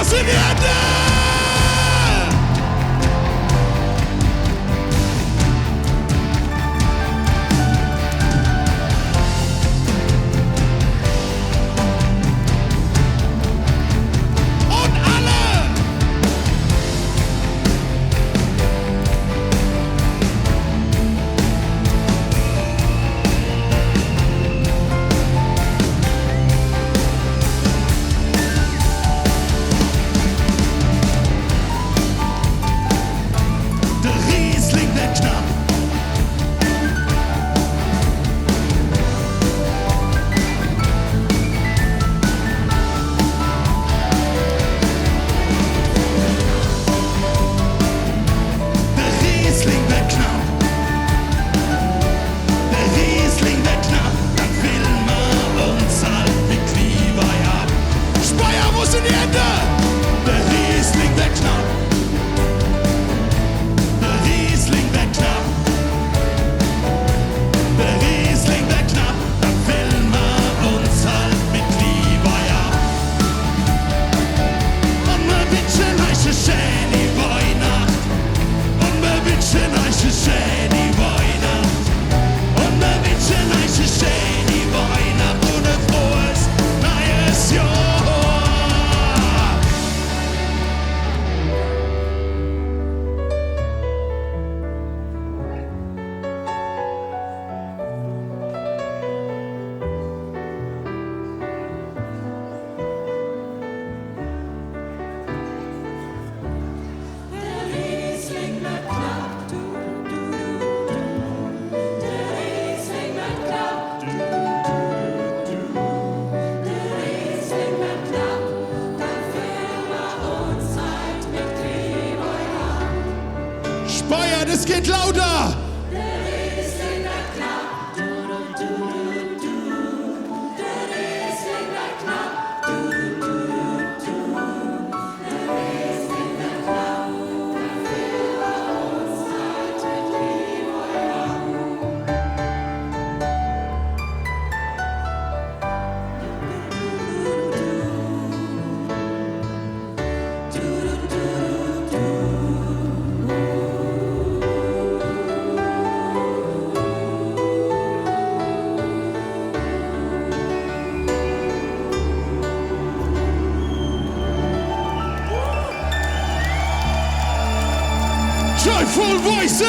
was in die Hände! Bayern, es geht lauter! Joyful Voices!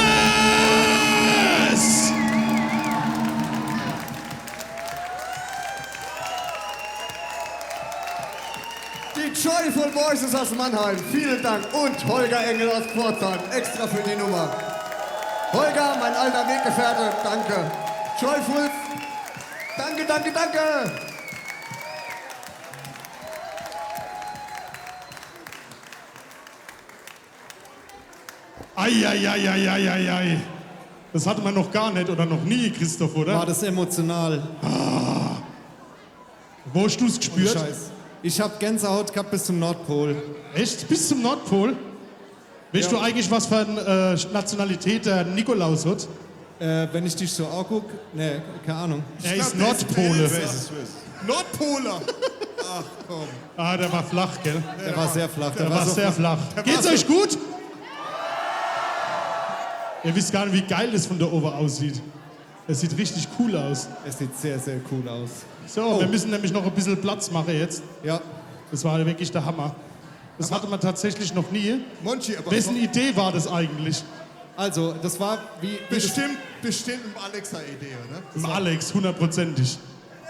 Die Joyful Voices aus Mannheim, vielen Dank. Und Holger Engel aus Pforzheim, extra für die Nummer. Holger, mein alter Weggefährte, danke. Joyful, danke, danke, danke. Ei. Das hatte man noch gar nicht oder noch nie, Christoph, oder? War das emotional? Wo hast du es gespürt? Oh, Scheiß. Ich hab Gänsehaut gehabt bis zum Nordpol. Echt? Bis zum Nordpol? Weißt du eigentlich, was für eine Nationalität der Nikolaus hat? Wenn ich dich so anguck, ne, keine Ahnung. Er ist Nordpole. Nordpoler. Ach komm. Ah, der war flach, gell? Der war sehr flach. Der war so sehr flach. Geht's euch gut? Ihr wisst gar nicht, wie geil das von der Ober aussieht. Es sieht richtig cool aus. Es sieht sehr, sehr cool aus. So, wir müssen nämlich noch ein bisschen Platz machen jetzt. Ja. Das war wirklich der Hammer. Das hatte man tatsächlich noch nie. Monchi, aber Wessen Idee war das eigentlich? Also, das war wie bestimmt im Alexa-Idee, oder? Im Alex, hundertprozentig.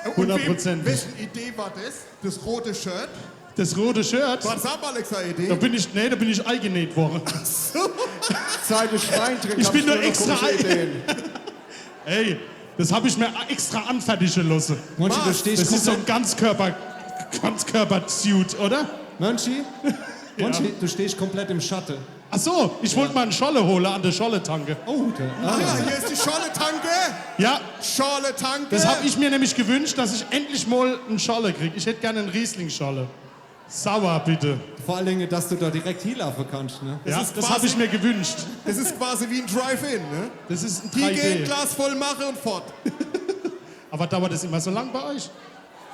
Und Hundertprozentig. wessen Idee war das? Das rote Shirt? Das rote Shirt, War das auch Alexa-Idee? da bin ich eingenäht worden. Seine Schweintrinker. Ich bin nur extra Ey, das habe ich mir extra anfertigen lassen. Monchi, du stehst Das ist so ein komplett... Ganzkörper-Suit, oder? Monchi, du stehst komplett im Schatten. Ach so, ich wollte mal einen Scholle holen an der Scholle-Tanke. Oh, Ja, hier ist die Scholle-Tanke. Ja, Scholle-Tanke. das habe ich mir nämlich gewünscht, dass ich endlich mal einen Scholle kriege. Ich hätte gerne einen Riesling-Scholle. Sauer, bitte. Vor allen Dingen, dass du da direkt hinlaufen kannst, ne? Ja, das habe ich mir gewünscht. Das ist quasi wie ein Drive-In, ne? Das ist ein Hier gehen, 3D. Glas voll mache und fort. Aber dauert das immer so lang bei euch?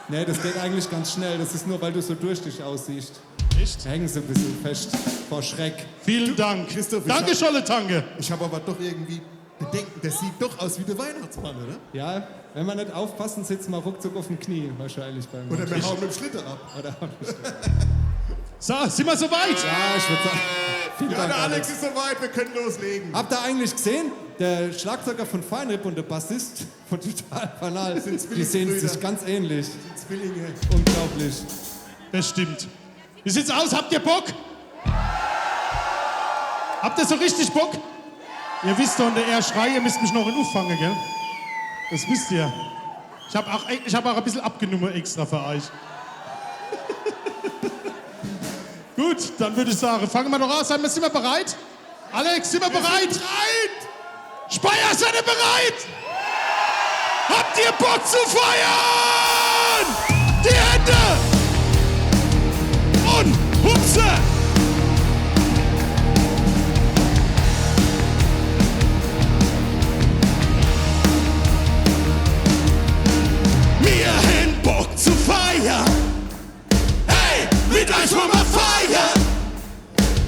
Ne, das geht eigentlich ganz schnell. Das ist nur, weil du so durch dich aussiehst. Echt? Hängen sie ein bisschen fest vor Schreck. Vielen Dank. Christoph, ich Danke, hab- Scholle-Tange. Ich habe aber doch irgendwie Bedenken, das sieht doch aus wie der Weihnachtsmann, oder? Ja, wenn wir nicht aufpassen, sitzen wir ruckzuck auf dem Knie, wahrscheinlich beim Oder wir hauen mit dem Schlitter ab. So, sind wir soweit? Ja, ich würde sagen, vielen Ja, Dank, der Alex Alex. ist soweit, wir können loslegen. Habt ihr eigentlich gesehen, der Schlagzeuger von Feinripp und der Bassist von Total Banal, die sehen Zwillingsbrüder. sich ganz ähnlich. Zwillinge. Unglaublich. Das stimmt. Wie sieht's aus? Habt ihr Bock? Habt ihr so richtig Bock? Ihr wisst doch, der Schrei, ihr müsst mich noch in auffangen, gell? Das wisst ihr. Ich hab auch ein bisschen abgenommen extra für euch. Gut, dann würde ich sagen, fangen wir doch an. Sind wir bereit? Alex, sind wir bereit? Speyer, seid ihr bereit? Habt ihr Bock zu feiern? Die Hände! Und Hupse! Wir haben Bock zu feiern. Hey, mit euch wollen wir feiern.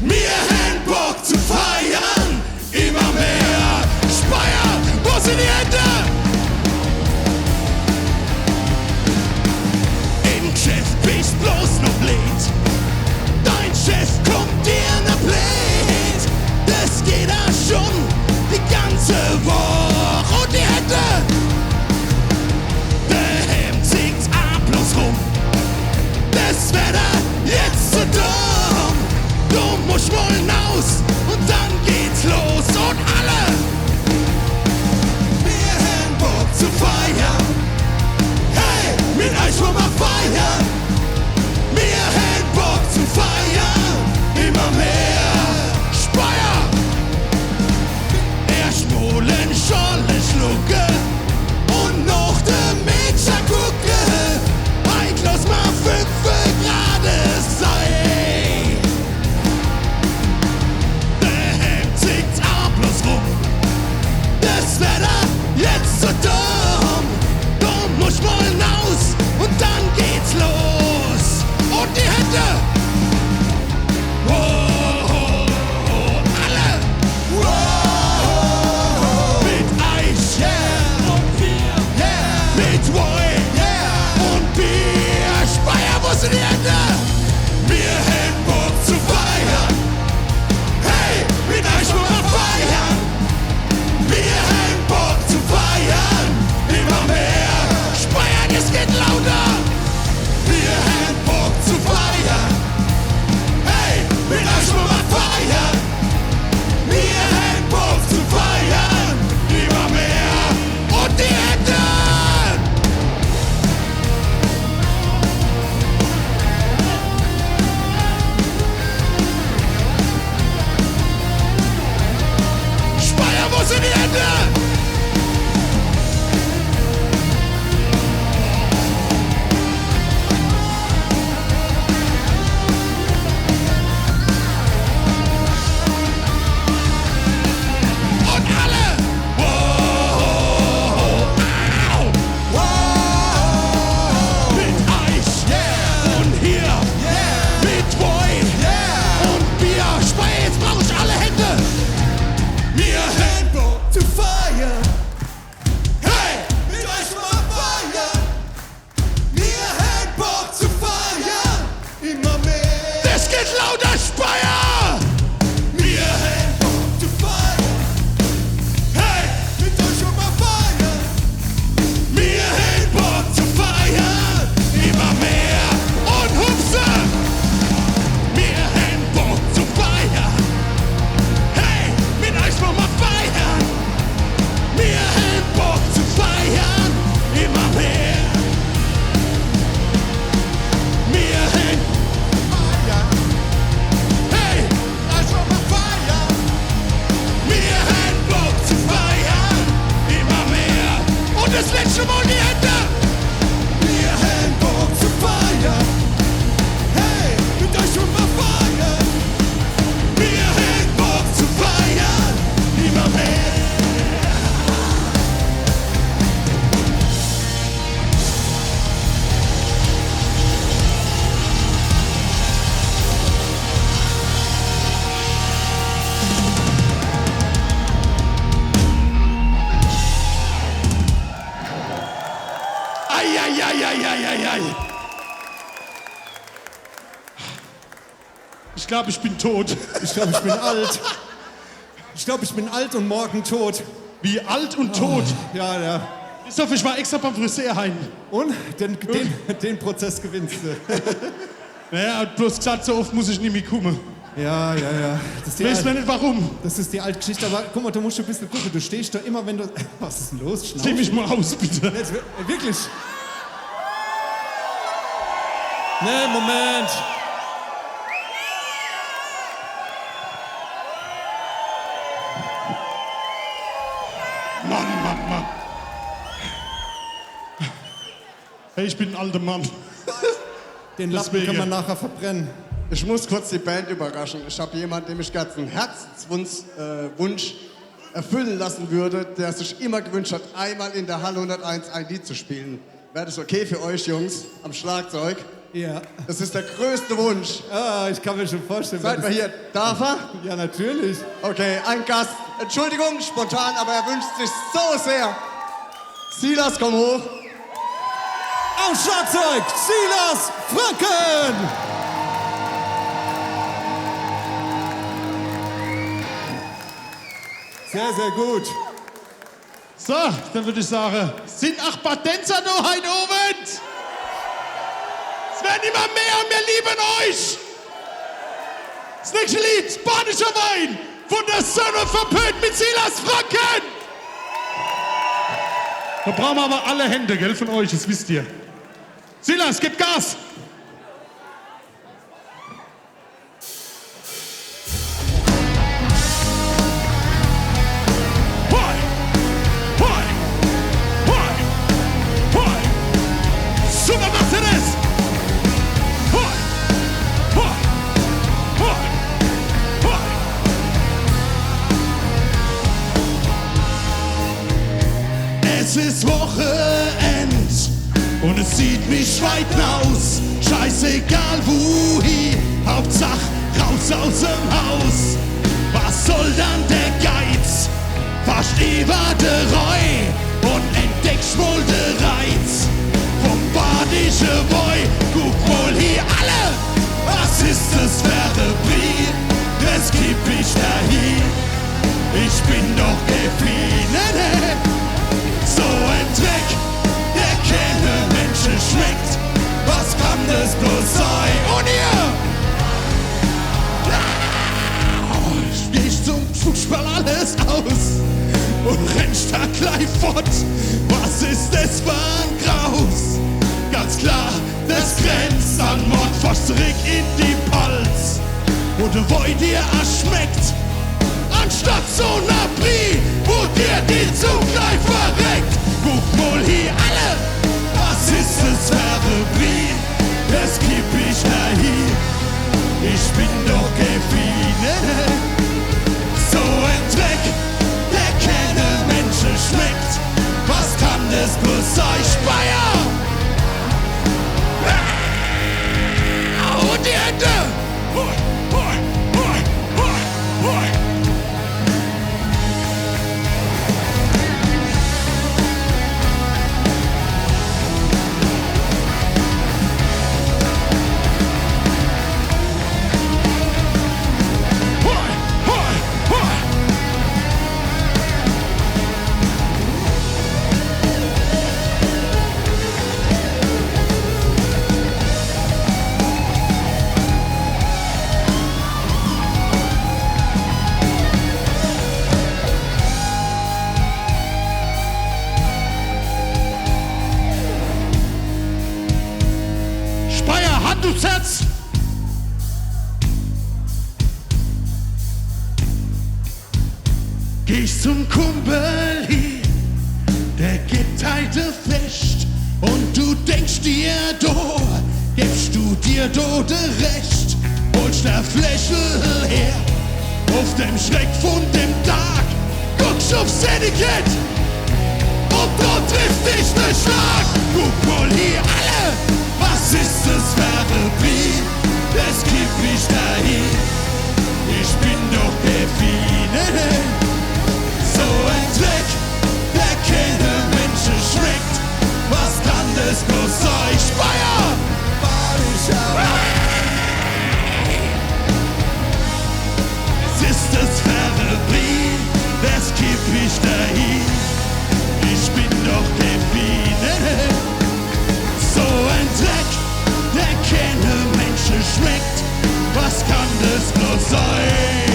Wir haben Bock zu feiern. Immer mehr. Speyer, wo sind die Hände? Im Geschäft bist bloß noch blind. Dein Chef Ich glaube, ich bin tot. Ich glaube, ich bin alt. Ich glaube, ich bin alt und morgen tot. Wie alt und tot. Ja, ja. Ich hoffe, ich war extra beim Friseur heim. Und? Den Prozess gewinnst du. Naja, bloß gesagt, so oft muss ich nicht mehr kommen. Ja. Weißt du nicht warum? Das ist die alte Geschichte, aber guck mal, du musst schon ein bisschen gucken. Du stehst da immer, wenn du... Was ist denn los? Zieh mich mal aus, bitte. Jetzt, wirklich? Nee, Moment. Mann. Hey, ich bin ein alter Mann. Den Lappen Deswegen. kann man nachher verbrennen. Ich muss kurz die Band überraschen. Ich habe jemanden, dem ich ganz einen Herzenswunsch erfüllen lassen würde, der sich immer gewünscht hat, einmal in der Halle 101 ein Lied zu spielen. Wäre das okay für euch, Jungs, am Schlagzeug? Ja. Das ist der größte Wunsch. Ah, ich kann mir schon vorstellen. Seid mal hier. Darf er? Ja, natürlich. Okay, ein Gast. Entschuldigung, spontan, aber er wünscht sich so sehr. Silas, komm hoch. Am Schlagzeug, Silas Franken! Sehr, sehr gut. So, dann würde ich sagen, sind 8 Patenzer noch heute oben? Es werden immer mehr und wir lieben euch. Das nächste Lied, Spanischer Wein, von der Sonne verpönt mit Silas Franken. Da brauchen wir aber alle Hände, gell, von euch, das wisst ihr. Silas, gib Gas. Super macht ihr das! Es ist Wochenend und es sieht mich weit aus. Scheißegal wohin, Hauptsache raus aus dem Haus. Was soll dann der Geiz? Fast über de Reu und entdeckst wohl de Reiz. Vom badische Boy, guck mal hier alle. Was ist das für ein Brief? Das kipp ich dahin. Ich bin doch gefinnen. So ein Dreck, der keine Menschen schmeckt. Was kann das bloß sein? Und ihr? Stehst zum Fußball alles aus und rennst da gleich fort. Was ist das für ein Graus? Ganz klar, das grenzt an Mord, fast zurück in die Palz. Oder wo dir erschmeckt, anstatt so einer Brie, wo dir die Zug gleich verreckt. Guck mal hier alle, was ist das für eine Brie? Das kipp ich dahin, ich bin doch gefinnen. So ein Dreck, der keine Menschen schmeckt. Was kann das bloß sein? Speyer! Und die Hände! Herz. Geh ich zum Kumpel hin, der gibt heute Fest und du denkst dir, do, gibst du dir do de Recht, holst der Fläschel her, auf dem Schreck von dem Tag, guckst aufs Etikett und dort trifft dich der Schlag. Guck mal hier alle, was ist das für ein Bier? Das kipp ich dahin, ich bin doch gefinnen. So ein Dreck, der keine Menschen schmeckt. Was kann das es bloß sein? Speyer! Es ist das Ferrari, das kipp ich dahin. Ich bin doch Delfine. So ein Dreck, der keine Menschen schmeckt. Was kann das bloß sein?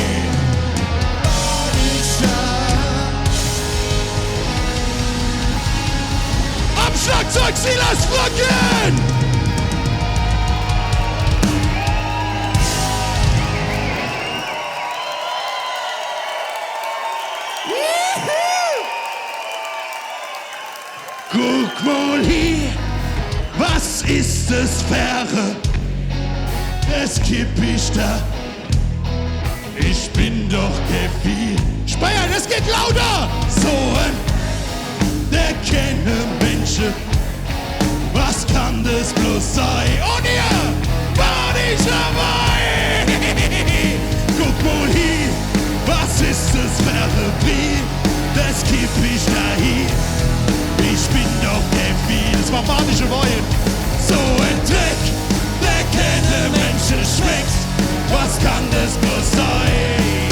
Am Schlagzeug Silas Franken! Guck mal hier, was ist das Fähre? Es kipp ich da. Ich bin doch Gefühl. Speyer, das geht lauter! So ein, der kenne Menschen. Was kann das bloß sein? Und ihr war nicht dabei! Guck mal hier, was ist das Ferrari? Das kipp ich da hier. Ich bin doch Gefühl. Das war badische Wein. So ein Dreck, der keine Menschen schmeckt. Was kann das bloß sein?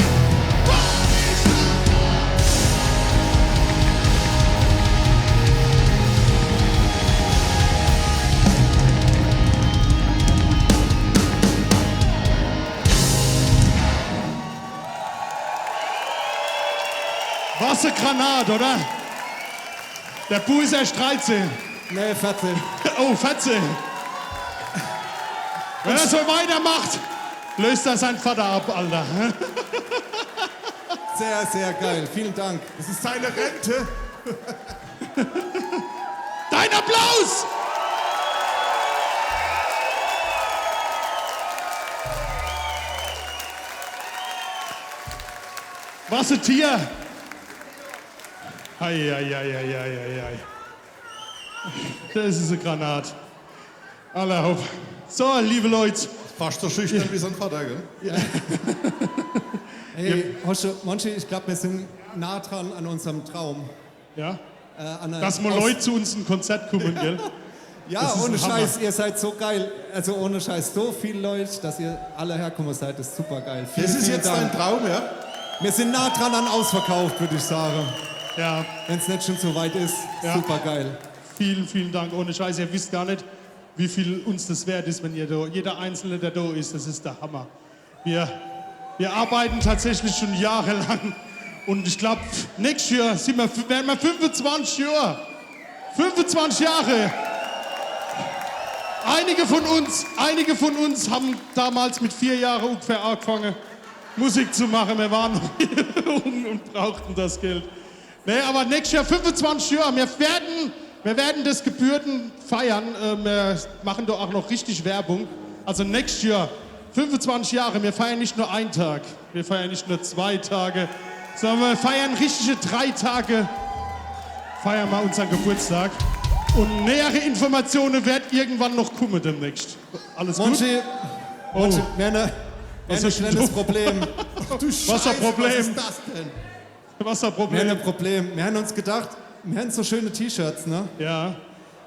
Was eine Granate, oder? Der Bu ist erst 13. Nee, 14. Oh, 14. Wenn er so weitermacht, löst er seinen Vater ab, Alter. Sehr, sehr geil. Vielen Dank. Das ist seine Rente. Dein Applaus! Was ein Tier! Ei. Das ist eine Granat. Allerhopp. So, liebe Leute. Fast so schüchtern wie sein Vater, gell? Hey, Monchi, ich glaube, wir sind nah dran an unserem Traum. Ja? An Dass mal Leute zu uns ein Konzert kommen, gell? Ja, Das ist ohne ein Hammer. Scheiß, ihr seid so geil. Also ohne Scheiß, so viele Leute, dass ihr alle herkommen seid, ist super geil. Das ist jetzt dein Traum, ja? Wir sind nah dran an ausverkauft, würde ich sagen. Ja, Wenn es nicht schon so weit ist, Ja. super geil. vielen Dank. Ohne Scheiß, ihr wisst gar nicht, wie viel uns das wert ist, wenn ihr da, jeder Einzelne, der da ist, das ist der Hammer. Wir arbeiten tatsächlich schon jahrelang und ich glaube, nächstes Jahr werden wir 25 Jahre. 25 Jahre. Einige von uns haben damals mit 4 Jahren ungefähr angefangen, Musik zu machen. Wir waren noch jung und brauchten das Geld. Nee, aber nächstes Jahr 25 Jahre. Wir werden das gebührend feiern. Wir machen da auch noch richtig Werbung. Also nächstes Jahr 25 Jahre. Wir feiern nicht nur einen Tag. Wir feiern nicht nur 2 Tage. Sondern wir feiern richtige 3 Tage. Feiern wir unseren Geburtstag. Und nähere Informationen werden irgendwann noch kommen demnächst. Alles gut? Monchi, Oh, wir haben Was ein ist denn kleines du? Problem. Du Was ist das Problem? Was ist das denn? was ist das Wir haben Problem? ein Problem. Wir haben uns gedacht, wir haben so schöne T-Shirts, ne? Ja,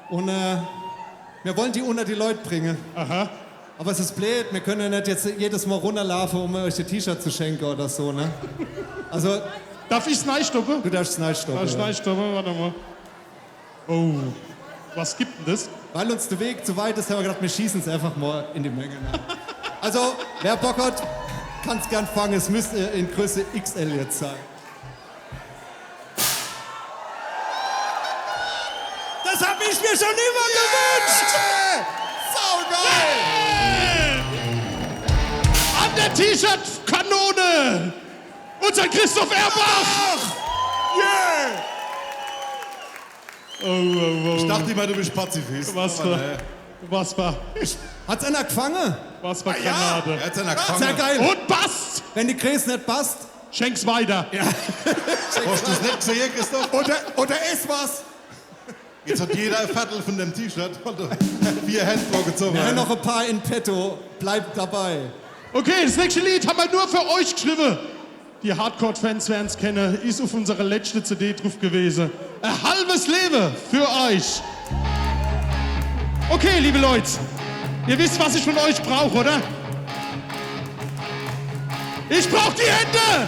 Und wir wollen die unter die Leute bringen. aha. Aber es ist blöd, wir können ja nicht jetzt jedes Mal runterlaufen, um euch die T-Shirt zu schenken oder so, ne? Also, Darf ich es stoppen? du darfst es nicht stoppen. Darf ich Ja. stoppen? Warte mal. Oh, was gibt denn das? Weil uns der Weg zu weit ist, haben wir gedacht, wir schießen es einfach mal in die Menge. Ne? Also, wer Bock hat, kann es gern fangen. Es müsste in Größe XL jetzt sein. Das hab ich mir schon immer gewünscht! Saugeil! An der T-Shirt-Kanone! Unser Christoph Erbach! Oh. Ich dachte immer, du bist Pazifist. Was Aber war Hat's einer gefangen? Granate? Er hat seiner Sehr gefangen. geil. Und passt! Wenn die Größe nicht passt, Schenk's weiter. Hast du das nicht gesehen, Christoph? Oder ist was? Jetzt hat jeder ein Viertel von dem T-Shirt. 4 Hände gezogen. wir haben noch ein paar in petto. Bleibt dabei. Okay, das nächste Lied haben wir nur für euch geschrieben. Die Hardcore-Fans werden es kennen, ist auf unserer letzten CD drauf gewesen. Ein halbes Leben für euch. Okay, liebe Leute, ihr wisst, was ich von euch brauche, oder? Ich brauche die Hände!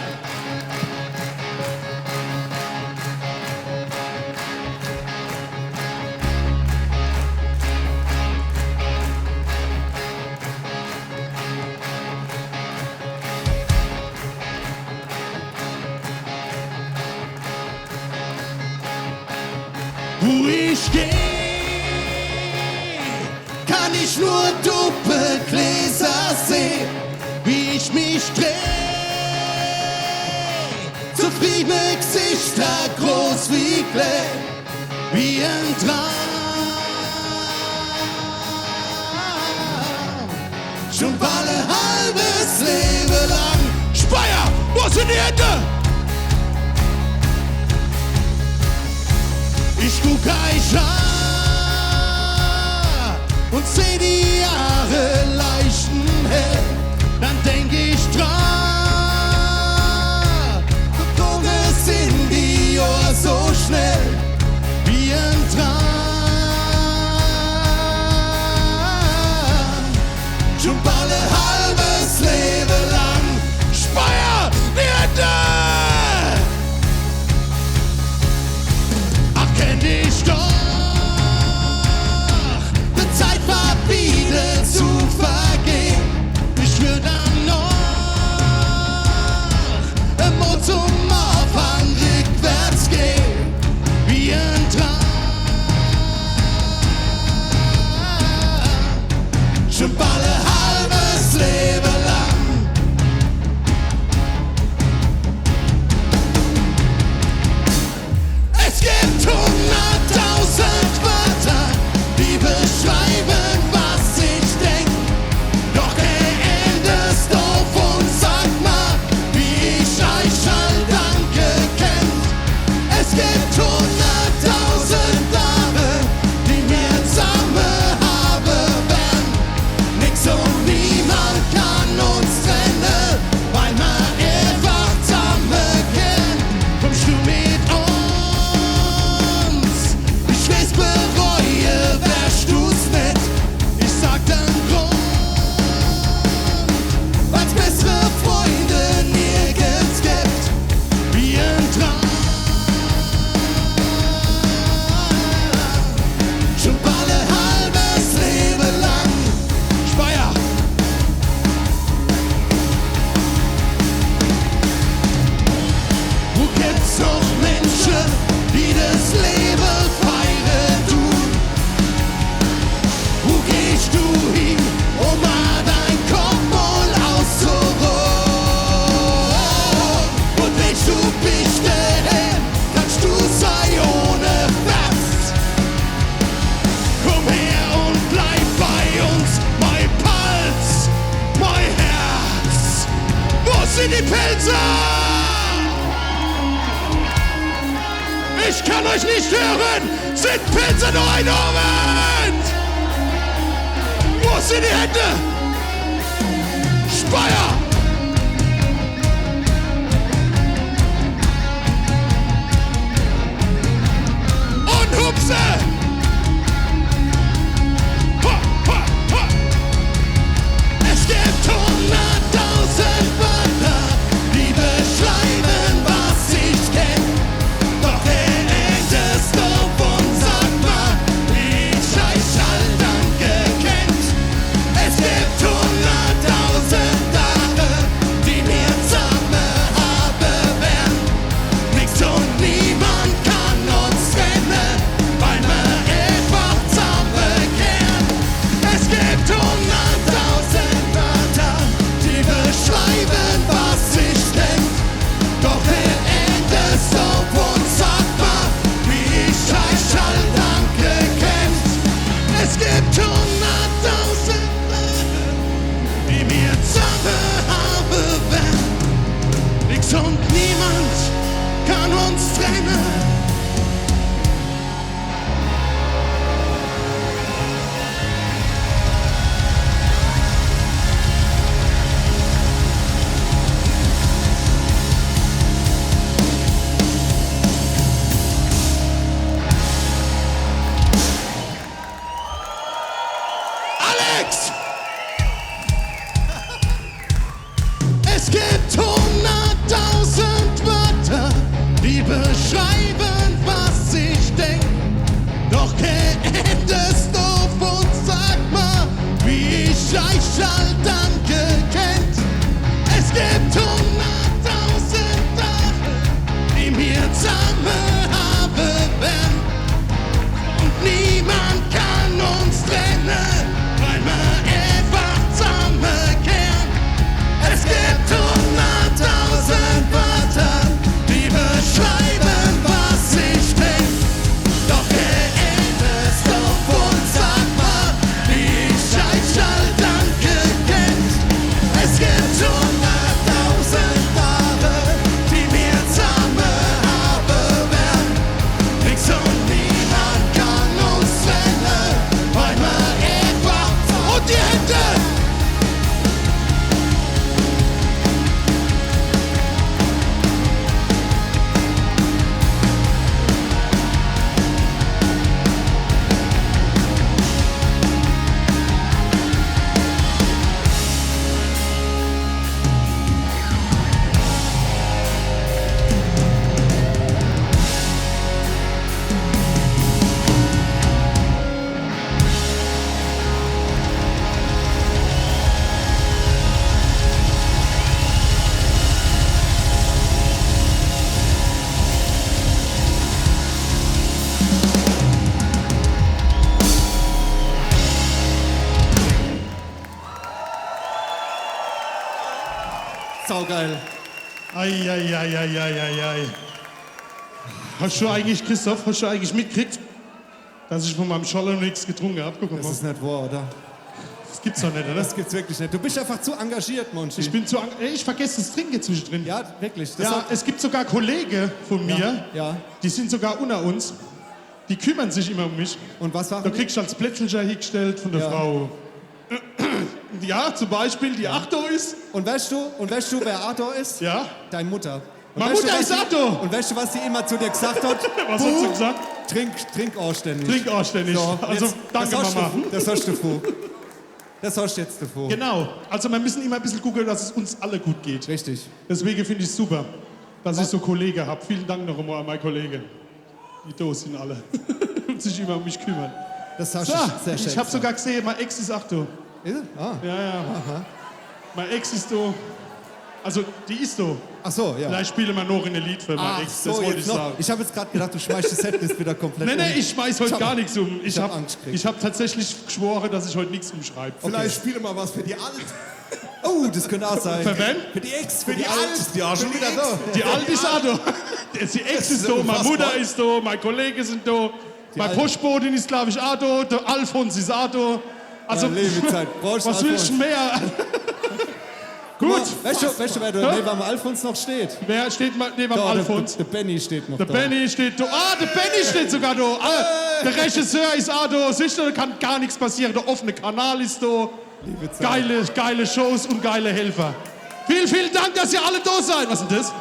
Wo ich geh, kann ich nur Doppelgläser sehen, wie ich mich dreh. Zufriedene Gesichter, groß wie Glä, wie ein Traum. Schon alle halbes Leben lang. Speyer, wo sind die Hände? Ich guck euch an und seh die Jahre leichten hell. Dann denk ich dran, verflogen sind die Jahre so schnell wie ein Traum. Schon alle halbes Leben lang. Speyer, die Hände! Kenn dich doch, die Zeit war wieder zu vergehen. Ich würde dann noch immer zum Anfang rückwärts gehen, wie ein Traum. Schon alle halbes Leben lang. Es gibt 100.000 Wörter, die beschreiben, was ich denk. Doch endest auf und sag mal, wie ich euch all Danke kennt. Es gibt 100.000 Jahre, die wir zusammen haben werden. Nix und niemand kann uns trennen, weil man einfach zusammen kennt. Kommst du mit uns? Ich weiß, bereue, wärst du's nicht. Ich sag dann Grund, weil's bessere Freunde nirgends gibt, wie ein Traum. Schon alle halbes Leben lang. Speyer. Wo gibt's noch Menschen, die das Leben feiern tun? Wo gehst du hin, um mal dein Kopf mal auszuruhen? Und willst du bist daheim, kannst du sein ohne Platz. Komm her und bleib bei uns, mein Puls, mein Herz. Wo sind die Pilze? Ich kann euch nicht hören! Sind Pilze nur ein Moment? Wo sind die Hände? Speyer! Und Hupse! Ha, ha, ha. Es gibt 100.000 Wörter, die beschreiben, was ich kenn. Doch endest auf und sag mal, wie ich euch all Danke kennt. Es gibt 100.000 Jahre, X. Es gibt 100.000 Wörter, die beschreiben, was ich denk. Doch kennt es doof und sag mal, wie ich euch all dann gekennt. Es gibt 100.000 Tage, die mir zusammen haben werden. Und niemand kann uns trennen, weil wir einfach zusammenkehren. Es gibt 100.000 Wörter, die beschreiben, was ich denk. Doch kennt es doof und sag mal, wie ich euch all dann gekennt. Es gibt 100.000 Tage, die wir zusammen haben werden. Nix und niemand kann uns trennen, weil wir einfach und die Hände. Saugeil. Ei. Hast du eigentlich, Christoph, mitgekriegt, dass ich von meinem Scholler nichts getrunken habe? Guck mal. Das ist nicht wahr, oder? Das gibt's doch nicht, oder? Das gibt's wirklich nicht. Du bist einfach zu engagiert, Monchi. Ich vergesse das Trinken zwischendrin. Ja, wirklich. Das Ja, soll- es gibt sogar Kollegen von mir, ja. die sind sogar unter uns. Die kümmern sich immer um mich. Und was Da machen die? kriegst du als Plätzchen hingestellt von der Ja. Frau. Ja, zum Beispiel, die Achtung ist. Und weißt du, wer Arthur ist? Ja. Deine Mutter. Und Meine weißt du, Mutter was ist die- Arthur. Und weißt du, was sie immer zu dir gesagt hat? Was hat sie gesagt? Trink anständig. Trink anständig. Also, danke, das hast Mama. Du, das hast du vor. Das hast du jetzt davor. Genau. Also, wir müssen immer ein bisschen gucken, dass es uns alle gut geht. Richtig. Deswegen finde ich es super, dass ich so Kollegen habe. Vielen Dank noch einmal an meine Kollegen. Die da sind alle. Und sich immer um mich kümmern. Das hast So, du sehr schön. ich habe sogar gesehen, mein Ex ist Achtung. Ist er? Ah. Ja. Mein Ex ist da. Also, die ist da. Ach so, ja. Vielleicht spielen wir noch ein Lied für mein Ach Ex. so, Das wollte jetzt ich noch. sagen. Ich habe jetzt gerade gedacht, du schmeißt die Setlist wieder komplett Nee, um. ich schmeiß heute hab- gar nichts um. ich hab Angst gekriegt. Ich habe tatsächlich geschworen, dass ich heute nichts umschreibe. Vielleicht spielen wir was für die Alt. Oh, das könnte auch sein. Für wen? Für die Ex, Für die Alt. Die auch schon wieder da. Die Alte ist auch da. Die Ex ist da, meine unfassbar. Mutter ist da, meine Kollegen sind da. Meine Alte. Postbotin ist, glaube ich, auch da. Der Alfons ist auch da. Also, Ja, Lebenszeit. Prost, was willst du Alfons. mehr? Gut. Weißt du, wer da neben dem Alfons noch steht? Wer steht mal neben dem Da, Alfons? Der Benny steht noch Der da. Benny steht da. Ah, der Benny steht sogar da. Ah, der Regisseur ist auch da. Sicher, da kann gar nichts passieren. Der offene Kanal ist da. Liebe Zeit. Geile Shows und geile Helfer. Vielen Dank, dass ihr alle da seid. Was ist denn das?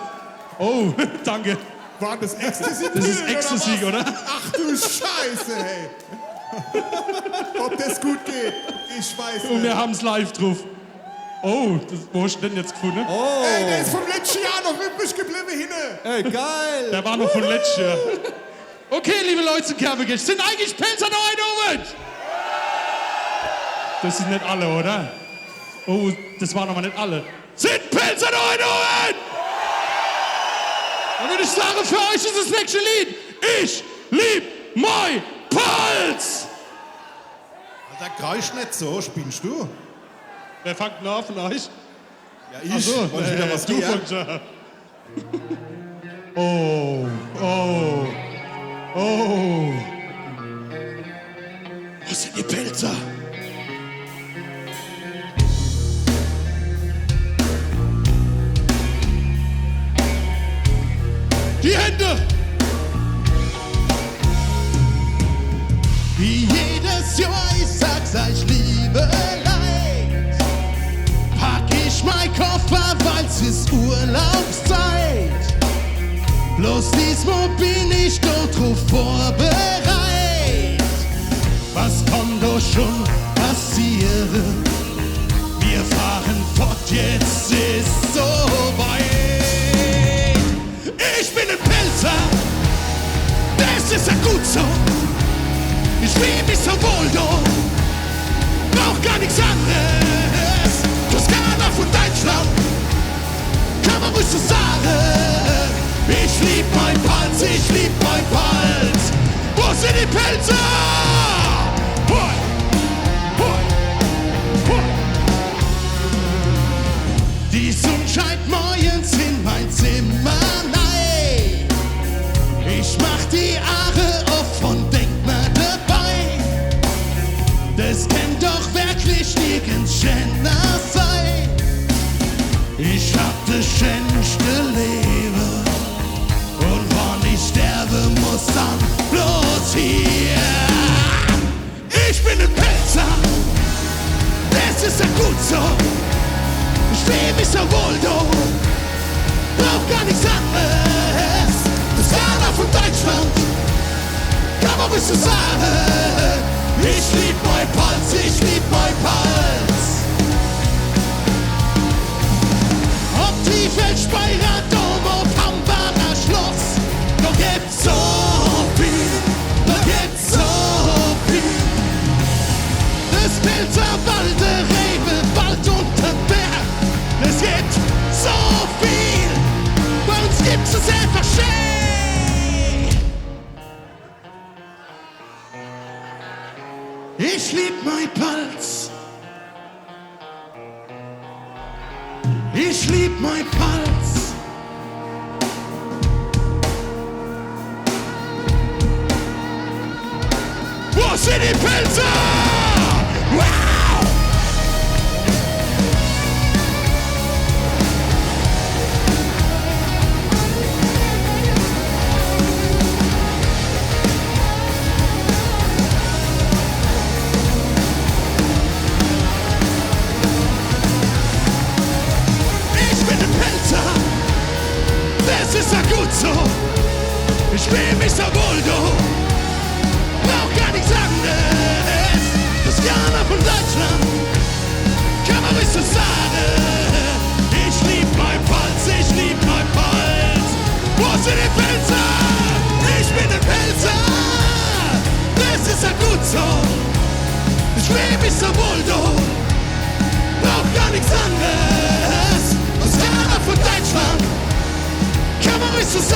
Oh, danke. War das Ecstasy? Das ist Ecstasy, oder? Ach du Scheiße, hey. Ob das gut geht, ich weiß Und nicht. wir haben es live drauf. Oh, wo hast du denn jetzt gefunden? Oh, Ey, der ist vom letzten Jahr noch übrig geblieben, hinne. ey, geil. Der war noch von letztes Jahr. Okay, liebe Leute in Kerbegisch, sind eigentlich Pelzer noch ein Oven? Das sind nicht alle, oder? Oh, das waren aber nicht alle. Sind Pelzer noch ein Oven? Dann würde ich sagen, für euch ist das nächste Lied. Ich lieb mein Puls. Alter, kreisch nicht so, spinnst du? Wer fängt denn an von euch? Ja, ich. Wollte wieder was du gehen? fängst an. Oh. Wo sind die Pelzer? Die Hände! Wie jedes Jahr, ich sag's euch, liebe Leid, pack ich mein Koffer, weil's ist Urlaubszeit. Bloß diesmal bin ich dort drauf vorbereit. Was kommt doch schon passieren? passieren. Wir fahren fort, jetzt ist so weit. Ich bin ein Pelzer, das ist ja gut so. Ich fühl mich so wohl dort, brauch gar nichts anderes. Toskana von Deutschland, kann man ruhig so sagen. Ich lieb mein Palz, ich lieb mein Palz. Wo sind die Pelzer? Hoi, hoi, hoi. Die Sonne scheint morgens in mein Zimmer, nein. Ich mach die Aare auf und denk mir dabei, das kann doch wirklich nirgends schöner sein. Ich hab das schönste Leben und wann ich sterbe, muss dann bloß hier. Ich bin ein Pelzer, das ist ja gut so. Ich fühl mich so wohl dort, brauch gar nichts anderes. Das Ghana von Deutschland, kann man ruhig so sagen. Ich lieb mein Palz, ich lieb mein Palz. Ob die Feldspeyer Dom, ob Hambacher Schloss, da gibt's so viel, da gibt's so viel. Das Pelzerwald, der Rebewald und der Berg, es gibt so viel, bei uns gibt's es einfach schön. Ich lieb mein Palz. Ich lieb mein Palz. Wo sind die Pelzer? Wow! Das ist ja gut so, ich fühl mich so wohl, du brauch gar nichts anderes. Das Ghana von Deutschland, kann man ruhig so sagen. Ich lieb mein Palz, ich lieb mein Palz. Wo sind die Pelzer? Ich bin ein Pelzer, das ist ja gut so, ich fühl mich so wohl, du brauch gar nichts anderes. Das Ghana von Deutschland, kann man ruhig so sagen.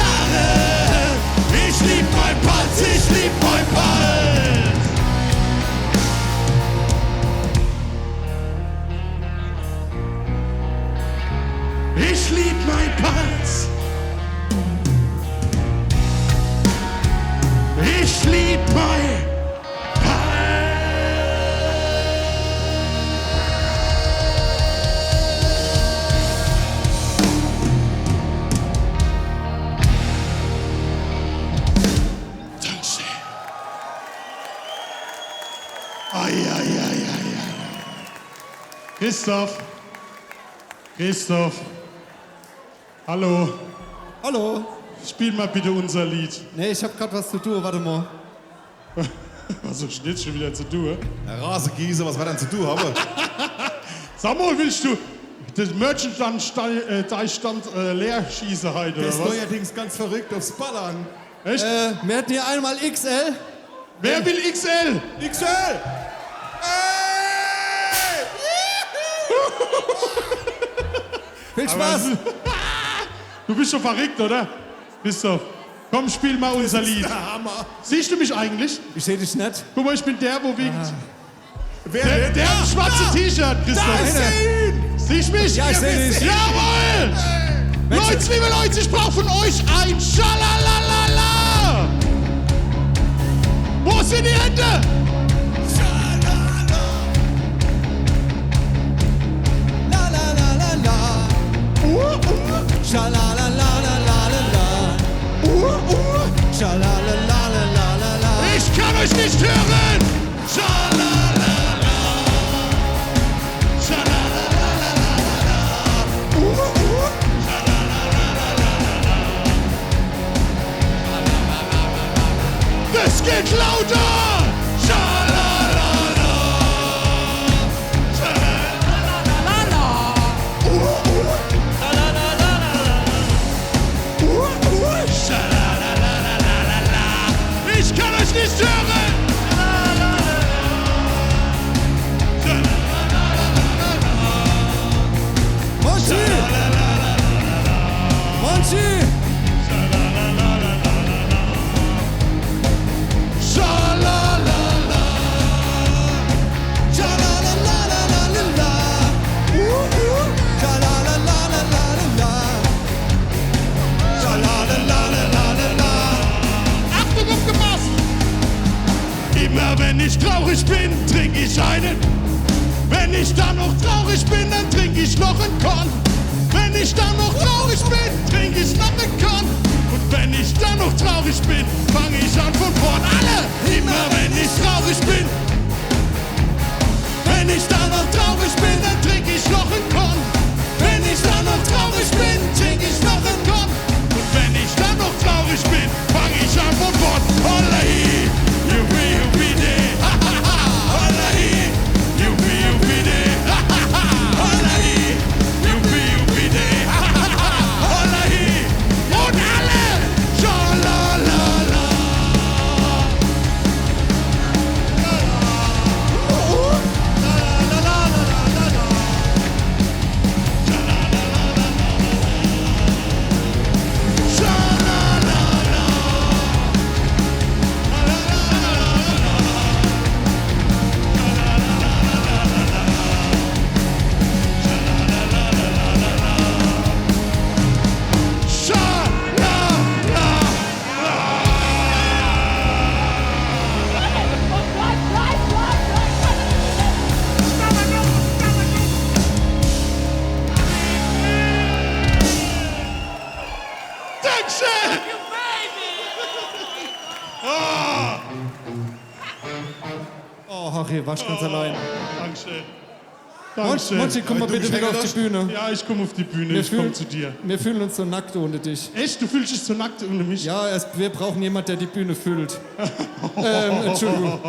Ich lieb mein Palz, ich lieb mein Palz. Ich lieb mein Palz. Ich lieb mein Christoph, hallo, Hallo. spiel mal bitte unser Lied. Nee, ich hab grad was zu tun, warte mal. Was hast du jetzt schon wieder zu tun? Rasengießer, was wir dann zu tun haben? Sag mal, willst du das Merchandise-Stand leer schießen heute, Das ist oder was? neuerdings ganz verrückt aufs Ballern. Echt? Wir hätten hier einmal XL. Wer will XL? XL! Viel Spaß! Du bist schon verrückt, oder? Christoph, komm, spiel mal unser Lied. Hammer. Siehst du mich eigentlich? Ich seh dich nicht. Guck mal, ich bin der, wo winkt. Wer? Der im schwarzen T-Shirt, Christoph. ist er. Siehst du mich? Ja, ich seh dich. Jawohl! Leute, liebe Leute, ich brauche von euch ein Schalalala! Wo sind die Hände? La la la la la. Schalalalalalala. Schalalalalalala. Ich kann euch nicht hören! Schalalala. Schalalala. Das geht lauter! traurig bin, trink ich einen. Wenn ich dann noch traurig bin, dann trink ich noch einen Korn. Wenn ich dann noch traurig bin, trink ich noch einen Korn. Und wenn ich dann noch traurig bin, fange ich an von vorn. Alle! Immer wenn ich traurig bin. Wenn ich dann noch traurig bin, dann trink ich noch einen Korn. Wenn ich dann noch traurig bin, trink ich noch einen Korn. Und wenn ich dann noch traurig bin, fange ich an von vorn. Holla hi, jubi jubi de, ha ha ha. Holla hi, jubi jubi de, ha ha ha. Holla hi, jubi jubi de, ha ha ha. Holla hi, und alle, schalalala. Oh, Harry, wasch ganz allein. Dankeschön. Monchi, Dankeschön. komm mal Du bitte bist wieder auf die eingelastet? Bühne. Ja, ich komme auf die Bühne, ich komme zu dir. Wir fühlen uns so nackt ohne dich. Echt? Du fühlst dich so nackt ohne mich? Ja, wir brauchen jemanden, der die Bühne füllt. Entschuldigung.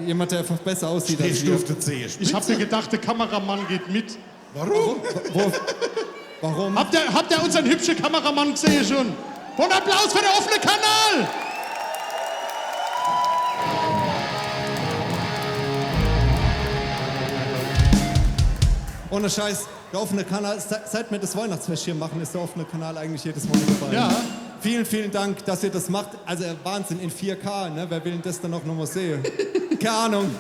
Jemand, der einfach besser aussieht als wir. Stufte Zehe. Ich habe mir gedacht, der Kameramann geht mit. Warum? Warum? Habt ihr unseren hübschen Kameramann gesehen schon? Und Applaus für den offenen Kanal! Ohne Scheiß, der offene Kanal, seit wir das Weihnachtsfest hier machen, ist der offene Kanal eigentlich jedes Mal mit dabei. Ja. Vielen, vielen Dank, dass ihr das macht. Also Wahnsinn, in 4K, ne? Wer will denn das dann auch noch mal sehen? Keine Ahnung.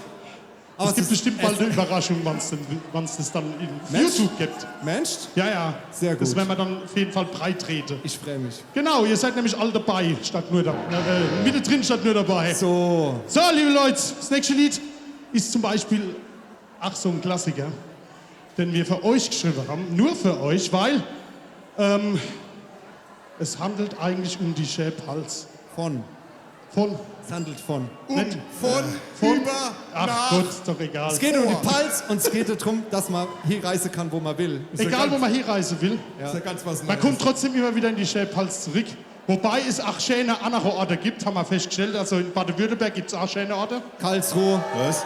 Aber Es gibt ist bestimmt bald echt- eine Überraschung, wann es das dann in Mensch? YouTube gibt. Mensch, Ja, ja. Sehr Das gut. werden wir dann auf jeden Fall breit treten. ich freue mich. Genau, ihr seid nämlich alle dabei, statt nur da. Mittendrin statt nur dabei. So, So, liebe Leute, das nächste Lied ist zum Beispiel, ach so ein Klassiker, den wir für euch geschrieben haben, nur für euch, weil es handelt eigentlich um die Schäbhals. von. Es handelt von. Nicht Von, über, Ach nach. Gott, ist doch egal. Es geht um die Pals und es geht darum, dass man hier reisen kann, wo man will. Ist ja Egal, ganz, wo man hier reisen will, ist ja ganz was man Neues. kommt trotzdem immer wieder in die Schäbhals zurück. Wobei es auch schöne andere Orte gibt, haben wir festgestellt. Also in Baden-Württemberg gibt es auch schöne Orte. Karlsruhe. Was?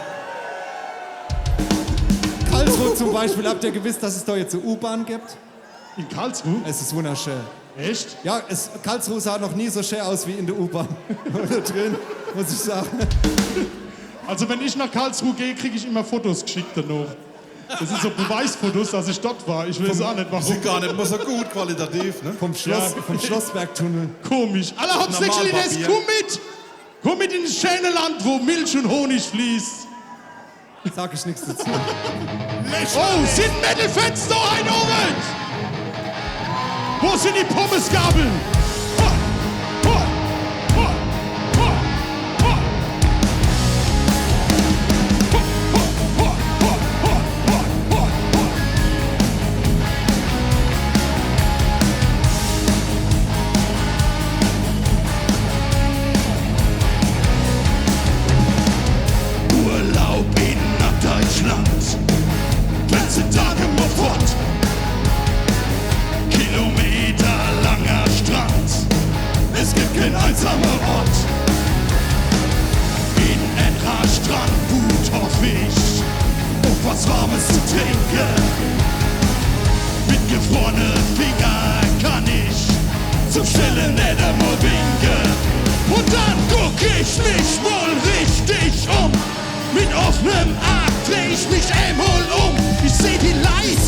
Karlsruhe zum Beispiel, habt ihr gewusst, dass es da jetzt eine U-Bahn gibt? In Karlsruhe? Es ist wunderschön. Echt? Ja, Karlsruhe sah noch nie so schön aus wie in der U-Bahn. Da drin, muss ich sagen. Also wenn ich nach Karlsruhe gehe, kriege ich immer Fotos geschickt danach. Das sind so Beweisfotos, dass ich dort war. Ich weiß auch nicht, warum. Sind gar nicht mal so gut qualitativ, ne? Vom Schlossbergtunnel. Komisch. Allerhauptsächlich ist, Normalpapier. komm mit! Komm mit ins schöne Land, wo Milch und Honig fließt. Sag ich nichts dazu. Oh, sind Metal-Fans noch ein Orange? Wo sind die Pommesgabeln? Ho, ho, ho, ho, ho. Ho, ho, ho, ho, ho, ho, ho, ho. Urlaub in Norddeutschland, 14 Tage fort. Kilometerlanger Strand, es gibt kein einsamer Ort. In etwa Strandgut hoffe ich auf was Warmes zu trinken. Mit gefrorene Finger kann ich zum Stillen nicht einmal winken. Und dann guck ich mich wohl richtig um. Mit offenem Arg dreh ich mich einmal um. Ich seh die Leid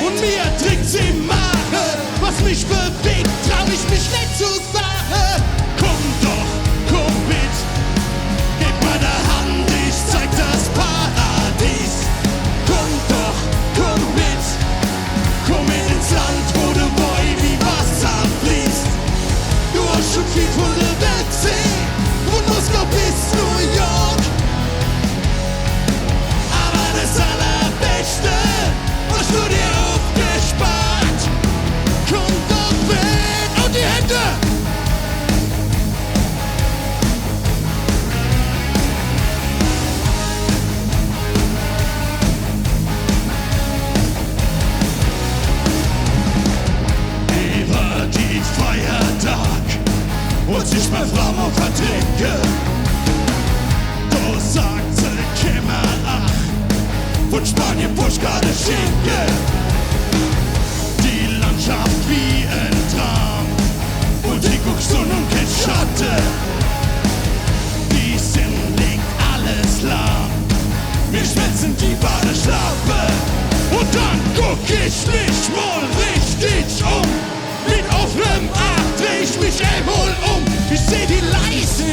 und mir trinkt sie Mache. Was mich bewegt, trau ich mich nicht zu sagen. Komm doch, komm mit, gib meine Hand, ich zeig das Paradies. Komm doch, komm mit, komm mit ins Land, wo der Boy wie Wasser fließt. Du hast schon viel von der Welt gesehen, von Moskau bis von Spanien, Pushkarte, Schinke. Die Landschaft wie ein Traum und ich guck Sonne und kein Schatten. Wie Sinn liegt alles lahm, wir schwitzen die Badeschlappe. Und dann guck ich mich mal richtig um. Mit offenem Arm dreh ich mich einmal um. Ich seh die Leiste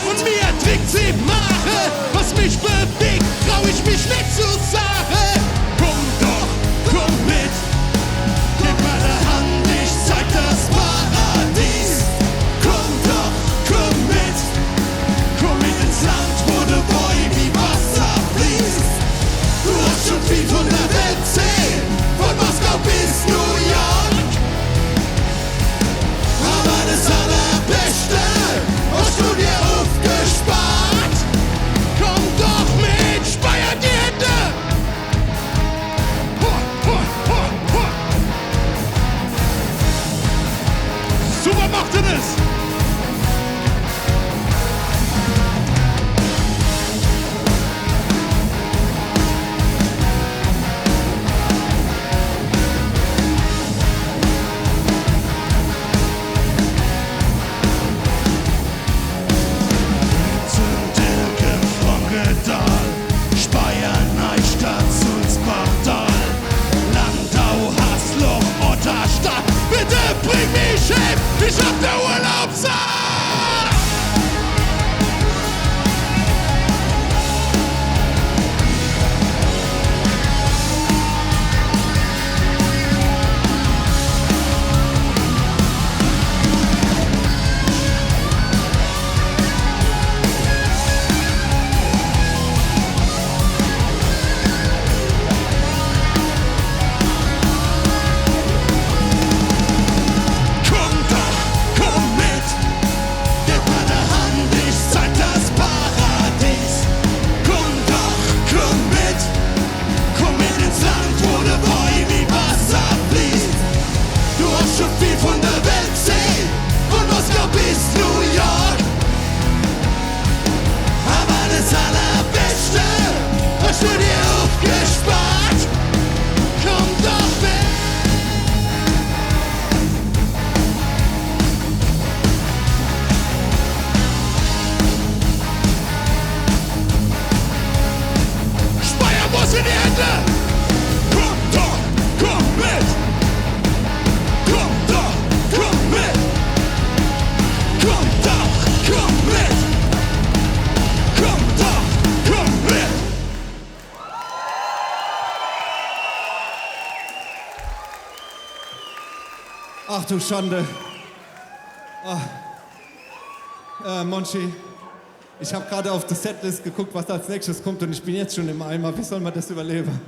und mir trinkt sie Mache. Was mich bewegt, trau ich mich nicht zu sagen. Komm doch, komm mit, gib meine Hand, ich zeig das Paradies. Komm doch, komm mit ins Land, wo der Boy wie Wasser fließt. Du hast schon viel von der Welt sehen, von Moskau bis New York. Aber das Allerbeste hast du dir aufgespart. Komm doch mit, speier die Hände. Ho, ho, ho, ho. Super macht ihr das. Speyer, Neustadt, Sulzbach-Tal, Landau, Hasloch, Otterstadt. Bitte bring mich hin, ich hab der Urlaubssaal. Ach du Schande. Monchi, ich habe gerade auf die Setlist geguckt, was als nächstes kommt und ich bin jetzt schon im Eimer. Wie soll man das überleben?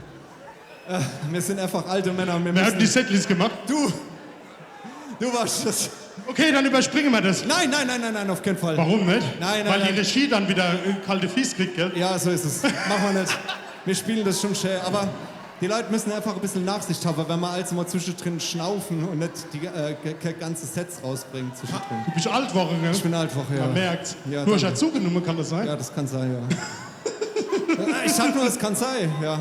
Wir sind einfach alte Männer. Wer hat die Setlist gemacht? Du warst das. Okay, dann überspringen wir das. Nein, auf keinen Fall. Warum nicht? Nein, Weil die Regie dann wieder kalte Fies kriegt, gell? Ja, so ist es. Machen wir nicht. Wir spielen das schon schön, aber die Leute müssen einfach ein bisschen Nachsicht haben, wenn wir also mal zwischendrin schnaufen und nicht die ganze Sets rausbringen zwischendrin. Du bist Altwoche, gell? Ich bin Altwoche, ja. Man merkt's. Ja, du hast ja danke. zugenommen, kann das sein? Ja, das kann sein, ja. Ich sag nur, es kann sein, ja.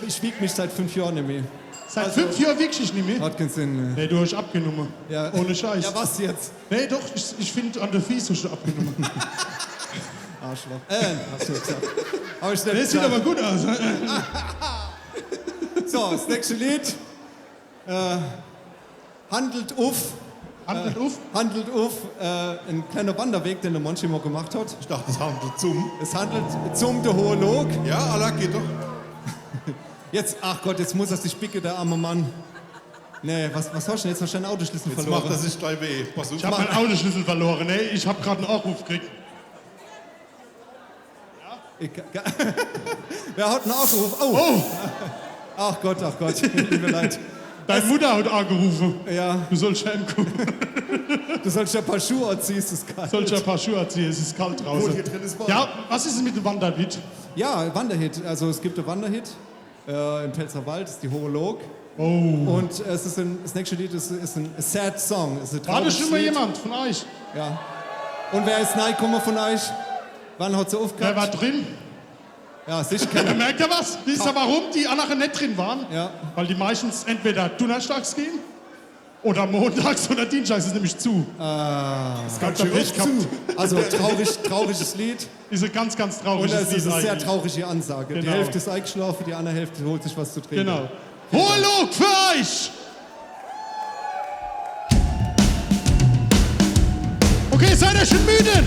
Ich wieg mich seit 5 Jahren nicht mehr. Seit 5 Jahren wiegst du dich nicht mehr? Hat keinen Sinn. Nee, du hast abgenommen. Ja. Ohne Scheiß. Ja, was jetzt? Nee, doch, ich finde, an der Fies hast du abgenommen. Arschloch. Hast du gesagt. Aber ich Das sieht aber gut aus. So, das nächste Lied. Handelt auf. Handelt auf. Ein kleiner Wanderweg, den der Monchi mal gemacht hat. Ich dachte, das handelt zum. Es handelt zum der Hoolog. Ja, Allah geht doch. Jetzt, ach Gott, jetzt muss er sich bicken, der arme Mann. Nee, was hast du denn jetzt? Hast du deinen Autoschlüssel Jetzt verloren? macht er sich gleich weh. Pass auf. Ich habe meinen Autoschlüssel verloren. Nee, ich habe gerade einen Anruf gekriegt. Wer hat einen Aufruf? Oh! Ach Gott, liebe Leid. Deine Mutter hat angerufen. Ja, Du sollst heimkommen. du sollst ja ein paar Schuhe anziehen, ist das kalt. Du sollst ein paar Schuhe anziehen, es ist kalt draußen. Hier drin ist warm. Ja, was ist es mit dem Wanderlied? Ja, Wanderhit. Also es gibt einen Wanderhit im Pfälzerwald, das ist die Hoolog. Oh. Und es ist das nächste Lied ist ein sad Song. Ist ein War das trauriges schon mal Lied. jemand von euch? Ja. Und wer ist reingekommen von euch? Wann hat sie aufgehört? Wer war drin? Ja, sich kennen. Merkt ihr was? Wisst ihr, warum die nachher nicht drin waren? Ja. Weil die meistens entweder donnerstags gehen oder montags oder dienstags. Das ist nämlich zu. Das Habt ihr Pech gehabt. Also trauriges Lied. Ist ein ganz, ganz Und trauriges es ist Lied eine sehr eigentlich. traurige Ansage. Die Genau. Hälfte ist eingeschlafen, die andere Hälfte holt sich was zu trinken. Genau. Hohe Lob für euch! Okay, seid ihr schon müde?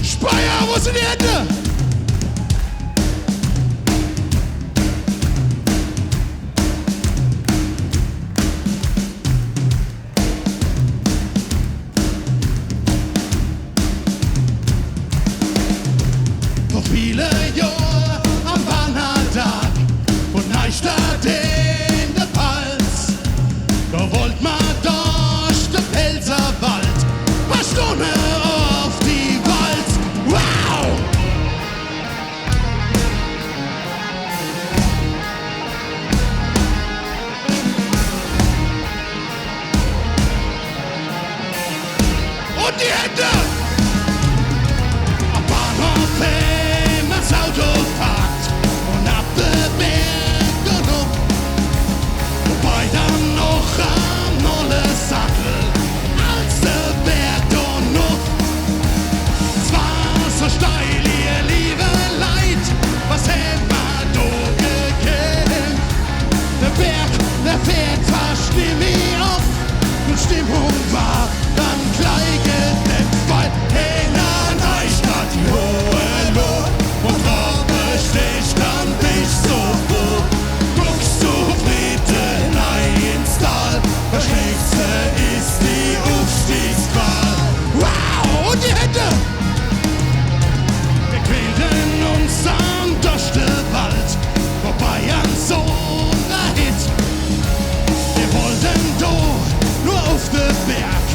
Speyer, wo sind die Hände? Vor viele Jahre am Wandertag von Neustadt in der Pfalz. Da wollt man durch den Pfälzerwald, paar Stunden auf die Walz. Wow! Und die Hände! Am Bahnhof immer das Auto parkt und ab den Berg und hoch. Wobei dann noch am Nolle Sattel als der Berg und hoch. Es war so steil, ihr liebe Leid, was hätt man da gekämpft? Der Berg, der fährt fast nie mehr auf und Stimmung war dann gleich gedämpft, weil in der Neustadt die hohe Lob und Robbe stehst, dann bist so froh. Guckst du Frieden ins Tal, das Nächste ist die Aufstiegsqual. Wow, und die Hände! Wir quälten uns am Dochtewald, vorbei an so einer Hit. Wir wollten doch nur auf den Berg,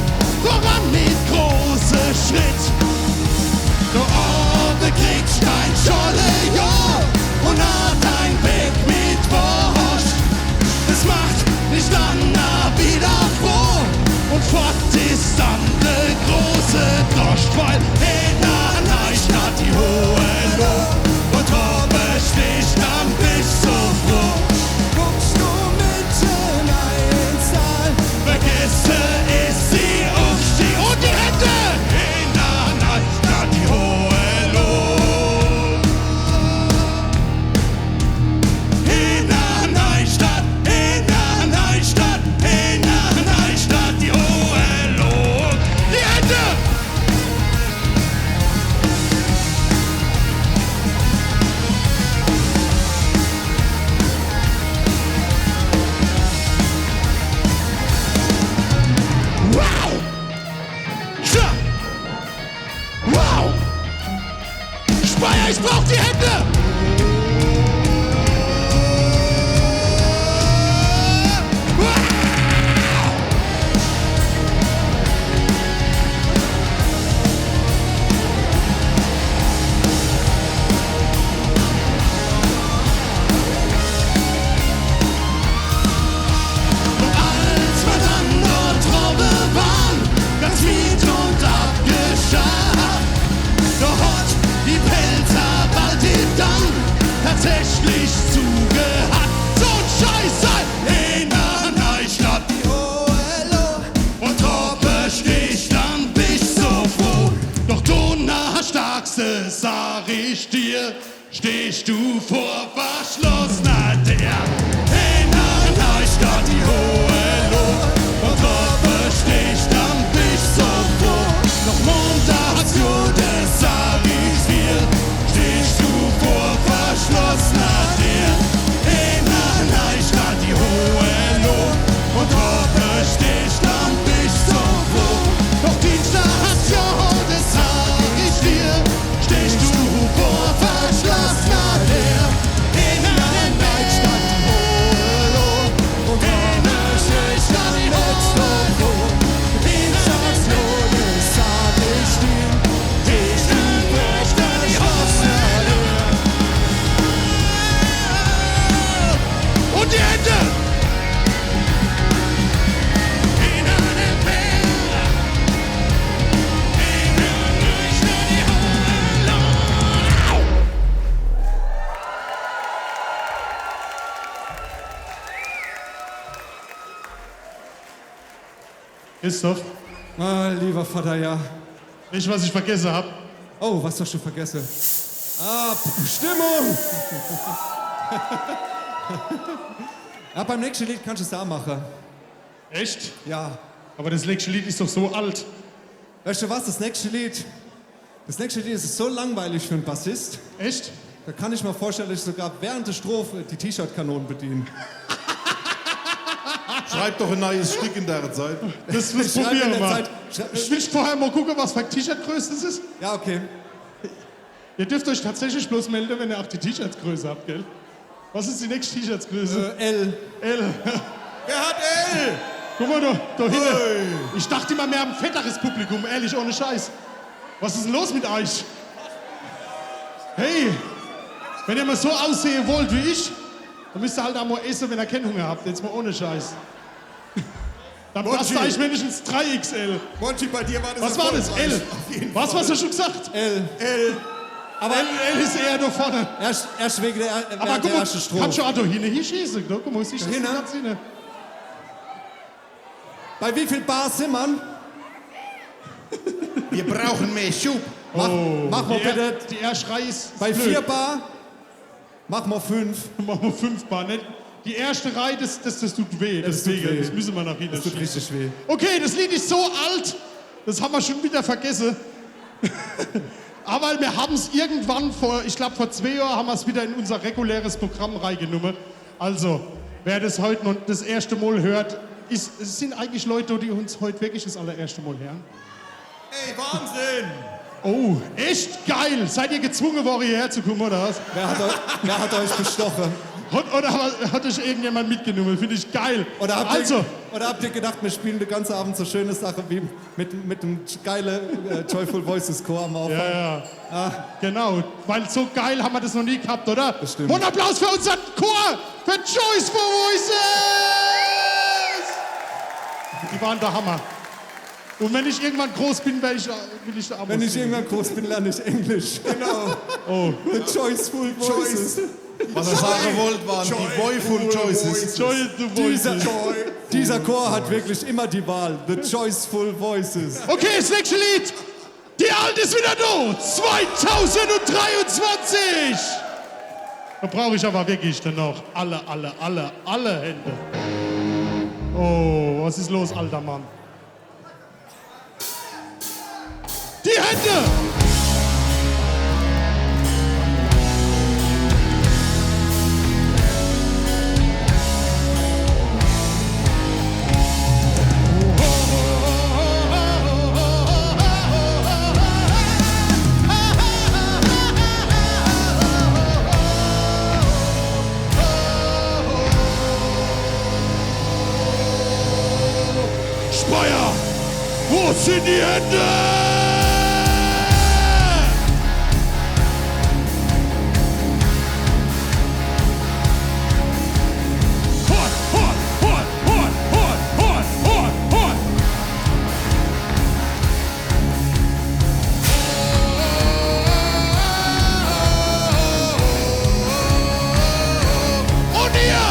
voran mit großem Schritt. Da oben kriegst dein Scholle, ja, und hat ein Weg mit Wurst. Es macht nicht dann wieder froh und fort ist dann der große Dost, weil in der Neustadt die hohe Lob und oben stehst, dann bist so froh. Guckst du mitten ins Tal, vergessen ist die Aufstieg und die Hände in der Neustadt die hohe Lob. In der Neustadt, in der Neustadt, in der Neustadt die hohe Lob. Die Hände! Wow! Tja! Wow! Speyer, ich brauch die Hände! Als wir dann dort Traube waren, ganz miet und abgeschafft, da hat die Pelzerwalde dann tatsächlich zugehabt. So ein Scheiße in der Neustadt, die hohe Lob und Traube stehst, dann bist so froh. Doch donnerstagste sag ich dir, stehst du vor verschlossener Tür. In der Neustadt die hohe Lob und Traube stehst, dann bist so froh. Doch montags, jo, das sag ich dir, stehst du vor verschlossener Tür. In der Neustadt die hohe Lob und Traube stehst, dann bist so froh. Doch dienstags, jo, das sag ich dir, stehst du vor verschlossener Tür. In der Christoph, Ah, lieber Vater, ja. nicht, was ich vergessen habe. Oh, was hast du vergessen? Ah, Stimmung! Ja, beim nächsten Lied kannst du es auch machen. Echt? Ja. Aber das nächste Lied ist doch so alt. Weißt du was, das nächste Lied ist so langweilig für einen Bassist. Echt? Da kann ich mir vorstellen, dass ich sogar während der Strophe die T-Shirt-Kanonen bediene. Schreib doch ein neues Stück in der Zeit. Das Schreib in probieren wir der mal. Zeit- Ich will vorher mal gucken, was für T-Shirt-Größe das ist. Ja, okay. Ihr dürft euch tatsächlich bloß melden, wenn ihr auch die T-Shirts-Größe habt, gell? Was ist die nächste T-Shirts-Größe? L. L. Wer hat L? Guck mal da hinten. Ich dachte immer, wir haben ein fetteres Publikum, ehrlich, ohne Scheiß. Was ist denn los mit euch? Hey, wenn ihr mal so aussehen wollt wie ich, dann müsst ihr halt auch mal essen, wenn ihr keinen Hunger habt. Jetzt mal ohne Scheiß. Dann passt Monty. euch wenigstens 3XL. Monty, bei dir war das Was war das? erfolgreich. L. Auf jeden Was Fall. hast du schon gesagt? L. L. Aber L ist eher da vorne. erst wegen der, Aber während guck der mal, ersten kannst Strophe. du auch da hinten schießen. Guck mal, siehst du das Hinten? ganz hinten? Bei wie viel Bar sind wir? Wir brauchen mehr Schub. Mach mal bitte Die erste Reihe ist bei blöd. 4 Bar. Mach mal 5. Machen wir 5 Bar. Nicht? Die erste Reihe, das tut weh. Das tut Deswegen, weh. das müssen wir nach hinten Das tut schieben. richtig weh. Okay, das Lied ist so alt, das haben wir schon wieder vergessen. Aber wir haben es irgendwann vor 2 Jahren, haben wir es wieder in unser reguläres Programm reingenommen. Also, wer das heute noch das erste Mal hört, es sind eigentlich Leute, die uns heute wirklich das allererste Mal hören. Ey, Wahnsinn. Oh, echt geil! Seid ihr gezwungen worden, hierher zu kommen, oder was? Wer hat euch bestochen? Oder hat euch irgendjemand mitgenommen? Finde ich geil. Oder habt, Also, oder habt ihr gedacht, wir spielen den ganzen Abend so schöne Sachen wie mit dem geilen Joyful Voices Chor am Anfang? ja. Genau, weil so geil haben wir das noch nie gehabt, oder? Das stimmt. Und Applaus für unseren Chor, für Joyful Voices! Die waren der Hammer. Und wenn ich irgendwann groß bin, will ich da Amos Wenn ich singen. irgendwann groß bin, lerne ich Englisch. Genau. Oh. The Joyful Voices. Was er sagen wollte, waren die Joyful Choices. Joyful Dieser, Voices. dieser Chor hat wirklich immer die Wahl. The Joyful Voices. Okay, das nächste Lied. Die Alte ist wieder da. 2023. Da brauche ich aber wirklich dann noch alle Hände. Oh, was ist los, alter Mann? Die Hände! Speyer, wo sind die Hände? Hort, hort, hort, hort, hort, hort, hort, hort. Und ihr!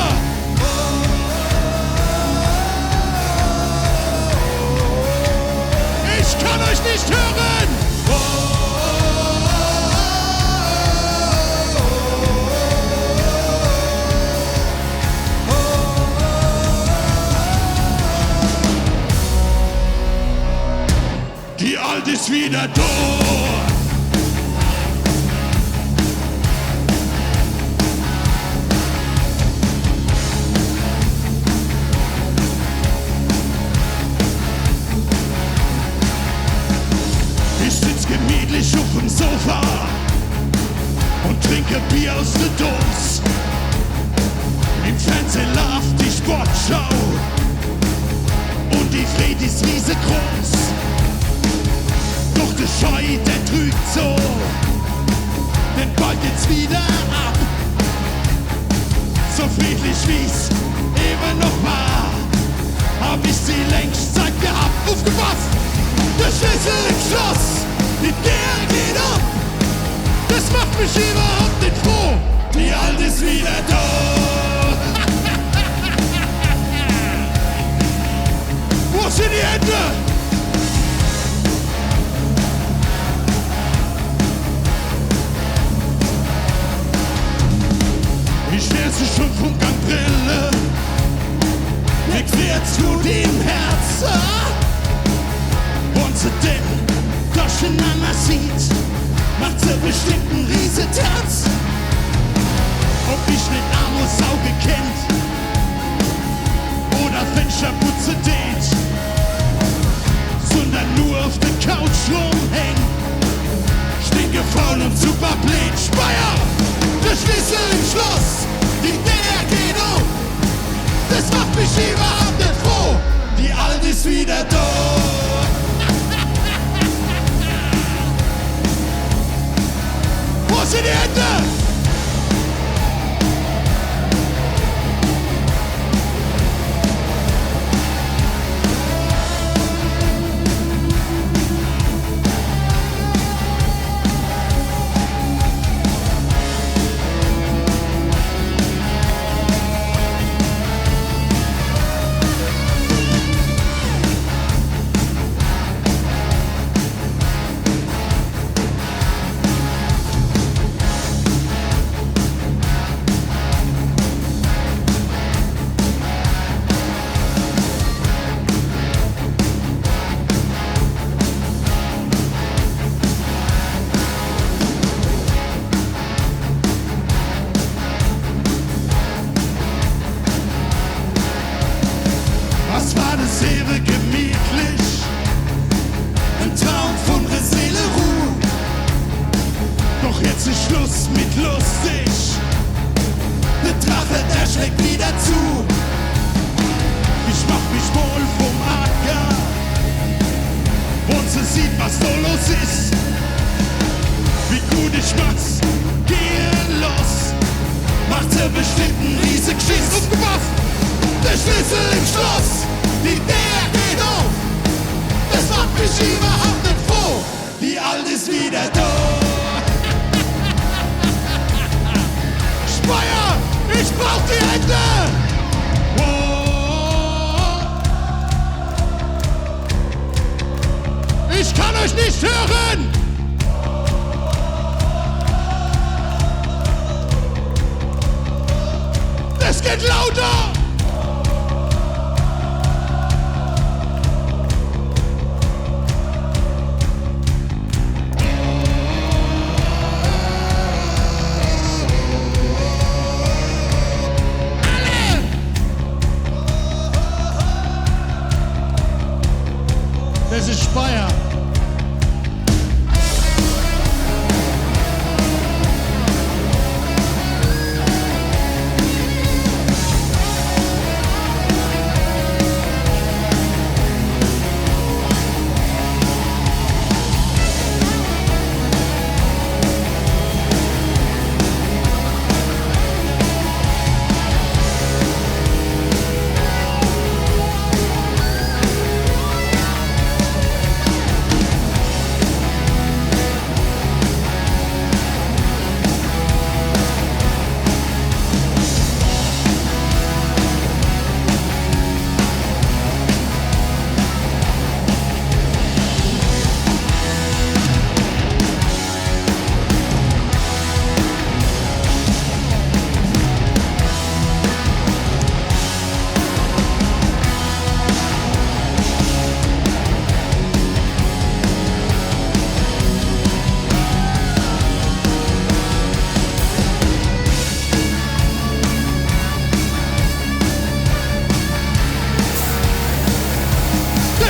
Ich kann euch nicht hören! Die Alte ist wieder da! Ich sitz gemütlich auf dem Sofa und trinke Bier aus der Dose. Im Fernsehen läuft die Sportschau und die Fred ist riesengroß. Doch der Schei, der trügt so, denn bald geht's wieder ab. So friedlich wie's eben noch war, hab ich sie längst Zeit gehabt. Aufgepasst! Der Schlüssel im Schloss, die Tür geht ab. Das macht mich überhaupt nicht froh. Die Alte ist wieder da. Wo sind die Hände? Herzensschundfunk an Brille. Mir quert zu dem Herzen. Und zu dem durcheinander sieht, macht sie bestimmt ein riesen Tanz. Ob ich nicht arme Sau gekennt oder Fensterputze date, sondern nur auf der Couch rumhängen. Stinkefaul und super blöd. Speyer, der Schlüssel im Schloss, die der geht um. Das macht mich überhaupt nicht froh. Die Alte ist wieder da. Wo sind die Hände? Was war das Seele gemütlich? Ein Traum von der Seele Ruhe. Doch jetzt ist Schluss mit lustig. Der Drache, der schlägt wieder zu. Ich mach mich wohl vom Acker und sie sieht, was da los ist. Wie gut ich mach's, gehen los. Macht sie bestimmt ein riesig Schiss. Aufgepasst! Der Schlüssel im Schloss, die der geht auf. Das macht mich überhaupt nicht froh. Die Alte ist wieder da. Speyer, ich brauch die Hände. Oh. Ich kann euch nicht hören. Es geht lauter. Das ist Speyer.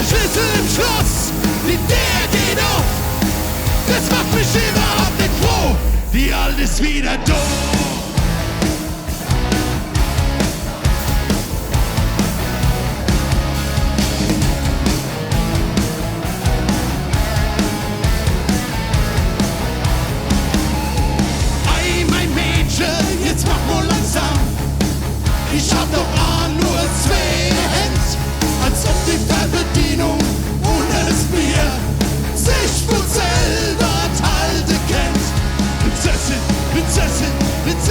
Schlüssel im Schloss, die der geht auf. Das macht mich überhaupt nicht froh. Die Alte ist wieder da. Ei, mein Mädchen, jetzt mach mal langsam. Ich hab doch auch nur 2 Hände. Als ob die Fernbedienung ohne das Bier sich von selber Halte kennt. Prinzessin, Prinzessin, Prinzessin.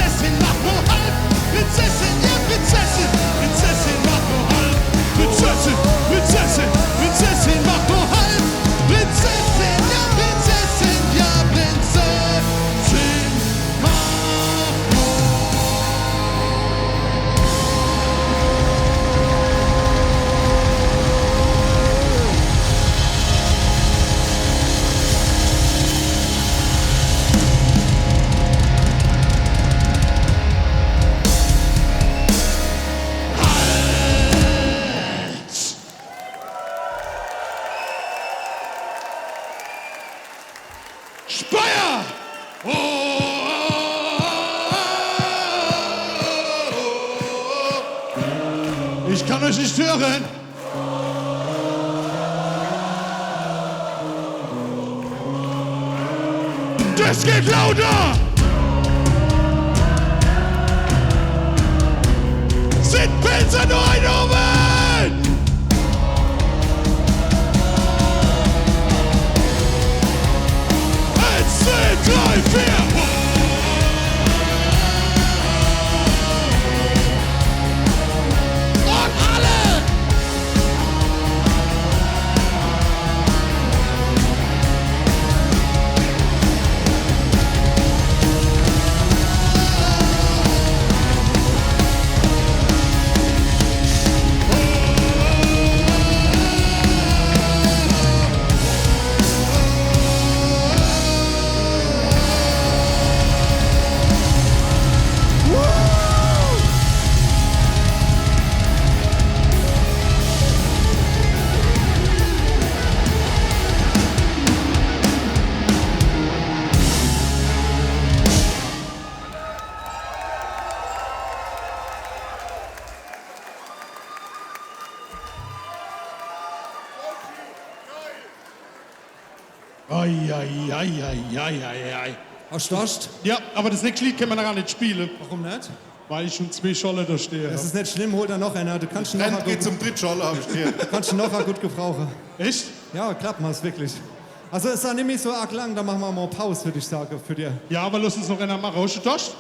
Ich kann euch nicht hören. Das geht lauter! Sind Pilze nur ein Omen? 1, 2, 3, 4. Und alle! Ei. Verstehst? Ja, aber das nächste Lied können wir noch gar nicht spielen, Warum nicht? weil ich schon 2 Scholle da stehe. Es ist nicht schlimm, hol da noch einer. Du kannst ihn Trend noch, geht zum Drittscholle, habe ich gehört. kannst ihn noch gut gebrauchen. Echt? Ja, klappt mal, ist wirklich. Also es ist auch nicht mehr so arg lang, da machen wir mal Pause, würde ich sagen, für dir. Ja, aber lass uns noch einer machen. Hast du Durst?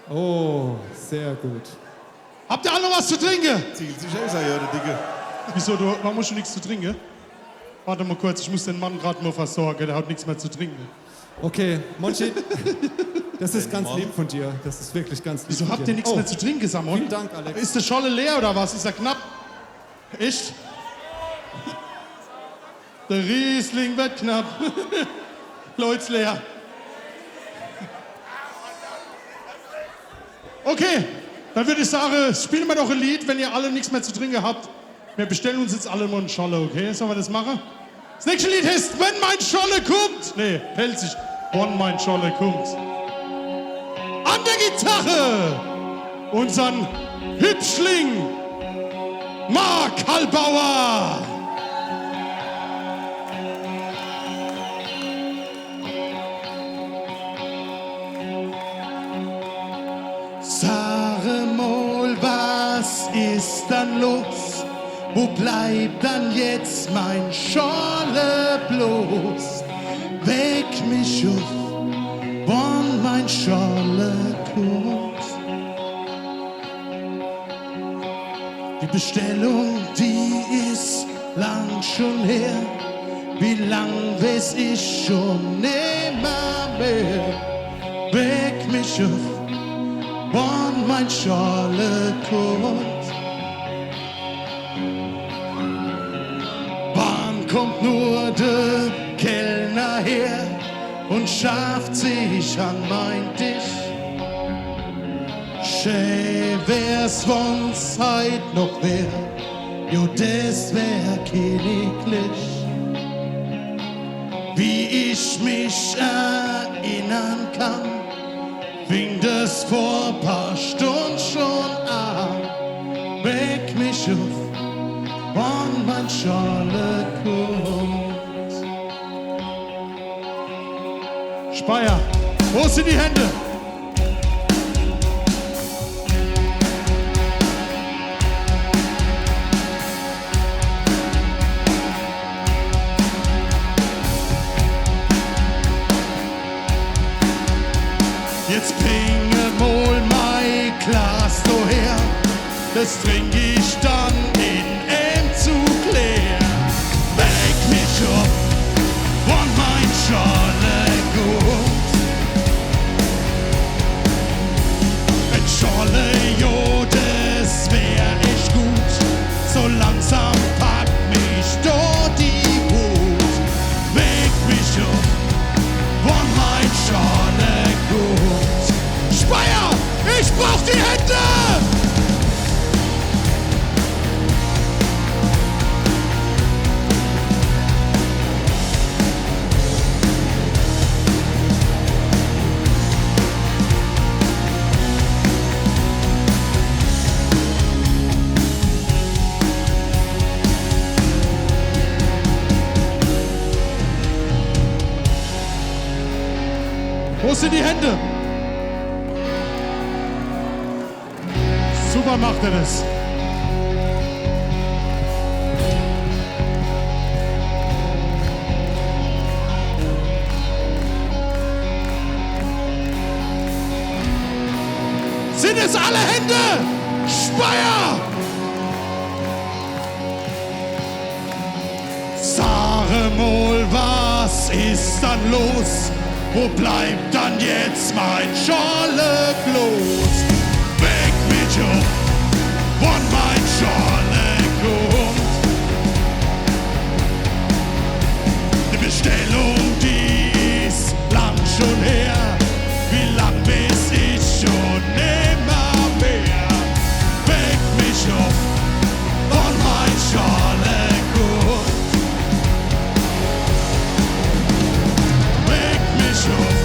Oh, sehr gut. Habt ihr alle noch was zu trinken? Zielt sich aus, ja, der Dicke. Wieso, warum hast du nichts zu trinken? Warte mal kurz, ich muss den Mann gerade mal versorgen, der hat nichts mehr zu trinken. Okay, Monchi, das ist ganz lieb von dir. Das ist wirklich ganz lieb Wieso von habt dir. ihr nichts mehr zu trinken, Samon? Vielen Dank, Alex. Ist der Scholle leer oder was? Ist er knapp? Echt? Der Riesling wird knapp. Leut's leer. Okay, dann würde ich sagen, spielen wir doch ein Lied, wenn ihr alle nichts mehr zu trinken habt. Wir bestellen uns jetzt alle mal einen Scholle, okay? Sollen wir das machen? Das nächste Lied heißt Wenn mein Scholle kommt. Nee, Pelzig. Wann mein Scholle kommt. An der Gitarre unseren Hübschling Mark Hallbauer. Sage mal, was ist dann los? Wo bleibt dann jetzt mein Scholle bloß? Weck mich auf, wann mein Scholle kommt. Die Bestellung, die ist lang schon her. Wie lang weiß ich schon nimmer mehr. Weck mich auf, wann mein Scholle kommt. Wann kommt nur der Kellner her und schafft sich an mein Tisch? Schön wär's, wenn's heut noch wär, jo, das wär königlich. Wie ich mich erinnern kann, fing das vor paar Stunden schon an. Weck mich auf, wann mein Scholle kommt. Speyer, wo sind die Hände? Jetzt bringe mal mein Glas daher, das trink ich dann in Zug leer. Weck mich auf, wann mein Scholle kommt. Ein Scholle, jo, das wär echt gut. So langsam packt mich dort die Wut. Weck mich auf, wann mein Scholle kommt. Speyer, ich brauch die Hände! Wo sind die Hände? Super macht er das. Sind es alle Hände? Speyer! Sage mal, was ist dann los? Wo bleibt dann jetzt mein Schorle bloß? Weg mit dir, wann mein Schorle kommt. Die Bestellung, die ist lang schon her. Wie lang bis ich schon nimmer mehr? Weg mich auf, wann mein Schorle kommt. Weg mich auf,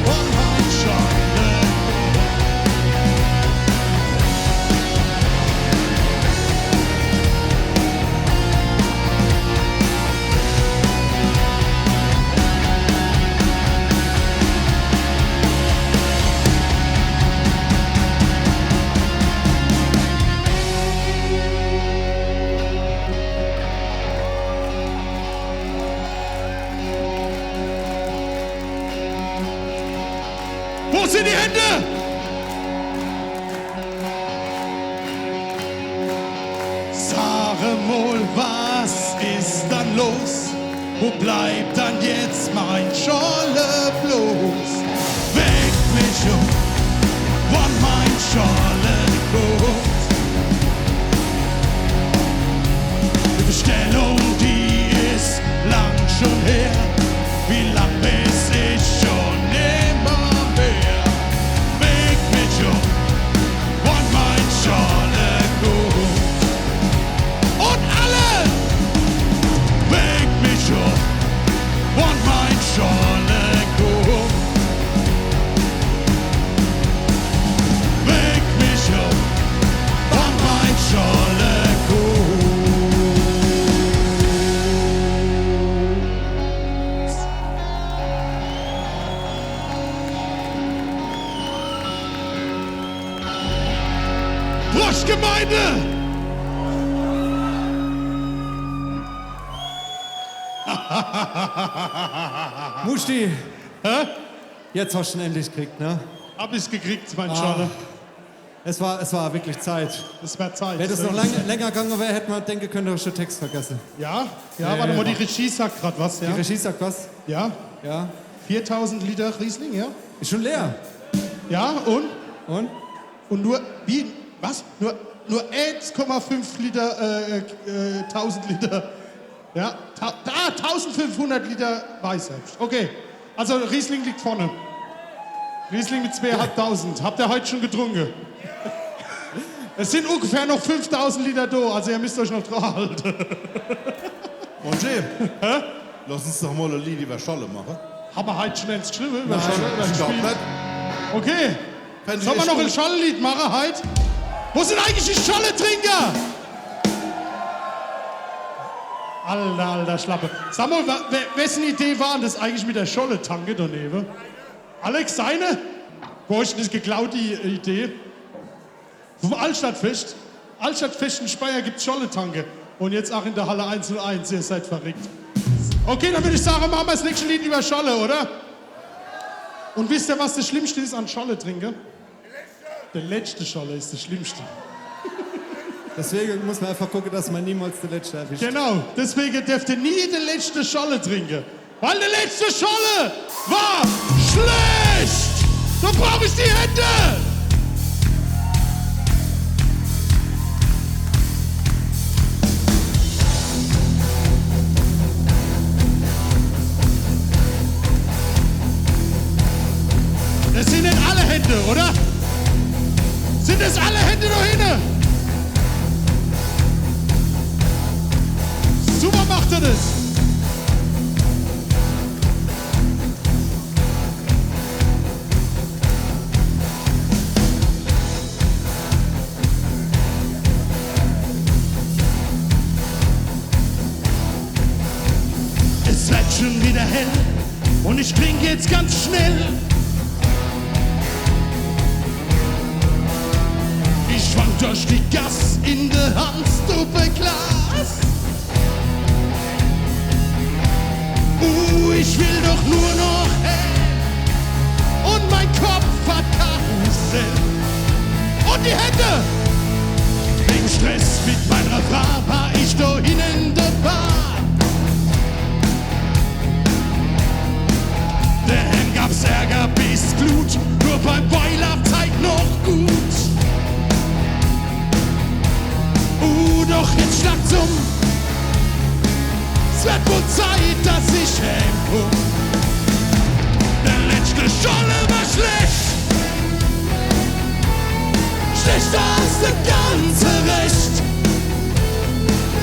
wann mein Schorle Wo sind die Hände? Sage mal, was ist dann los? Wo bleibt dann jetzt mein Schorle bloß? Weg mich wann mein Schorle kommt. Die Bestellung, die ist lang schon her. Wie lang bis ich schon nimmer mehr? Weg mich wann mein Schorle kommt. Und alle! Weg mich wann mein Schorle kommt. Weg mich wann mein Schorle kommt. Bruchgemeinde! Musti, jetzt hast du ihn endlich gekriegt, ne? Hab ich's gekriegt, mein Schorle. Es war wirklich Zeit. Es war Zeit. Wenn es noch länger gegangen wäre, hätte man denken können, du hast den Text vergessen. Ja? Ja, warte mal, die Regie sagt gerade was. Die Ja? Regie sagt was? Ja? Ja. 4000 Liter Riesling, ja? Ist schon leer. Ja, und? Und? Und nur, wie, was? Nur 1,5 Liter, 1000 Liter, ja? 1500 Liter Weißherbst. Okay, also Riesling liegt vorne. Riesling mit 2500. Habt ihr heute schon getrunken? Es sind ungefähr noch 5000 Liter da, also ihr müsst euch noch dran halten. Roger, lass uns doch mal ein Lied über Scholle machen. Haben wir heute schon eins geschrieben? Nein, ich glaub nicht. Okay. Fänd ich Sollen wir echt noch ein gut. Schollenlied machen heute? Wo sind eigentlich die Scholle-Trinker? Alter Schlappe. Sag mal, wessen Idee war denn das eigentlich mit der Scholle-Tanke daneben? Alex, seine? Wo ist denn das geklaut, die Idee? Vom Altstadtfest. Altstadtfest in Speyer gibt Scholle-Tanke. Und jetzt auch in der Halle 101. Ihr seid verrückt. Okay, dann würde ich sagen, machen wir das nächste Lied über Scholle, oder? Und wisst ihr, was das Schlimmste ist an Scholle trinken? Der letzte Scholle ist das Schlimmste. Deswegen muss man einfach gucken, dass man niemals den Letzten erwischt. Genau, deswegen dürft ihr nie den letzte Scholle trinken. Weil der letzte Scholle war schlecht! Da brauche ich die Hände! Das sind nicht alle Hände, oder? Sind es alle Hände da hinten? Super macht er das. Es wird schon wieder hell und ich trinke jetzt ganz schnell durch die Gas in der Handstube Glas. Ich will doch nur noch her und mein Kopf hat Karussell und die Hände. Wegen Stress mit meiner Frau war ich da in der Bar. Daheim gab's Ärger bis Blut, nur beim Boiler Zeit noch gut. Doch jetzt schlagt's es wird wohl Zeit, dass ich heimkomm. Der letzte Scholle war schlecht, schlechter als der ganze Rest,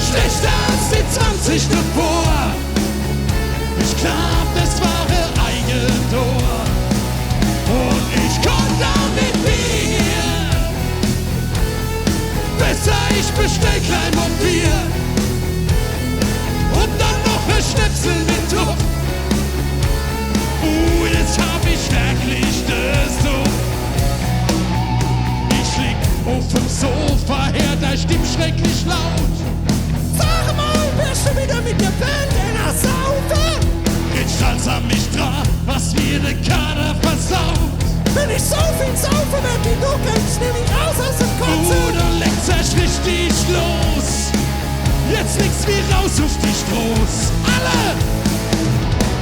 schlechter als die 20 davor. Ich glaub, das war der eigene Tor und ich komm damit Bier. Besser ich bestell klein und Bier und dann noch ein Schnäpsel mit Duft. Jetzt hab ich wirklich das so. Ich lieg auf dem Sofa her, da stimmt schrecklich laut. Sag mal, wärst du wieder mit der Band in der Saufe? Jetzt stolz an mich dran, was mir der Kader versaut. Wenn ich so viel saufe, wird die Dunkeln nämlich raus aus dem Konzert. Dann leckt's erst richtig los. Jetzt legt's wie raus auf die Stroß. Alle!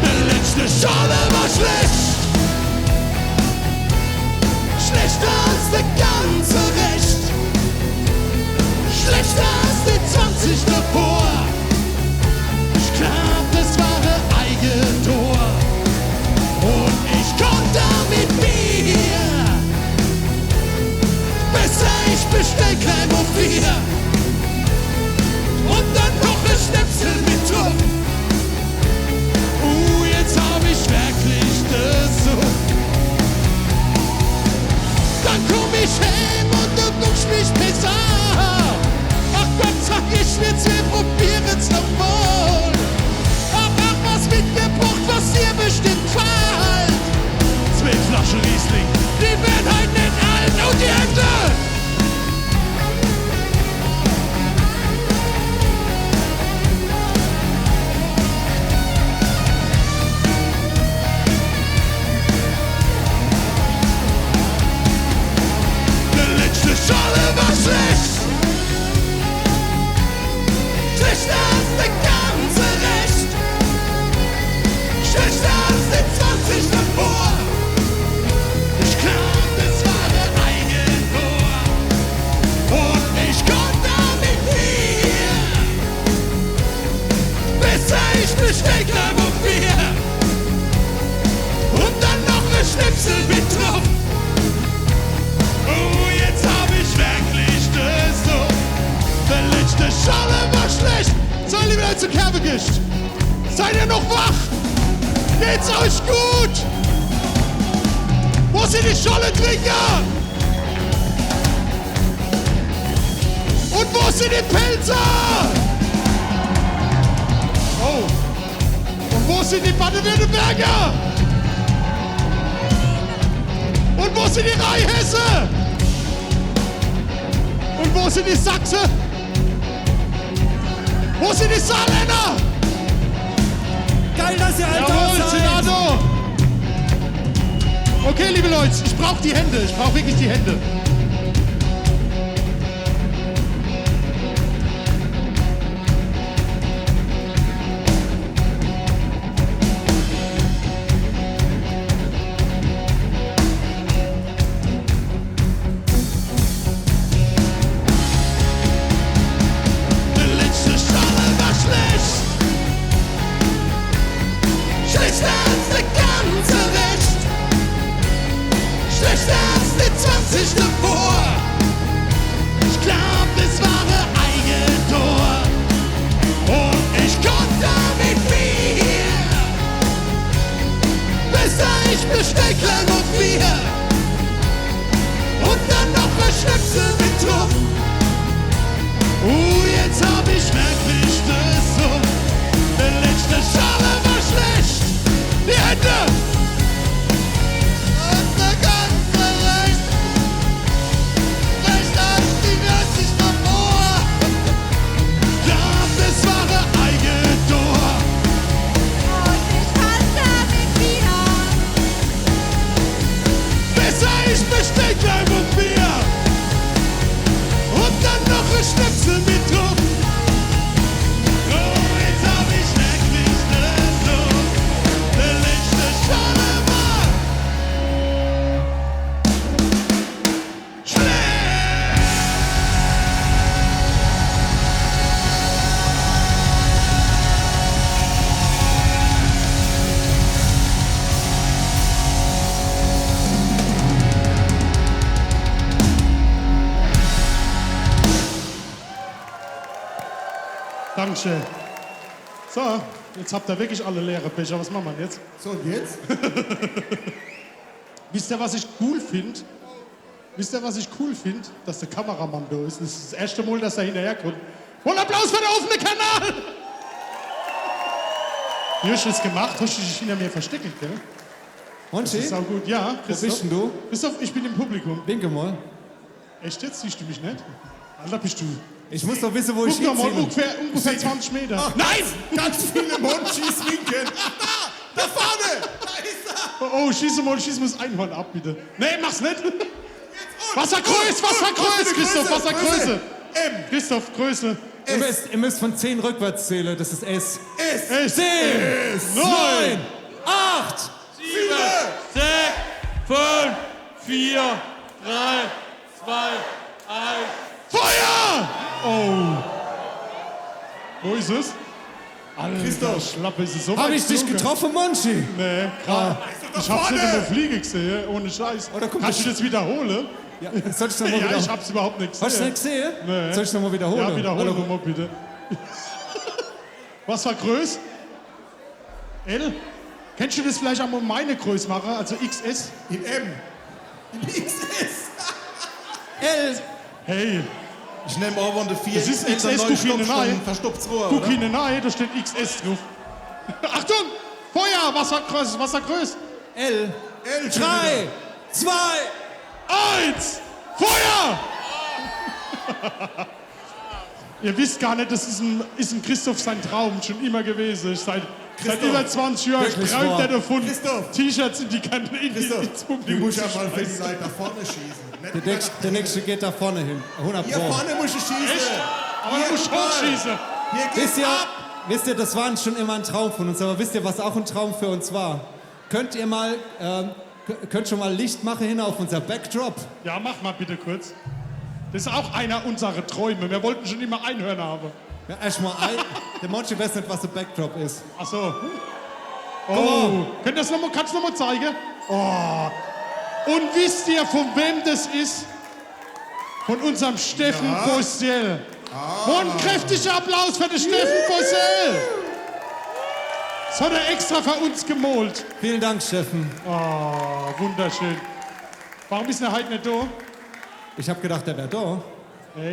Der letzte Schale war schlecht. Schlechter als der ganze Rest. Schlechter als die 20 davor. Ich glaub, das war der eigene Tor. Und ich komm damit Bier. Besser ich bestell kein Bier. Und dann noch ein Schnäpsel mit Trupp. Jetzt hab ich wirklich das so. Dann komm ich heim und du guckst mich besser. Ach Gott, sag ich will's, wir probieren's nochmal. Ach, was mitgebracht, was dir bestimmt gefällt. 2 Flaschen Riesling, die werden halt nicht alt. Und die Hände! Schale war schlecht, schlechter als der ganze Rest, schlechter als die 20 davor. Ich glaub, das war der eigene Tor und ich komm damit Bier. Besser ich bestell gleich auf Bier und dann noch ein Schnipsel mit drauf. Jetzt hab ich wirklich das so. Der letzte Schale war schlecht. So, liebe Leute, zu Kerbegischt. Seid ihr noch wach? Geht's euch gut? Wo sind die Scholle-Trinker? Und wo sind die Pelzer? Oh. Und wo sind die Baden-Württemberger? Und wo sind die Rheinhesse? Und wo sind die Sachse? Wo sind die Saarländer? Geil, dass ihr alle da Jawohl, seid. Senator! Okay, liebe Leute, ich brauche die Hände. Ich brauche wirklich die Hände. Schlechter als der ganze Rest, schlechter als die 20 davor. Ich glaub, das war der eigene Tor und ich komm damit Bier. Besser ich bestell klein und Bier und dann noch ein Schnäpsel mit drauf. Jetzt hab ich wirklich das so. Der letzte Schale war schlecht. Die Hände! Und der ganze Rest, Dankeschön. So, jetzt habt ihr wirklich alle leere Becher. Was machen wir jetzt? So, und jetzt? Wisst ihr, was ich cool finde? Dass der Kameramann da ist. Das ist das erste Mal, dass er hinterherkommt. Voll Applaus für den offenen Kanal! Wie hast du das gemacht? Hast du dich hinter mir versteckt, gell? Monchi, Ist auch gut, ja. wo bist denn du? Christoph, ich bin im Publikum. Winke mal. Echt jetzt? Siehst du mich nicht? Alter, bist du. Ich muss doch wissen, wo ich Guck doch mal, hinziehe. ungefähr 20 Meter. Nein! Ganz viele Monchis winken. Ach, da vorne! Da ist er! Oh, schieß mal das Einhorn ab, bitte. Nee, mach's nicht. Wassergröße, Christoph, Wassergröße. M. Christoph, Größe. Ihr müsst von 10 rückwärts zählen, das ist S. S. 10, 9, 8, 7, 6, 5, 4, 3, 2, 1. Feuer! Oh. Wo ist es? Alter, Christoph. Schlappe, ist es so Hab weit ich dich dunkel? getroffen, Monchi? Nee, gerade. Ich hab's nicht in der Fliege gesehen, ohne Scheiß. Oder kommt Kannst du das wiederholen? Ja, soll ich nochmal Ja, ich wiederholen? hab's überhaupt nicht Hast du gesehen. nicht gesehen? Nee. Soll ich nochmal wiederholen? Ja, wiederhol Oder- nochmal bitte. Was war Größe? L? Kennst du das vielleicht auch mal meine Größe machen, also XS? In M. In XS. L. Hey, Ich nehme auch von der 4 Das ist XS, guck ihn rein. verstopft's Rohr, guck oder? hinten rein, da steht XS drauf. Achtung! Feuer! Wassergröße! L. L. 3, 2, 1! Feuer! Ihr wisst gar nicht, das ist ein Christoph sein Traum schon immer gewesen. Seit über 20 Jahren Wirklich träumt wahr. er davon, Christoph. T-Shirts in die Kanten ins Du Publikum musst zu ja mal für schmeißen. die Leute da vorne schießen. der nächste geht da vorne hin. 100 Hier Pro. vorne musst du schießen. Echt? Aber du musst hochschießen. Hier geht's ab. Wisst ihr, das war schon immer ein Traum von uns, aber wisst ihr, was auch ein Traum für uns war? Könnt schon mal Licht machen hin auf unser Backdrop? Ja, mach mal bitte kurz. Das ist auch einer unserer Träume. Wir wollten schon immer Einhörner haben. Ja, erstmal der Monchi weiß nicht, was ein Backdrop ist. Ach so. Oh, kannst du noch mal zeigen? Oh. Und wisst ihr, von wem das ist? Von unserem Steffen Boissel. Und ein kräftiger Applaus für den Steffen Boissel. Das hat er extra für uns gemalt. Vielen Dank, Steffen. Oh, wunderschön. Warum ist er heute nicht da? Ich habe gedacht, der wäre da.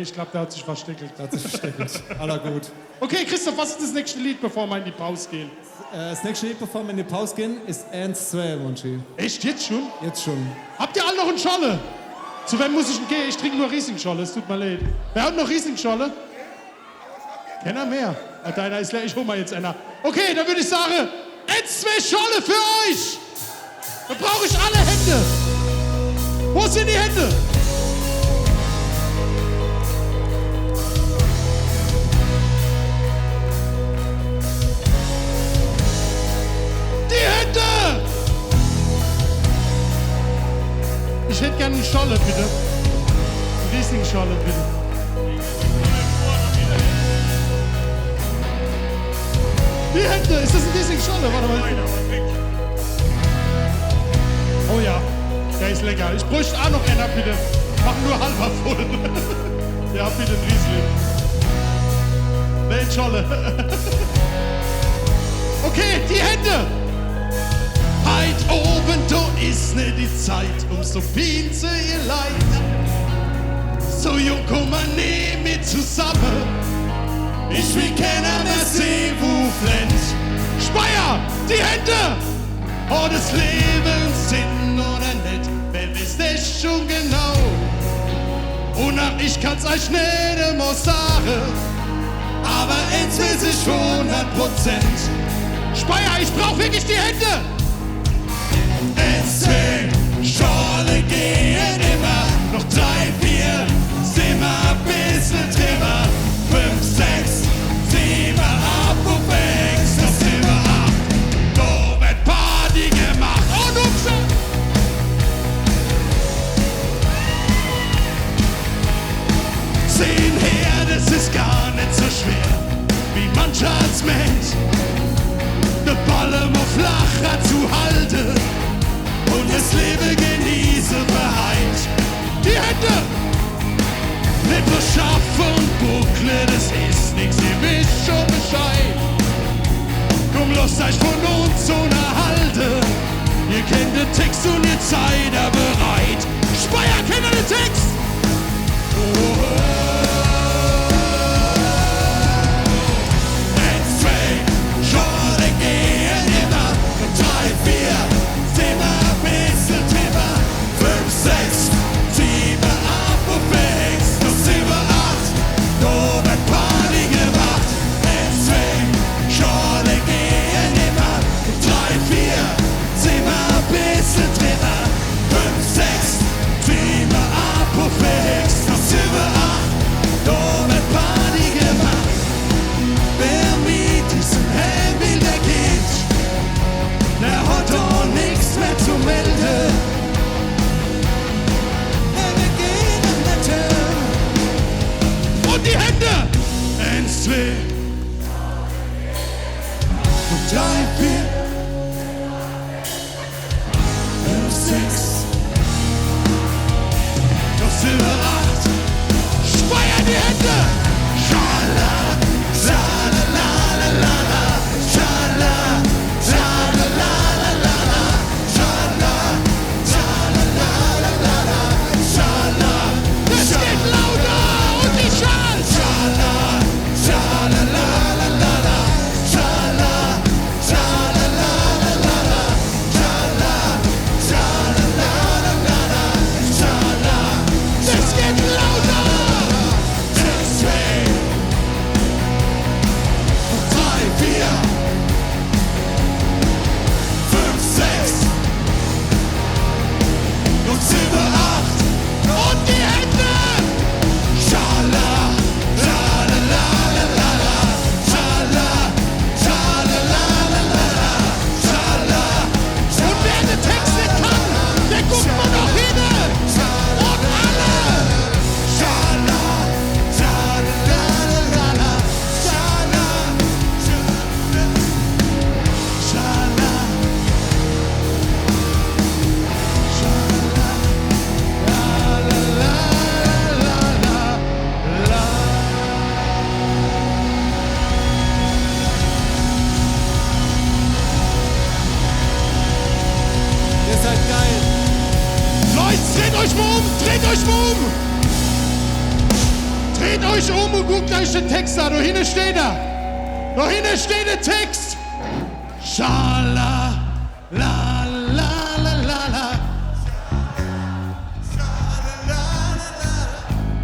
Ich glaube, der hat sich versteckt. Der hat sich versteckt. Aller gut. Okay, Christoph, was ist das nächste Lied, bevor wir in die Pause gehen? Das nächste Lied, bevor wir in die Pause gehen, ist Ernst 2, Monchi. Echt, jetzt schon? Jetzt schon. Habt ihr alle noch einen Scholle? Zu wem muss ich denn gehen? Ich trinke nur Rieslingscholle, es tut mir leid. Wer hat noch Rieslingscholle? Keiner mehr. Ah, deiner ist leer, ich hol mal jetzt einer. Okay, dann würde ich sagen, jetzt 2 Scholle für euch. Da brauche ich alle Hände. Wo sind die Hände? Die Hände! Ich hätte gerne eine Scholle, bitte. Eine Rieslingscholle, bitte. Die Hände! Ist das ein Rieslingscholle? Warte mal. Oh ja, der ist lecker. Ich bräuchte auch noch einer, bitte. Mach nur halber voll. Ja, bitte ein Riesling. Weltscholle. Okay, die Hände! Heit oben, da ist nicht die Zeit, so pinze ihr Leid. So jung, komm mal nehm mit zusammen. Ich will keiner mehr sehen, wo flennt. Speyer, die Hände! Oh, das Leben Sinn oder nicht, wer wisst es schon genau. Und auch ich kann's euch nicht immer sagen, aber eins weiß ich 100%. Speyer, ich brauch wirklich die Hände! Zwei Schorle gehen immer, noch 3, 4, sind wir ein bisschen drüber. 5, 6, 7, ab und weg, das sind wir 8. Da wird Party gemacht und umschaut. Sehen her, das ist gar nicht so schwer, wie mancher als Mensch. Der Ball immer flacher zu halten und das Leben genieße bereit. Die Hände! Nicht nur Schaff und Buckle, das ist nix, ihr wisst schon lasst euch von uns unterhalten. Ihr kennt den Text und ihr seid da bereit. Speyer, kennt ihr den Text? Dreht euch um und guckt euch den Text an. Da hinten steht er. Da hinten steht der Text. Schala, la, la, la, la, la.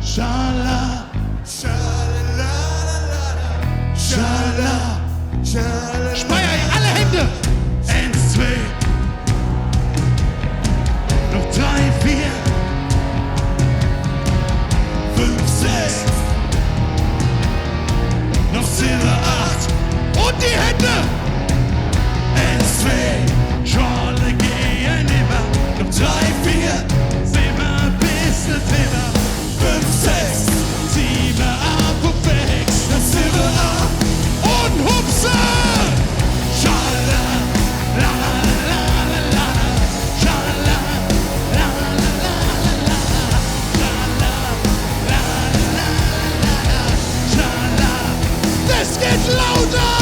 Schala, Schala. Speyer, alle Hände. 1, 2. Noch 3, 4. 5, 6. Noch 7, 8. Und die Hände. 1, 2. Schale gehen immer. Noch 3, 4. 7, bisschen Thema. 5, 6. 7, 8. Und 6. Noch 7, 8. Und Hupse. Schala, la, la, la, la. Schala, la, la, la, la, la. Schala, la, la, la, la. Schala. Das geht lauter.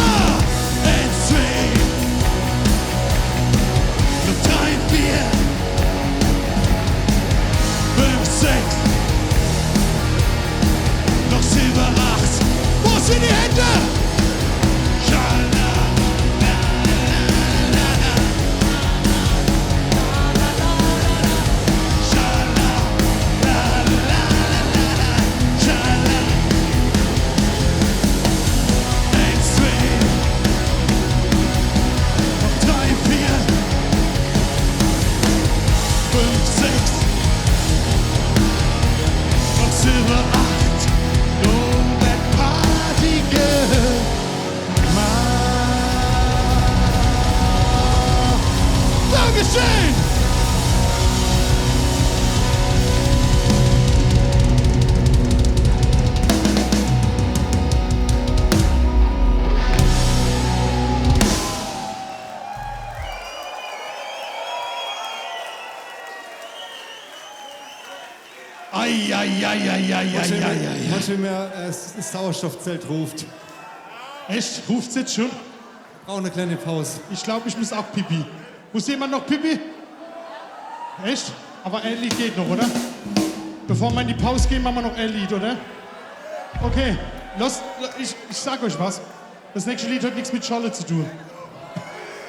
1, 2. Noch 3, 4. 5, 6. Noch 7, 8. Wo sind die Hände? Schala, la, la, la, la. Schala, la, la, la, la. Schala. 1, 2. Noch 3, 4. 5, 6. Noch 7, 8. Don't let party girl. Dankeschön! Manchmal mehr das Sauerstoffzelt ruft. Echt? Ruft's jetzt schon? brauche eine kleine Pause. Ich glaube, ich muss auch Pipi. Muss jemand noch Pipi? Echt? Aber ein Lied geht noch, oder? Bevor wir in die Pause gehen, machen wir noch ein Lied, oder? Okay, ich sag euch was. Das nächste Lied hat nichts mit Scholle zu tun.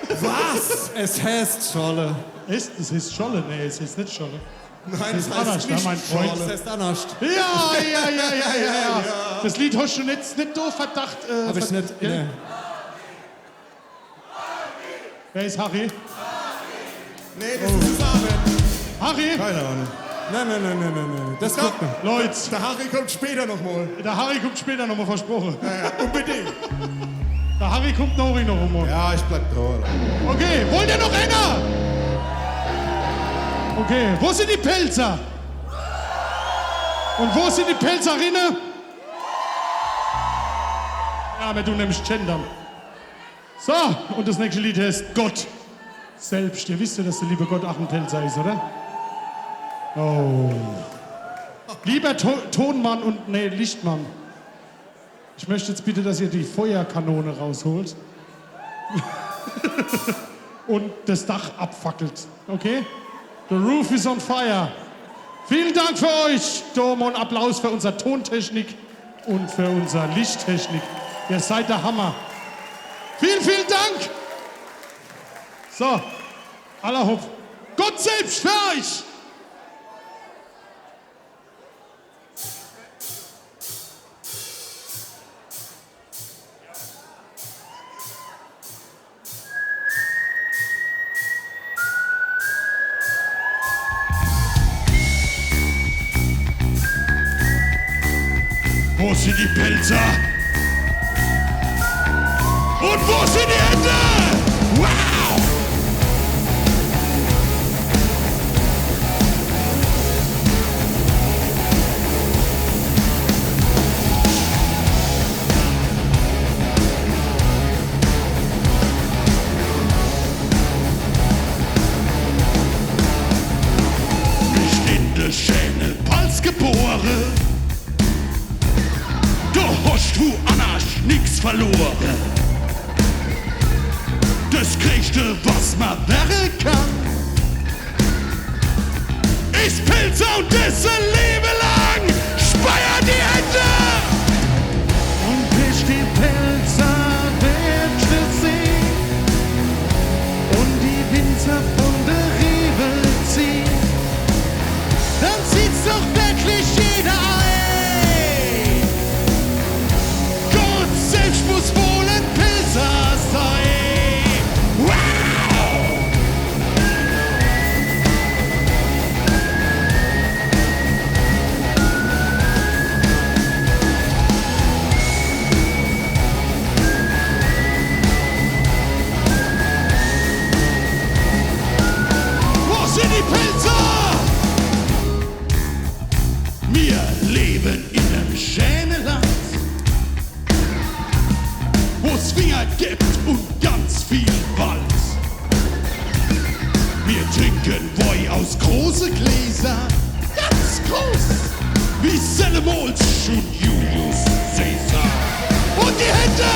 Was? Es heißt Scholle. Echt? Das heißt Scholle? Nee, es heißt nicht Scholle. Nein, Das ist anders, ne, mein Freund. Das heißt anders. Ja. Das Lied hast du nicht doof Verdacht. Hab ich nicht. Ja? Nee. Wer ist Harry? Nee, das ist zusammen. Harry? Keine Ahnung. Nein. Das kommt noch. Leute, Der Harry kommt später nochmal. der Harry kommt später nochmal versprochen. Ja, unbedingt. Der Harry kommt noch mal. Ja, ich bleib da. Okay, wollt ihr noch einer? Okay, wo sind die Pelzer? Und wo sind die Pelzerinnen? Ja, wir tun nämlich gendern. So, und das nächste Lied heißt Gott selbst. Ihr wisst ja, dass der liebe Gott auch ein Pelzer ist, oder? Oh. Lieber Tonmann und Lichtmann. Ich möchte jetzt bitte, dass ihr die Feuerkanone rausholt und das Dach abfackelt, okay? The roof is on fire. Vielen Dank für euch, Dom, und Applaus für unsere Tontechnik und für unsere Lichttechnik. Ihr seid der Hammer. Vielen Dank. So, aller Hopf. Gott selbst für euch. Wo sind die Pelzer? Und wo sind die Hände? Wow! Ich in der Schäne als geboren. Du hast du Anarch nix verloren. Das Kriegste, was man wäre kann, ist Pilze und das ein Leben lang. Speier die Hände! Und bis die Pilze wird du sehen und die Winzer von der Rewe ziehen, dann sieht's doch wirklich jeder ein. Gott selbst muss wohl ein Pilzer sein. Wow! Wo sind die Pilzer? Wir leben in einem schönen Land, wo's Finger gibt und ganz viel Wald. Wir trinken Wein aus große Gläser, ganz groß, wie Sellemols und Julius Caesar. Und die Hände,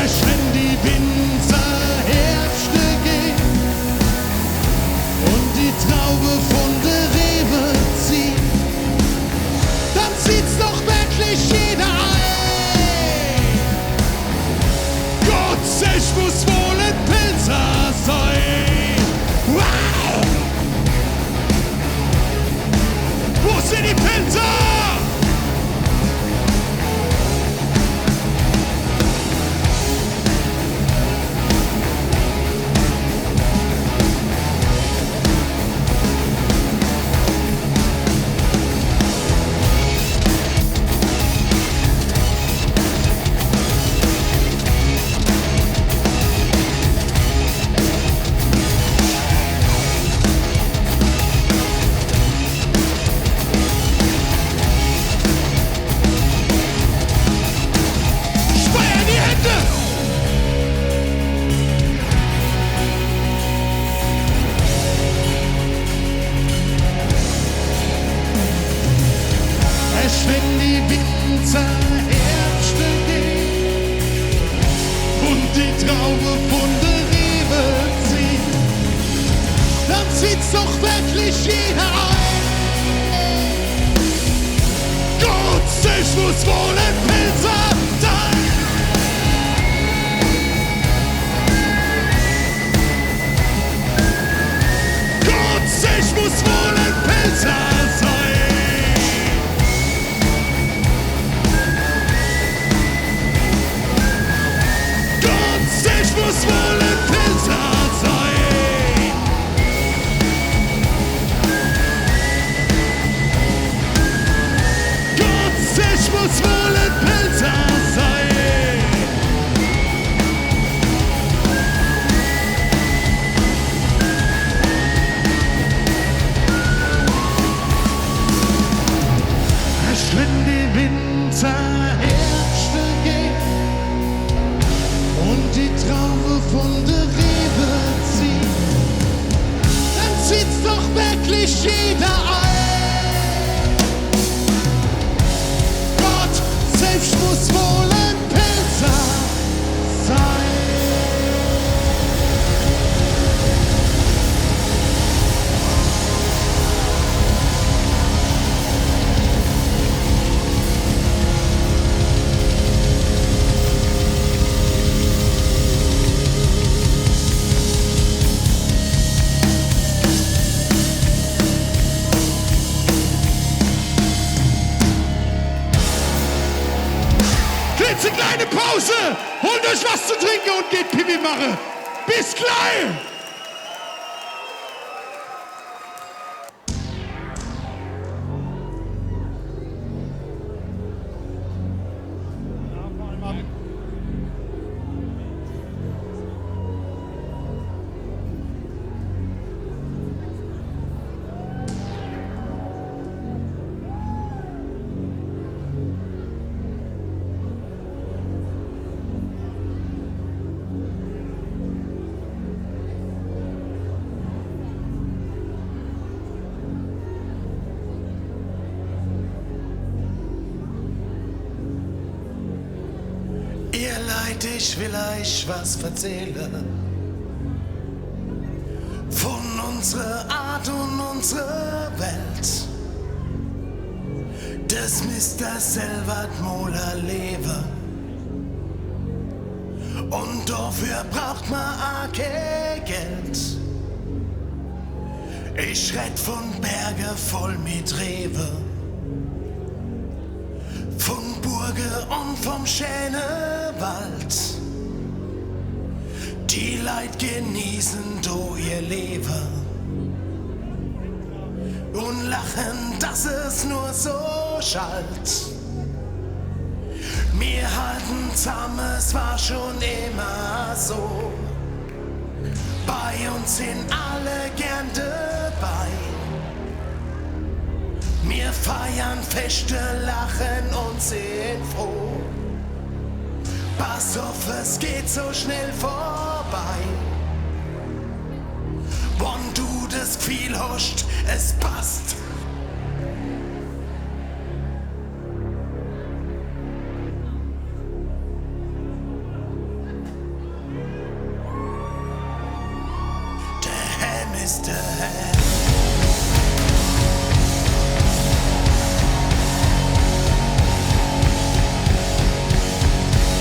erst wenn die Winzer Herbste gehen und die Traube von der Rewe zieht, dann sieht's doch wirklich jeder ein. Gott selbst muss wohl ein Pilzer sein. Wow! Wo sind die Pilzer? Speier die Hände! Erst wenn die Winzer Herbste gehen und und die Traube von der Rebe zieht, dann zieht's doch wirklich jeder ein. Gott, ich muss wohl ein Pilzer sein. Gott, ich muss wohl ein Pilzer sein. Gott, ich muss wohl ein Pilzer sein. Gott, ich muss wohl ein Pilzer sein. Wenn die Winterherbste gehen und die Traube von der Rebe zieht, dann zieht's doch wirklich jeder ein. Gott selbst muss wohl ein Pilzer sein. Klitzekleine Pause, holt euch was zu trinken und geht Pipi machen. Bis gleich! Ihr Leid, ich will euch was erzählen von unserer Art und unserer Welt. Das müsst ihr selber mal erleben. Und dafür braucht man auch kein Geld. Ich red von Berge voll mit Rewe, von Burge und vom schönen Wald. Die Leute genießen do ihr Leben und lachen, dass es nur so schallt. Wir halten zusammen, es war schon immer so. Bei uns sind alle gern dabei. Wir feiern Feste, lachen und sind froh. Pass auf, es geht so schnell vorbei. Wenn du das Gefühl hast, es passt. Der Helm ist der Helm.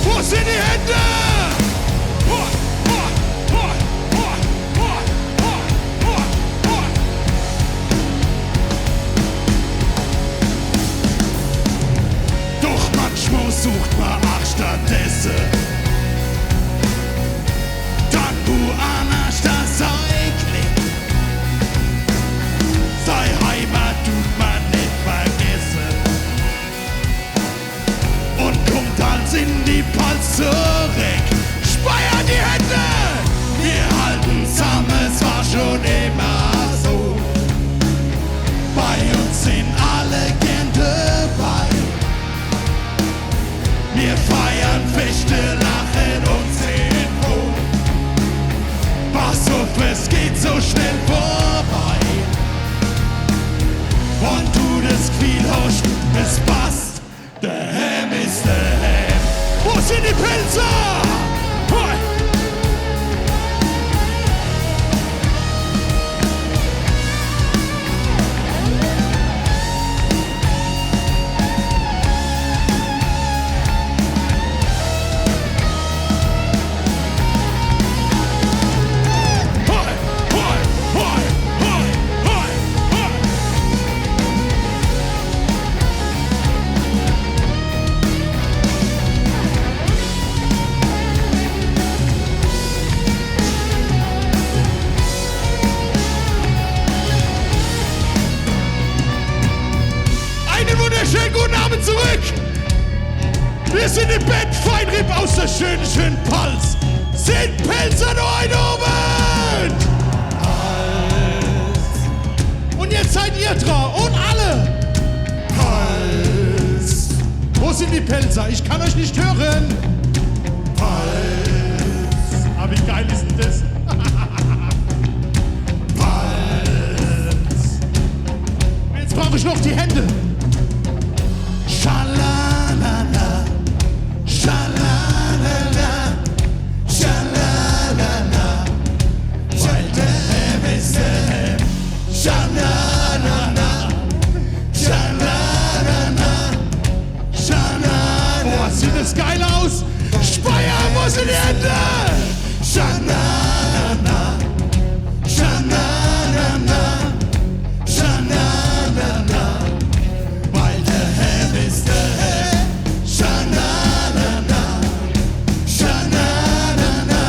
Wo sind die Hände? Doch manchmal sucht man auch stattdessen dann wo anders das sei klingt. Sei Heimat tut man nicht vergessen und kommt als in die Pals zurück. Speier die Hände! Wir halten zusammen, es war schon immer so. Bei uns sind alle gern dabei. Wir feiern Feste, lachen und sind froh. Pass auf, es geht so schnell vorbei. Und du das Gefühl hast, es passt. Der Helm ist der Helm. Wo sind die Pilzer? Schönen guten Abend zurück. Wir sind die Band Feinripp aus der schönen Pals. Sind Pelzer noch ein oben? Und jetzt seid ihr dran. Und alle. Pals. Wo sind die Pelzer? Ich kann euch nicht hören. Pals. Aber wie geil ist denn das? Pals. Jetzt brauche ich noch die Hände. Schalalala. Schalalala. Schalalala. Weil der Herr ist der Herr. Schalalala. Schalalala. Schalalala. Oh, sieht das geil aus? Speyer muss in die Hände! Schalalala. Schalalala. Schalalala. Weil der Herr ist der Herr. Schalalala. Schalalala.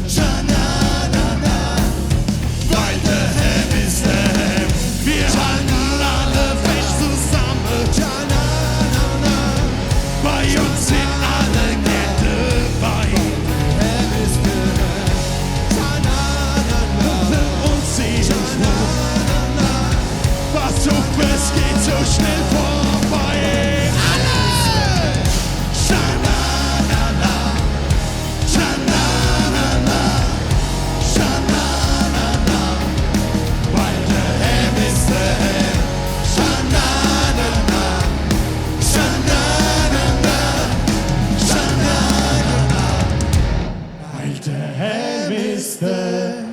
Schalalala. Weil der Herr ist der Herr. Wir halten alle fest zusammen. Schalalala. Bei uns sind alle Kette bei. Der Herr ist der Herr. Schalalala. Und sie uns nur. Was auf, es geht so schnell vorbei. Alle! Schalalala. Schalalala. Schalalala. Weil der Herr ist der Herr. Schalalala. Schalalala. Schalalala. Weil der Herr ist der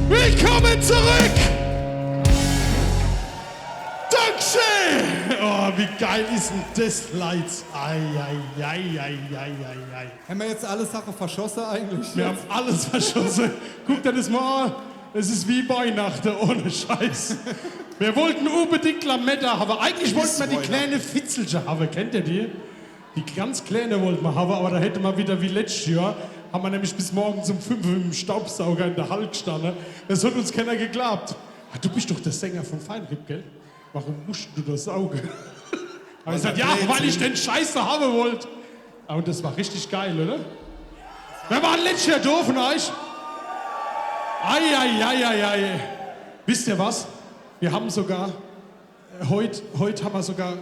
Willkommen zurück! Dankeschön! Oh, wie geil ist denn das, Lights? Ei. Haben wir jetzt alle Sachen verschossen eigentlich? Wir haben alles verschossen. Guck dir das mal an. Es ist wie Weihnachten, ohne Scheiß. Wir wollten unbedingt Lametta haben. Eigentlich wollten wir die kleine Fitzelchen haben. Kennt ihr die? Die ganz kleine wollten wir haben, aber da hätte man wieder wie letztes Jahr. Haben wir nämlich bis morgens um 5 Uhr mit dem Staubsauger in der Halle gestanden. Das hat uns keiner geglaubt. Ah, du bist doch der Sänger von Feinripp, gell? Warum musst du das saugen? Aber ich gesagt, ja, weil ich den Scheiße haben wollte. Aber das war richtig geil, oder? Wer war letztes Jahr da von euch? Ei. Wisst ihr was? Wir haben sogar, heute haben wir sogar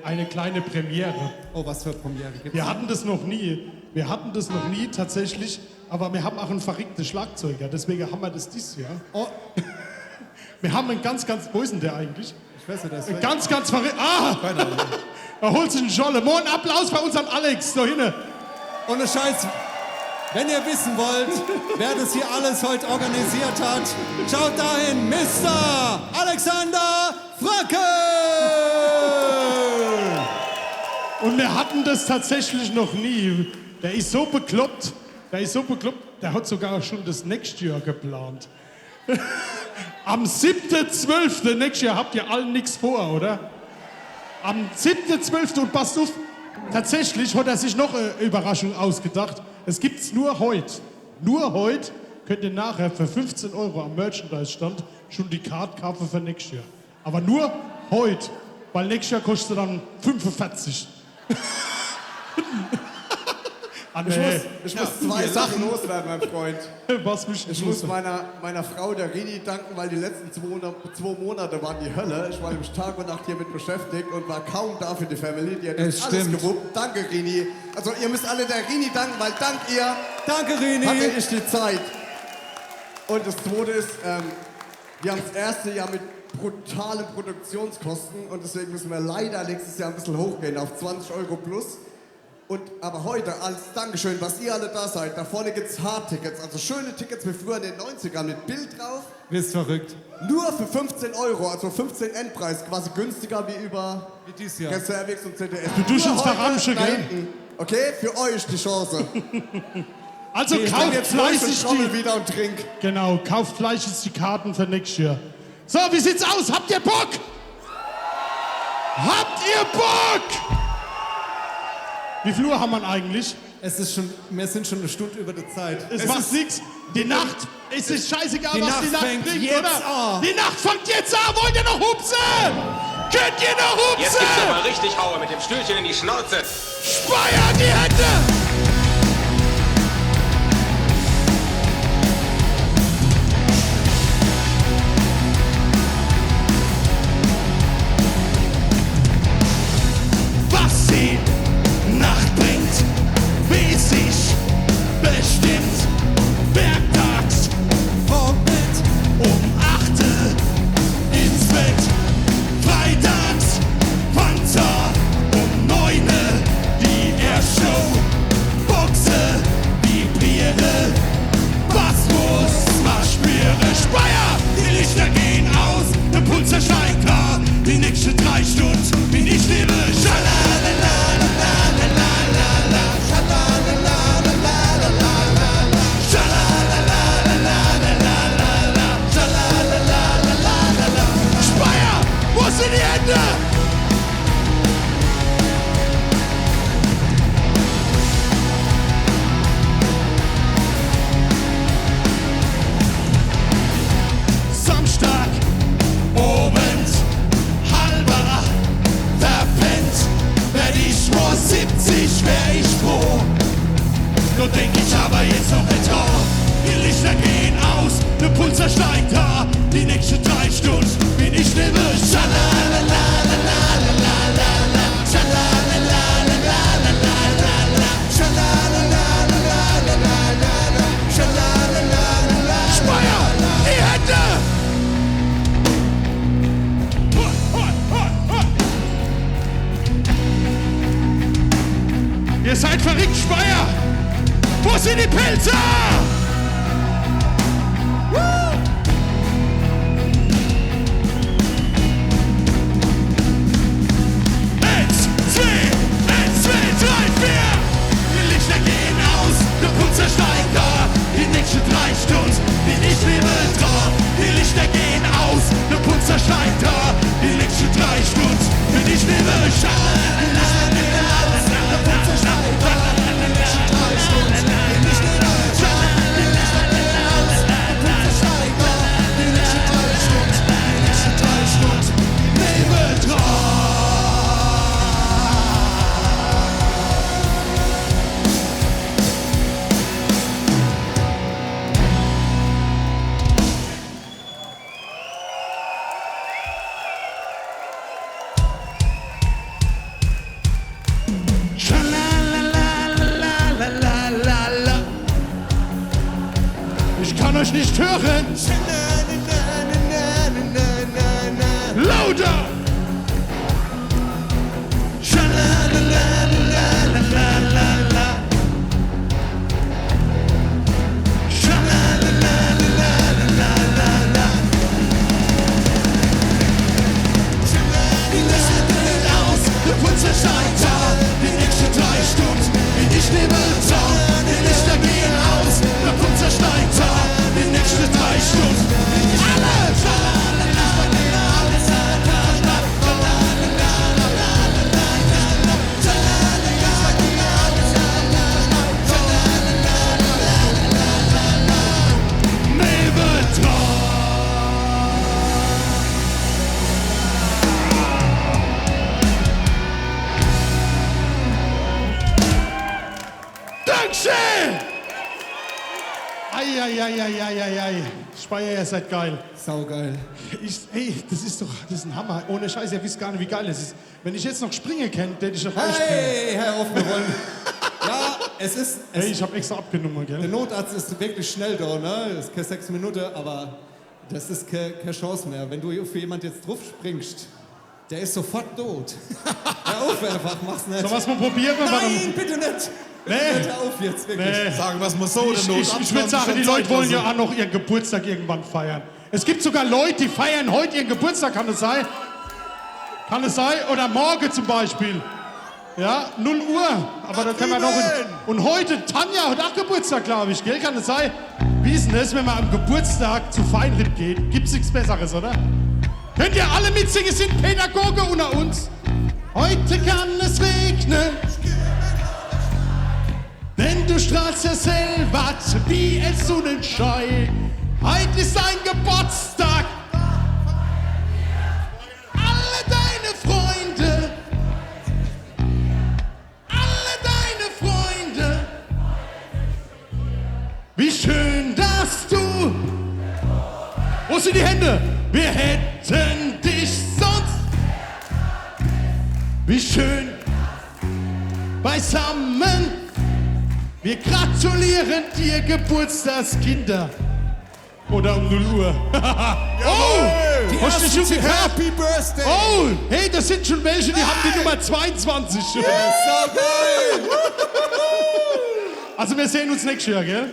eine kleine Premiere. Oh, was für Premiere gibt's? Wir hatten das noch nie. Tatsächlich, aber wir haben auch einen verrückten Schlagzeuger, deswegen haben wir das dieses Jahr. Oh. Wir haben einen ganz, wo ist denn der eigentlich? Ich weiß nicht, das Ein ganz verrückt. Ah! Er holt sich einen Scholle. Morgen Applaus bei unserem Alex, da hinten. Ohne Scheiß. Wenn ihr wissen wollt, wer das hier alles heute organisiert hat, schaut dahin, Mr. Alexander Fracke! Und wir hatten das tatsächlich noch nie. Der ist so bekloppt, der hat sogar schon das nächste Jahr geplant. Am 7.12. nächstes Jahr habt ihr allen nichts vor, oder? Am 7.12. und passt auf, tatsächlich hat er sich noch eine Überraschung ausgedacht. Es gibt's nur heute. Nur heute könnt ihr nachher für 15 € am Merchandise-Stand schon die Karte kaufen für nächstes Jahr. Aber nur heute, weil nächstes Jahr kostet dann 45. Ich muss zwei Sachen loswerden, mein Freund. Was mich Ich muss meiner Frau, der Rini, danken, weil die letzten 2 Monate waren die Hölle. Ich war nämlich Tag und Nacht hier mit beschäftigt und war kaum da für die Family. Die hat Es alles stimmt. gewuppt. Danke, Rini. Also ihr müsst alle der Rini danken, weil dank ihr Danke, Rini! hatte ich die Zeit. Und das Zweite ist, wir haben das erste Jahr mit brutalen Produktionskosten und deswegen müssen wir leider nächstes Jahr ein bisschen hochgehen auf 20 € plus. Aber heute als Dankeschön, was ihr alle da seid, da vorne gibt's Hardtickets, also schöne Tickets wie früher in den 90ern mit Bild drauf. Bist verrückt. Nur für 15 €, also 15 Endpreis, quasi günstiger wie über Wie dieses Jahr. Reservix und ZDF. Du tust uns Nur heute verramschen, da gell? hinten. Okay, für euch die Chance. Also Ich kauft jetzt fleißig Trommel die... wieder und trink. Genau, kauft fleißig die Karten für nächstes Jahr. So, wie sieht's aus? Habt ihr Bock? Habt ihr Bock? Wie viel Uhr haben wir eigentlich? Wir sind schon eine Stunde über der Zeit. Es macht nichts. Die Nacht, es ist scheißegal, Die was Nacht die Nacht fängt bringt, jetzt oder? an. Die Nacht fängt jetzt an, wollt ihr noch hupsen? Könnt ihr noch hupsen? Jetzt gibt's aber richtig Haue mit dem Stühlchen in die Schnauze. Speyer, die Hände! Was die Nacht bringt, wie es sich bestimmt. Werktags Vorbild um 8 ins Bett. Freitags Panzer um 9 die Airshow. Boxe, vibriere, was muss man spüren? Speyer, die Lichter gehen aus, der Puls erscheint klar. Die nächsten 3 Stunden bin ich lebe. Speyer, wo sind die Hände? Samstag, Abend, halber verpennt. Werd ich vor 70, wär ich froh. Nur denk ich aber jetzt noch nicht drauf. Die Lichter gehen aus, der Puls steigt da. Die nächsten 3 Stunden bin ich nervös. Speyer, die Hände! Ihr seid verrückt, Speyer! Wo sind die Pilze? Eins, zwei, 3, 4. Die Lichter gehen aus, der Puls steigt da. Die nächsten 3 Stunden bin ich neben dran. Die Lichter gehen aus, der Puls steigt da. Die nächsten 3 Stunden bin ich neben Ich kann euch nicht hören! Lauter! Der Puls steigt da, die nächsten 3 Stunden bin ich neben dran. Die Lichter gehen aus, der Puls steigt da, die nächsten 3 Stunden. Dankeschön! Eieieiei. Speyer, ihr seid geil. Saugeil. Das ist ein Hammer. Ohne Scheiß, ihr wisst gar nicht, wie geil das ist. Wenn ich jetzt noch springen könnte, hätte ich noch reich können. Hey, Herr auf, wir wollen. Ja, es ist. Hey, ich habe extra abgenommen, Der gell? Notarzt ist wirklich schnell da, ne? Das ist keine 6 Minuten, aber das ist keine Chance mehr. Wenn du für jemand jetzt drauf springst, der ist sofort tot. Hör auf einfach, mach's nicht. Sollen wir es mal probieren? Nein, bitte nicht. Nee. Hör auf jetzt, wirklich. Nee. Sagen wir es mal so, Ich würde sagen, die Leute wollen ja auch noch ihren Geburtstag irgendwann feiern. Es gibt sogar Leute, die feiern heute ihren Geburtstag, kann es sein? Kann es sein? Oder morgen zum Beispiel. Ja, 0 Uhr. Aber da können wir noch. Und heute, Tanja hat auch Geburtstag, glaube ich, gell? Kann es sein? Wie ist denn das, wenn man am Geburtstag zu Feinripp geht? Gibt's nichts Besseres, oder? Könnt ihr alle mitsingen, sind Pädagoge unter uns? Heute kann es regnen. Denn du strahlst ja selber wie es Sonnenschein. scheu. Heute ist dein Geburtstag. Alle deine Freunde, wie schön, dass du... Wo sind die Hände? Wir hätten dich sonst... Wie schön beisammen. Wir gratulieren dir, Geburtstagskinder. Oder um 0 Uhr. Oh, hast du schon gehört? Happy Birthday! Oh, hey, das sind schon welche, die haben die Nummer 22 schon. So geil! Also wir sehen uns nächstes Jahr, gell?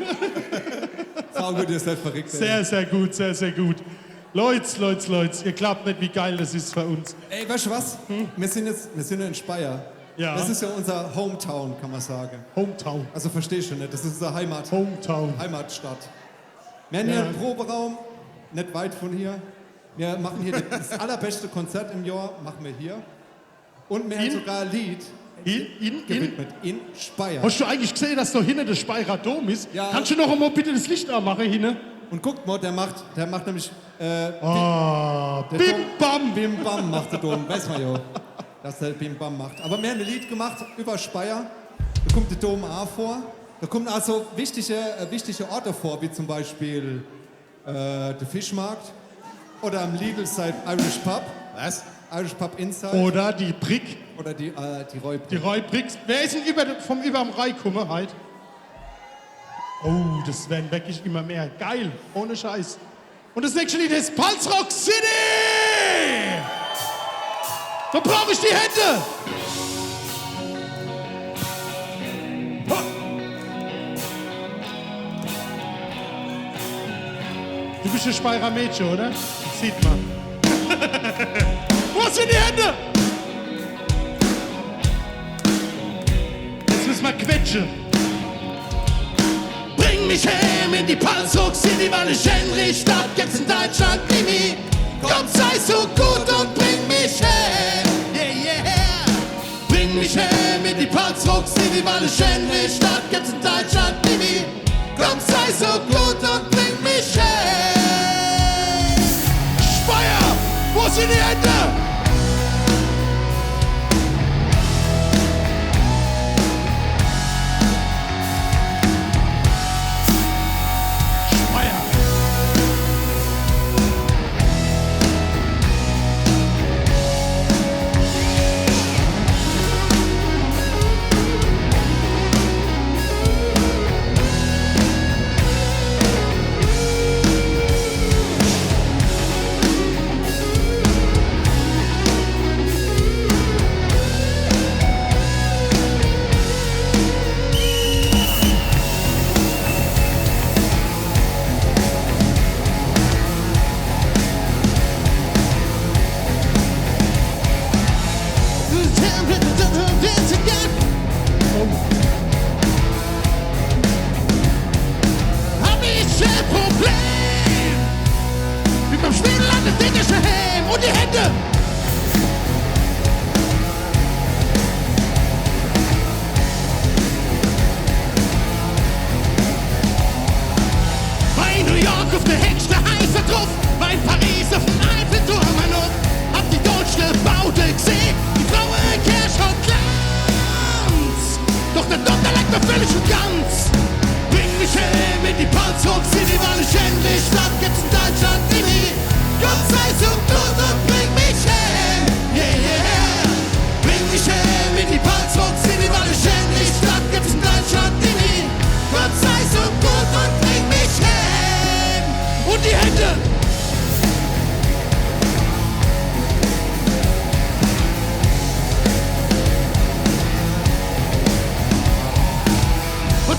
Sau gut, ihr seid verrückt. ey. Sehr, sehr gut, sehr, sehr gut. Leute, ihr glaubt nicht, wie geil das ist für uns. Ey, weißt du was? Wir sind in Speyer. Ja. Das ist ja unser Hometown, kann man sagen. Hometown. Also verstehst du nicht, das ist unsere Hometown. Heimatstadt. Wir haben hier einen Proberaum, nicht weit von hier. Wir machen hier das allerbeste Konzert im Jahr, machen wir hier. Und wir haben sogar ein Lied gewidmet in Speyer. Hast du eigentlich gesehen, dass da hinten der Speyerer Dom ist? Ja. Kannst du noch einmal bitte das Licht anmachen hinten? Und guckt mal, der macht nämlich Bim Bam! Bim Bam macht der Dom, weiß man ja, dass der Bim Bam macht. Aber wir haben ein Lied gemacht über Speyer, da kommt der Dom auch vor. Da kommen also wichtige Orte vor, wie zum Beispiel der Fischmarkt oder am Lidl side Irish Pub. Was? Irish Pub Inside. Oder die Brick. Oder die Räuber. Die Räubricks. Wer ist denn vom überm Rai gekommen heute? Oh, das werden wirklich immer mehr. Geil, ohne Scheiß. Und das nächste Lied ist Palzrock City! Da brauche ich die Hände! Du bist ein Speyerer Mädchen, oder? Das sieht man. Wo sind die Hände? Jetzt müssen wir quetschen. Bring mich heim in die Palzrock City, weil ich Henry-Stadt gibt's in Deutschland nie. Komm, sei so gut und bring mich heim. Yeah, yeah. Bring mich heim in die Palzrock City, weil ich Henry-Stadt gibt's in Deutschland nie. Komm, sei so gut und bring mich heim. Speyer, wo sind die Hände?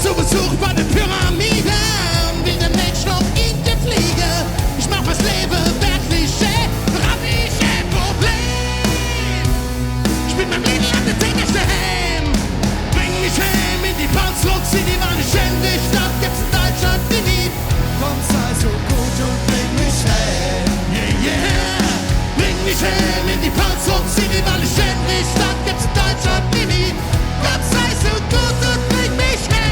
Zu Besuch bei den Pyramiden, wie der Mensch noch in der Fliege. Ich mach was Leben wirklich schön, doch hab ich ein Problem. Ich bin mein Leben an der Dingerste heim. Bring mich heim in die Palzrock City, weil ich in die Stadt gibt's in Deutschland nie. Komm, sei so gut und bring mich heim. Yeah, yeah. Bring mich heim in die Palzrock City, weil ich in die Stadt gibt's in Deutschland nie. Komm, sei so gut und bring mich heim.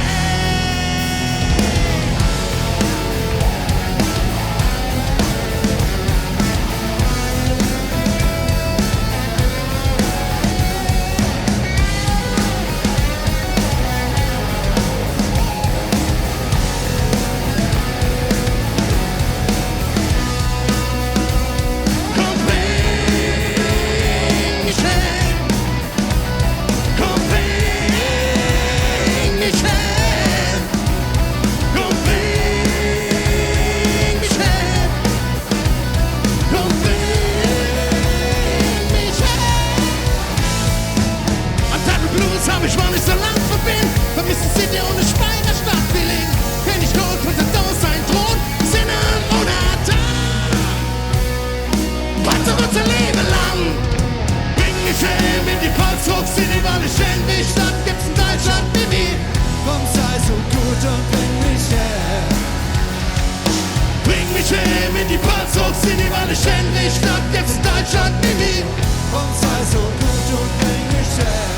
mir die Panzers in die Wanne ständig statt jetzt Deutschland mit mir. Komm, sei so gut und bring mich her.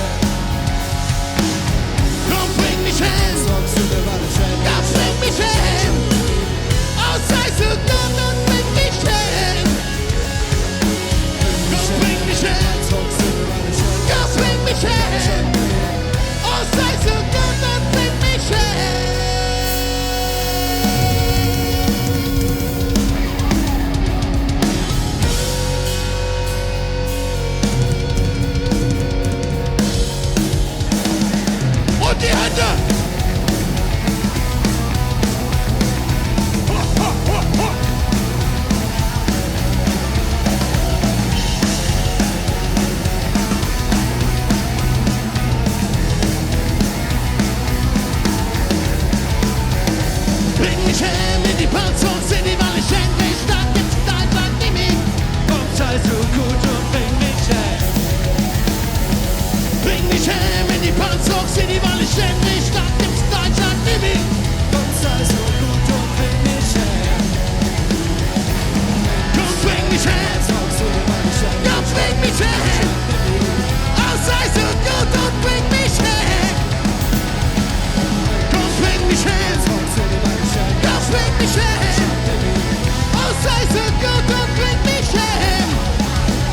Komm, bring mich hin. Sagst du mir, was ich will? Ja, bring mich hin. Oh, sei so gut und bring mich hin. Komm, bring mich hin. Sagst du mir, was ich will? Ja, bring mich hin. Oh, sei so gut und bring mich hin. Und die Hände! Ho, ho, ho, ho. Bring mich hin in die Panzers, in die Wanne ständig statt jetzt Deutschland mit mir. Komm, sei so gut und bring mich her. Bring mich hin in die Panzers, in die Wanne ständig statt jetzt Deutschland mit mir. Komm, sei so gut und bring mich her. Komm, bring mich hin. Sagst du mir, was ich will? Ja, bring mich hin. Oh, sei so gut und bring mich hin. Komm, bring mich hin. Sagst du mir, was ich will? Ja, bring mich hin. Oh, sei so gut und bring mich hin.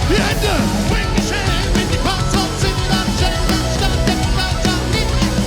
Die Hände, bring mich hin. In die Panzers, in die Wanne ständig statt jetzt Deutschland mit mir.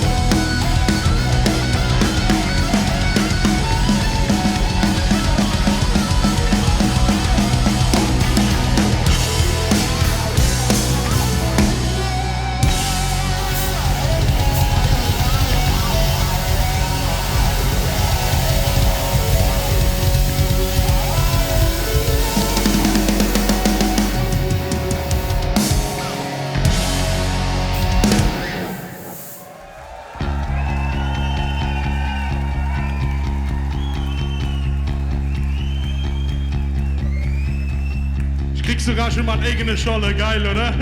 Ich krieg sogar schon mal eigene Scholle, geil, oder?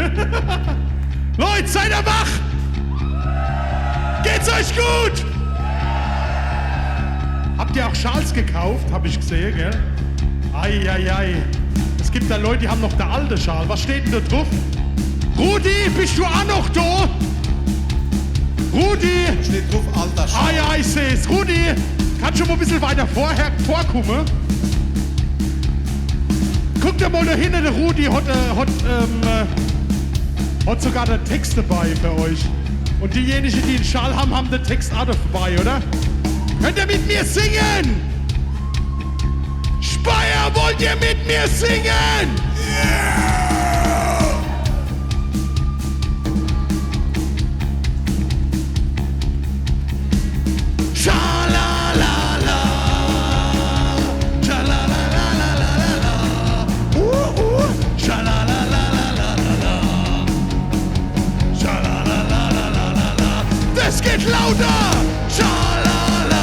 Leute, seid ihr wach? Geht's euch gut? Habt ihr auch Schals gekauft? Hab ich gesehen, gell? Ei. Es gibt da Leute, die haben noch der alte Schal. Was steht denn da drauf? Rudi, bist du auch noch da? Rudi! Steht drauf, alter Schal. Ah ja, ich seh's. Rudi, kannst du mal ein bisschen weiter vorkommen? Guck dir mal da hinten, der Rudi hat sogar den Text dabei für euch. Und diejenigen, die den Schal haben, haben den Text auch dabei, oder? Könnt ihr mit mir singen? Speyer, wollt ihr mit mir singen? Schalalala. Schalalalalalala. Schalalalalalala. Schalalalalalala. Das geht lauter. Schalalala.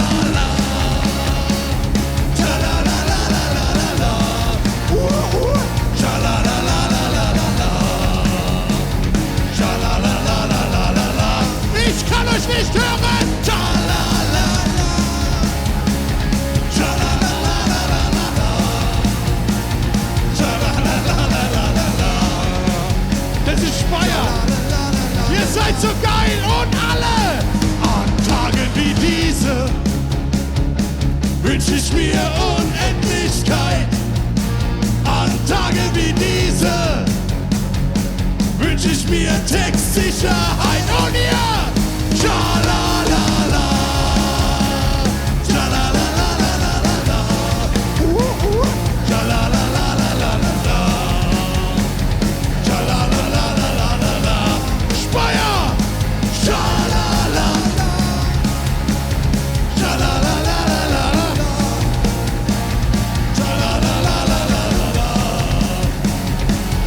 Schalalalalalala. Schalalalalalala. Schalalalalalala. Ich kann euch nicht hören. Schalalala. Schalalalalalala. Schalalalalalala. Das ist Speyer. Ihr seid so geil und alle. An Tagen wie diese wünsch ich mir Unendlichkeit. An Tagen wie diese wünsch ich mir Textsicherheit. Und ihr, schalalala, schalalalalalala, schalalalalalala, schalalalalalala, Speyer, schalala, schalalalalala, schalalalalala,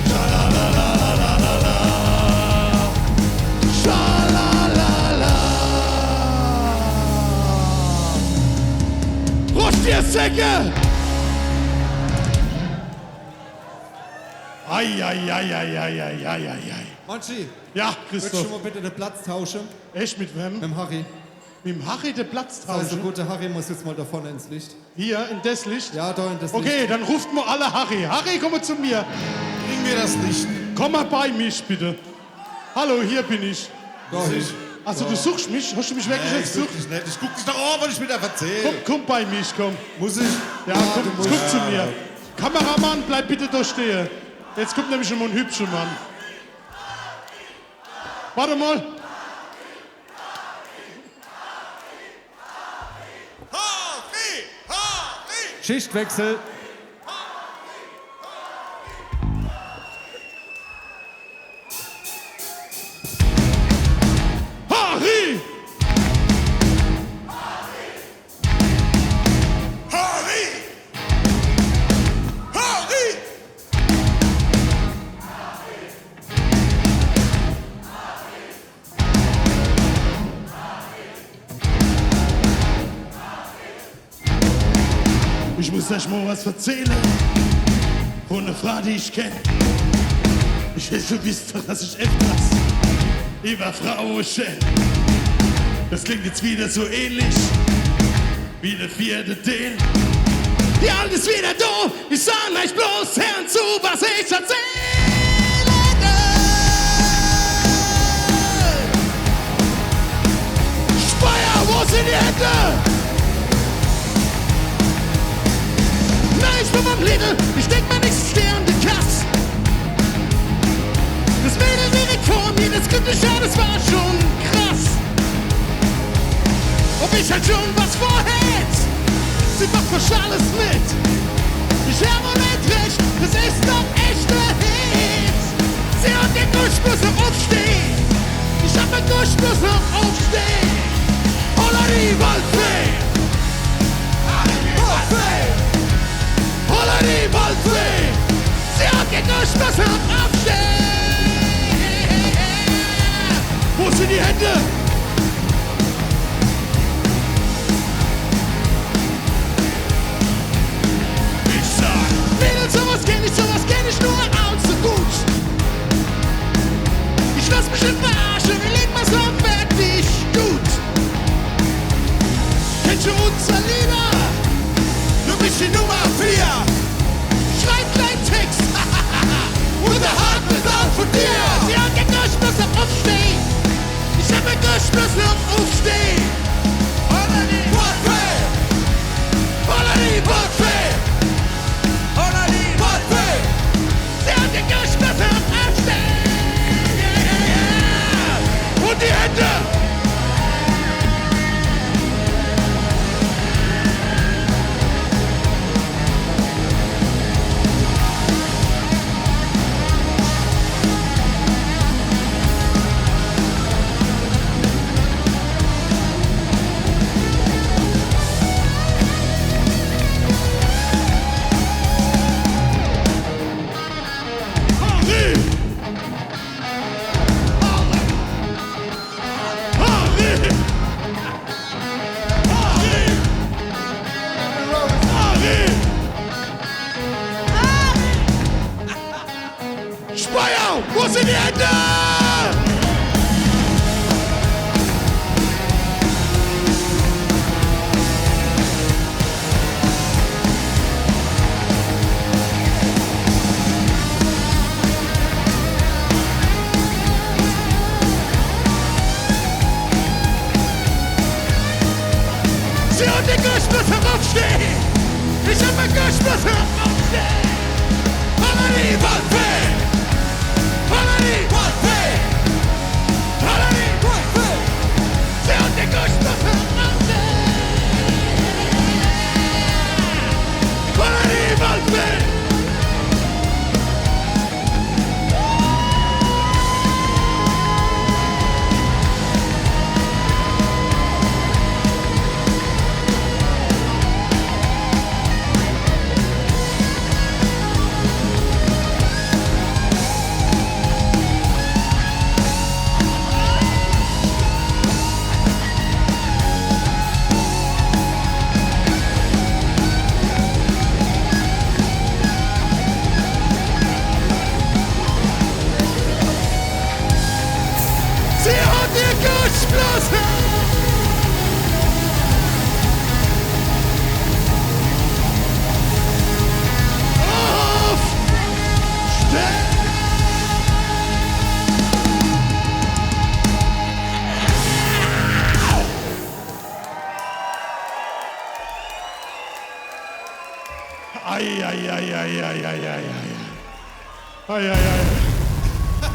schalalalalala, schalalala. Rost ihr Säcke! Ei. Manchi, Ja, würdest du Christoph. mal bitte den Platz tauschen? Echt mit wem? Mit dem Harry. Mit dem Harry den Platz Also tauschen. gut, der Harry muss jetzt mal da vorne ins Licht. Hier, in das Licht. Ja, da in das Okay, Licht. dann ruft mal alle Harry. Harry, komm mal zu mir. Bring mir das Licht. Komm mal bei mich, bitte. Hallo, hier bin ich. Da hin. Also, du suchst mich? Hast du mich wirklich Nee, jetzt ich gesucht? guck dich nicht. Ich guck dich doch an, was ich wieder erzähle. Komm bei mich, komm. Muss ich? Ja, komm zu mir. Kameramann, bleib bitte da stehen. Jetzt kommt nämlich schon mal ein hübscher Mann. Warte mal. Harry! Harry! Schichtwechsel. Harry! Harry! Harry! Ich muss euch mal was erzählen. Von einer Frau, die ich kenne. Ich will schon wissen, dass ich öfters über Frauen schäme. Das klingt jetzt wieder so ähnlich wie der vierte Den. Die Alte ist wieder da. Ich sag euch bloß Herrn zu, was ich erzähle. Speyer, wo sind die Hände? Nein, ich bin vom Lidl, ich denk mal nicht, ich steh an der Kasse. Das Mädel direkt vor mir, das kritische, das war schon krass. Ob ich halt schon was vorhält, sie macht fast alles mit. Ich hab wohl nicht recht, das ist doch echter Hit. Sie hat den Durchbruch noch aufstehen, ich hab den Durchbruch noch aufstehen. Holla die Waldfee! Holla die Waldfee! Sie hat den Durchbruch noch aufstehen. Wo sind die Hände? Mädels, sowas kenn ich nur allzu gut. Ich lass mich nicht verarschen, wir legen mal so fertig gut. Kennst du unser Lieder? Du bist die Nummer 4! Schreib kleinen Text. Und der Hart ist auch von dir. Sie hat den Durchschluss noch aufstehen. Ich hab den Durchschluss noch aufstehen. Holla die Waldfee! Holla die Waldfee! Holla die Waldfee! Sie hat den Durchschluss noch aufstehen. Und die Hände! Harry! Harry! Harry! Harry! Speyer, wo sind die Hände? Sie hat den Durchbruch heraufstehen. Ich hab den Durchbruch heraufstehen. Holla die Waldfee! Holla die Waldfee!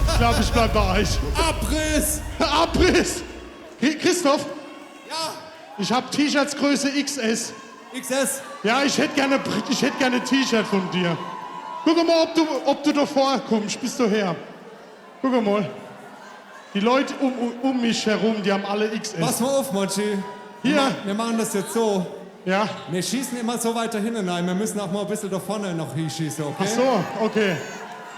Ich glaube, ich bleib bei euch. Abriss! Abriss! Christoph, Ja, ich habe T-Shirts Größe XS. XS. Ja, ich hätte gerne ein T-Shirt von dir. Guck mal, ob du davor kommst. Bist du her? Guck mal. Die Leute um mich herum, die haben alle XS. Pass mal auf, Monchi. Hier. Wir machen das jetzt so. Ja. Wir schießen immer so weiter hinten rein. Wir müssen auch mal ein bisschen da vorne noch hinschießen, okay? Ach so, okay.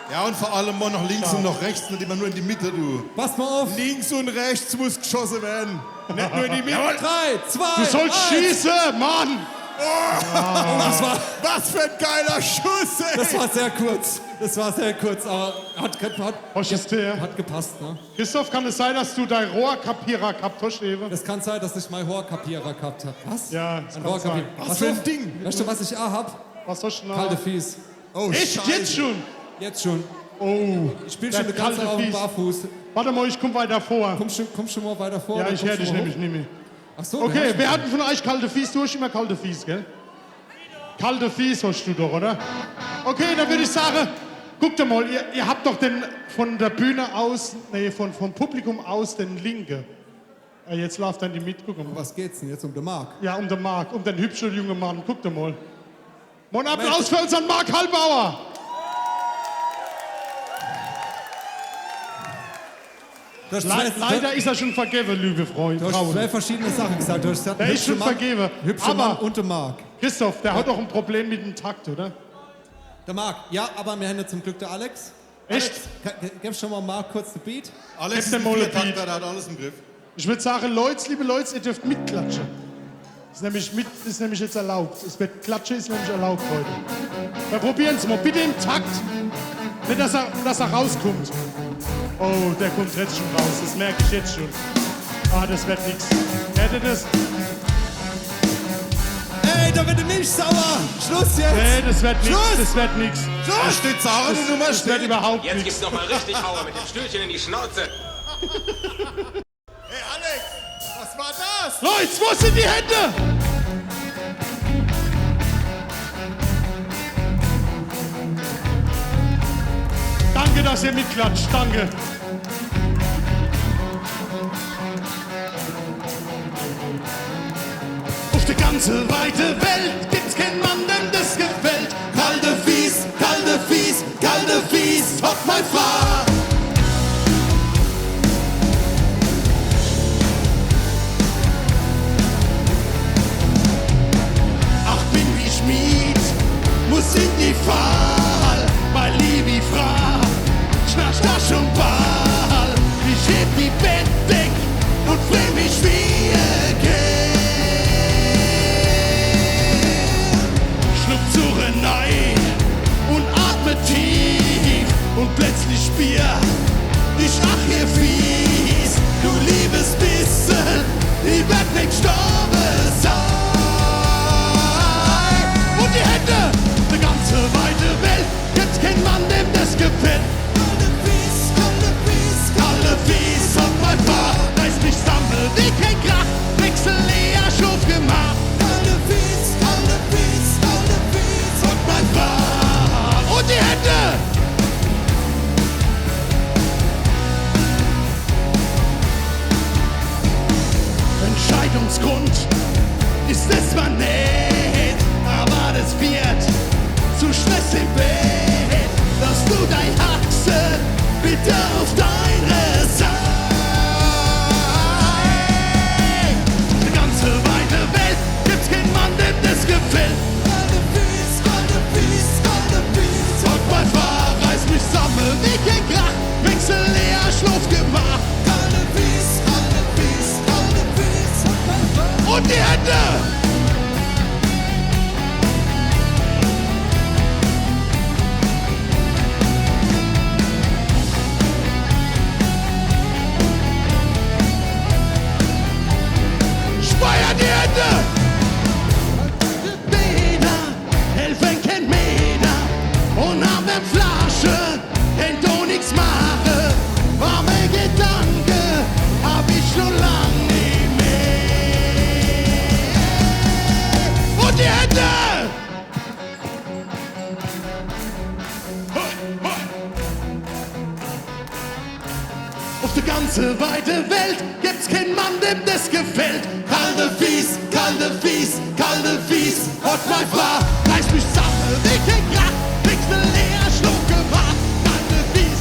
Ja, und vor allem mal nach links und nach rechts, nicht immer nur in die Mitte, du. Pass mal auf. Links und rechts muss geschossen werden. Nicht nur in die Mitte. 3, 2, Du sollst 1. schießen, Mann! Was für ein geiler Schuss, ey. Das war sehr kurz. Das war sehr kurz, aber Was ist der? hat gepasst, ne? Christoph, kann es sein, dass du dein Rohrkapierer gehabt hast, eben? Das kann sein, dass ich mein Rohrkapierer gehabt habe. Was? Ja, das Ein kann Rohrkapierer. sein. Was für ein Ding. Weißt du, was ich auch hab? Was hast du noch? Kalte Fies. Oh, Echt, Scheiße. jetzt schon? Jetzt schon. Oh. Ich spiele Der schon eine ganze kalte Auf Fies. barfuß. Warte mal, ich komm weiter vor. Komm schon mal weiter vor. Ja, oder ich kommst höre du dich mal nämlich hoch? nicht mehr. Ach so, Okay, ja, wer hat denn von euch kalte Fies? Du hast immer kalte Fies, gell? Kalte Fies hast du doch, oder? Okay, dann würde ich sagen, guckt mal, ihr habt doch den von der Bühne aus, nee, vom Publikum aus den Linke. Ja, jetzt läuft dann die mit, guck mal. Was geht's denn jetzt um den Marc? Ja, um den Marc, um den hübschen jungen Mann, guckt mal. Mal einen Applaus für unseren Marc Hallbauer. Du hast zwei, Leider ist er schon vergeben, liebe Freunde. du hast zwei verschiedene Sachen gesagt. Du hast gesagt, Der ist schon vergeben. Hübscher Mann Aber, und der Marc. Christoph, der hat doch ein Problem mit dem Takt, oder? Der Marc, ja, aber wir haben ja zum Glück der Alex. Echt? Gib schon mal Marc kurz den Beat. Alex Gib dem ist mal ein ein Beat. Viertakter, der hat alles im Griff. Ich würde sagen, Leute, liebe Leute, ihr dürft mitklatschen. Ist nämlich jetzt erlaubt. Klatschen ist nämlich erlaubt heute. Wir probieren es mal. Bitte im Takt. Nicht, dass er rauskommt. Oh, der kommt jetzt schon raus. Das merke ich jetzt schon. Ah, das wird nichts. Hört ihr das? Ey, da wird die Milch sauer! Schluss jetzt! Nee, das wird nichts. Schluss! Das wird nichts. Da steht Sarah, die Nummer Das wird steht. überhaupt Jetzt nichts. gibt's noch mal richtig Hauer mit dem Stühlchen in die Schnauze. Hey, Alex, was war das? Leute, wo sind die Hände? Danke, dass ihr mitklatscht. Danke. Auf der ganzen weite Welt gibt's keinen Mann, dem das gefällt. Kalte Fies, kalte Fies, kalte Fies, hock mein Fahr. Ach, bin wie Schmied, muss in die Fall. Mein liebe Frau, schnarcht da schon Ball. Ich heb die Bettdeck und freu mich wie ein Schluck zu rein und atme tief und plötzlich spür ich ach hier fies, du liebes bisschen, die wird nicht sterben sein. Und die Hände, die ganze weite Welt, gibt's kein Mann, dem das gefällt. Kalte Fies, kalte Fies, kalte Fies, auf mein Paar, da ist nicht Sammel, wie kein Krach, Wechsel leer, Schuf gemacht. Kalte Fies, kalte Fies, kalte Fies, auf mein Paar. Und die Hände! Entscheidungsgrund ganze weite Welt gibt's kein Mann, dem das gefällt. Kalte Fies, hat mein Frau. Reiß mich Sache, wie kein Krach, kriegst ne leere Schluck gemacht. Kalte Fies,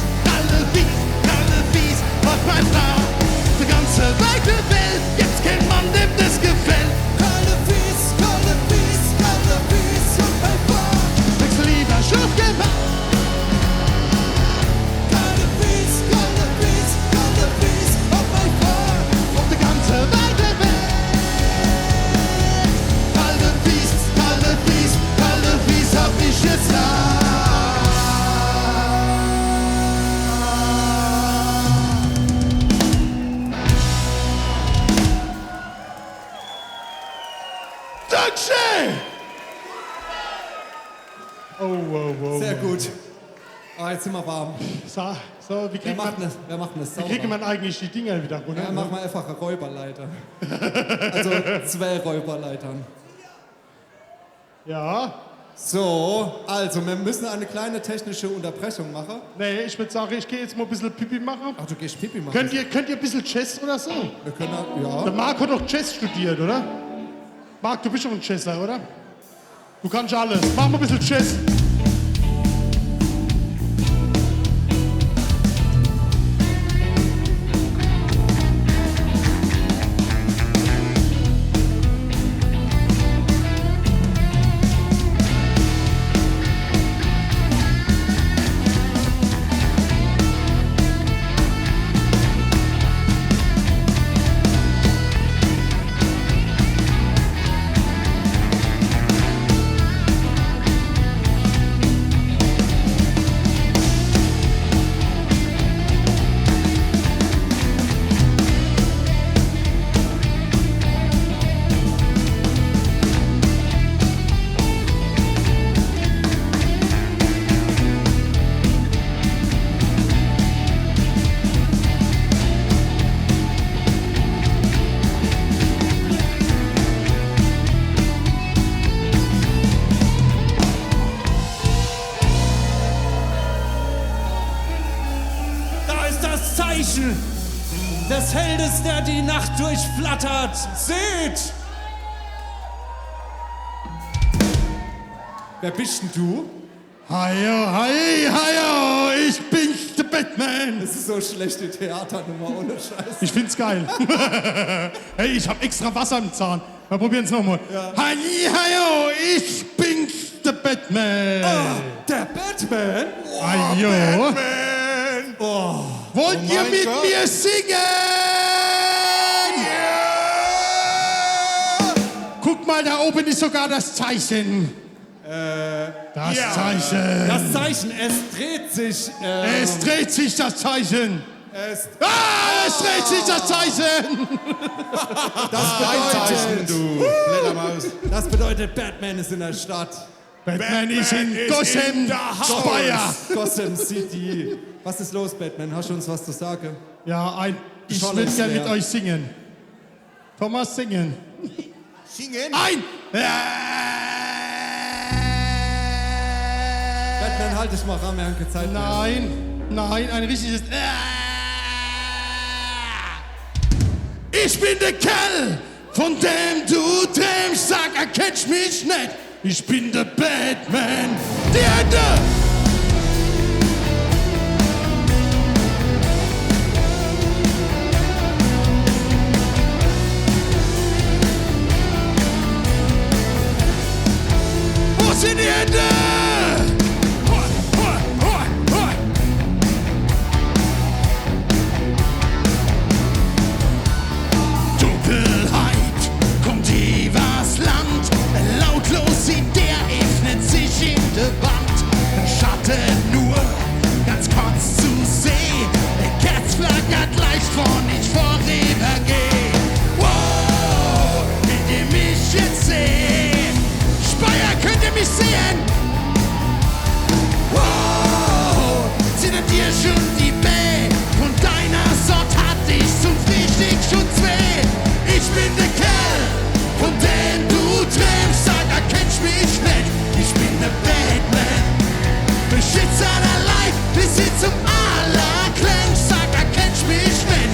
hat mein Frau. Die ganze weite Welt gibt's kein Mann, dem das gefällt. Kalte Fies, hat mein Frau. Kriegst lieber Schluck gemacht. Kalte Fies, hat mein Frau. Die ganze weite Welt. Kalte Fies, hab ich gesagt. Dankeschön! Oh. Sehr gut. Ah, jetzt sind wir warm. So, wie Wer kriegt macht man, das? Wer macht das wie sauber? kriegt man eigentlich die Dinger wieder runter? Ja, machen wir einfach eine Räuberleiter. Also 2 Räuberleitern. Ja. So, also wir müssen eine kleine technische Unterbrechung machen. Nee, ich würde sagen, ich gehe jetzt mal ein bisschen Pipi machen. Ach, du gehst Pipi machen. Könnt ihr ein bisschen Jazz oder so? Wir können, ja. Der Marc hat doch Jazz studiert, oder? Marc, du bist doch ein Jazzer, oder? Du kannst alles. Mach mal ein bisschen Jazz. Zeichen des Heldes, der die Nacht durchflattert. Seht! Wer bist denn du? Hajo, ich bin der Batman. Das ist so schlechte Theaternummer, ohne Scheiß. Ich find's geil. Hey, ich hab extra Wasser im Zahn. Wir probieren's nochmal. Ja. Hajo, ich bin der Batman. Der Batman? Hajo. Batman! Oh. Wollt ihr mein mit Gott. mir singen? Ja! Guck mal, da oben ist sogar das Zeichen. Das Zeichen. Das Zeichen, es dreht sich. Es dreht sich das Zeichen. Es dreht sich das Zeichen. Du Fledermaus. Das bedeutet, Batman ist in der Stadt. Batman ist in Gotham, Speyer. Gotham City. Was ist los, Batman? Hast du uns was zu sagen? Ja, ich Schon will ist gerne mit leer. euch singen. Thomas, singen. Singen? Ein! Batman, halt dich mal ran, wir haben keine Zeit mehr. Nein, ein richtiges. Ich bin der Kerl, von dem du träumst. Sag, erkennst mich nicht. Ich bin der Batman. Die Hände! Wo sind die Hände? Dunkelheit kommt übers Land. Lautlos sieht der, öffnet sich in der Wand. Schatten nur ganz kurz zu sehen. Der Kerz flackert leicht von ich vorübergeh. Wow, könnt ihr mich jetzt sehen? Speyer, könnt ihr mich sehen? Wow, zittert dir schon die Bäh? Von deiner Sort hat dich zum richtig schon weh. Ich bin der Kerl, von dem du träumst. Sag, erkennst mich nicht. Ich bin der Batman. Beschützer der Leid, bis sie zum Allerklängs. Sag, erkennst mich nicht.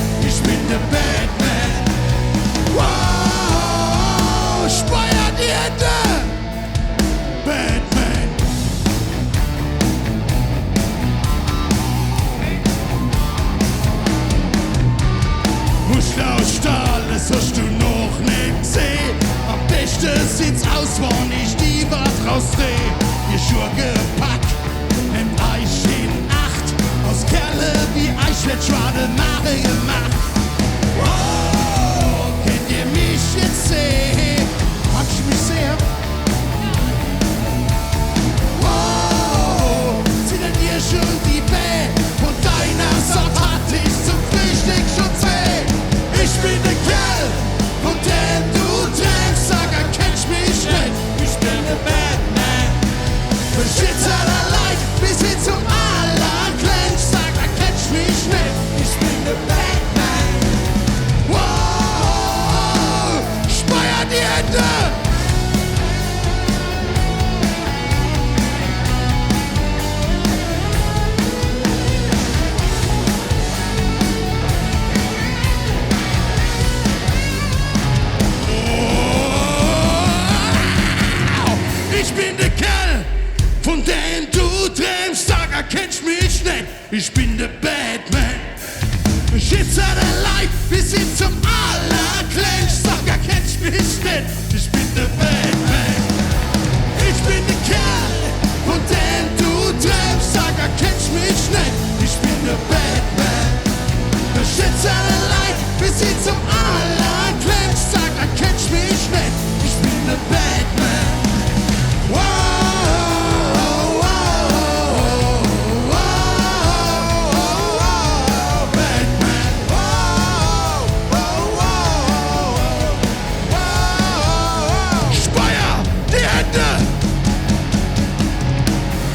Schitzer der Leid bis hin zum Allerkleinst. Sag, da kennst mich nicht, ich bin der Batman. Wow, speier die Hände. Ich bin der Kerl, von dem du träumst, sag, erkennst mich nicht, ich bin der Batman. Schützer der Leid bis hin zum Allerkleinst, sag, erkennst mich nicht, ich bin der Batman. Ich bin der Kerl, von dem du träumst, sag, erkennst mich nicht, ich bin der Batman. Schützer der Leid bis hin zum Allerkleinst, sag, erkennst mich nicht, ich bin der Batman. Wow, wow, wow, wow, Batman. Wow, wow, wow. Speier die Hände.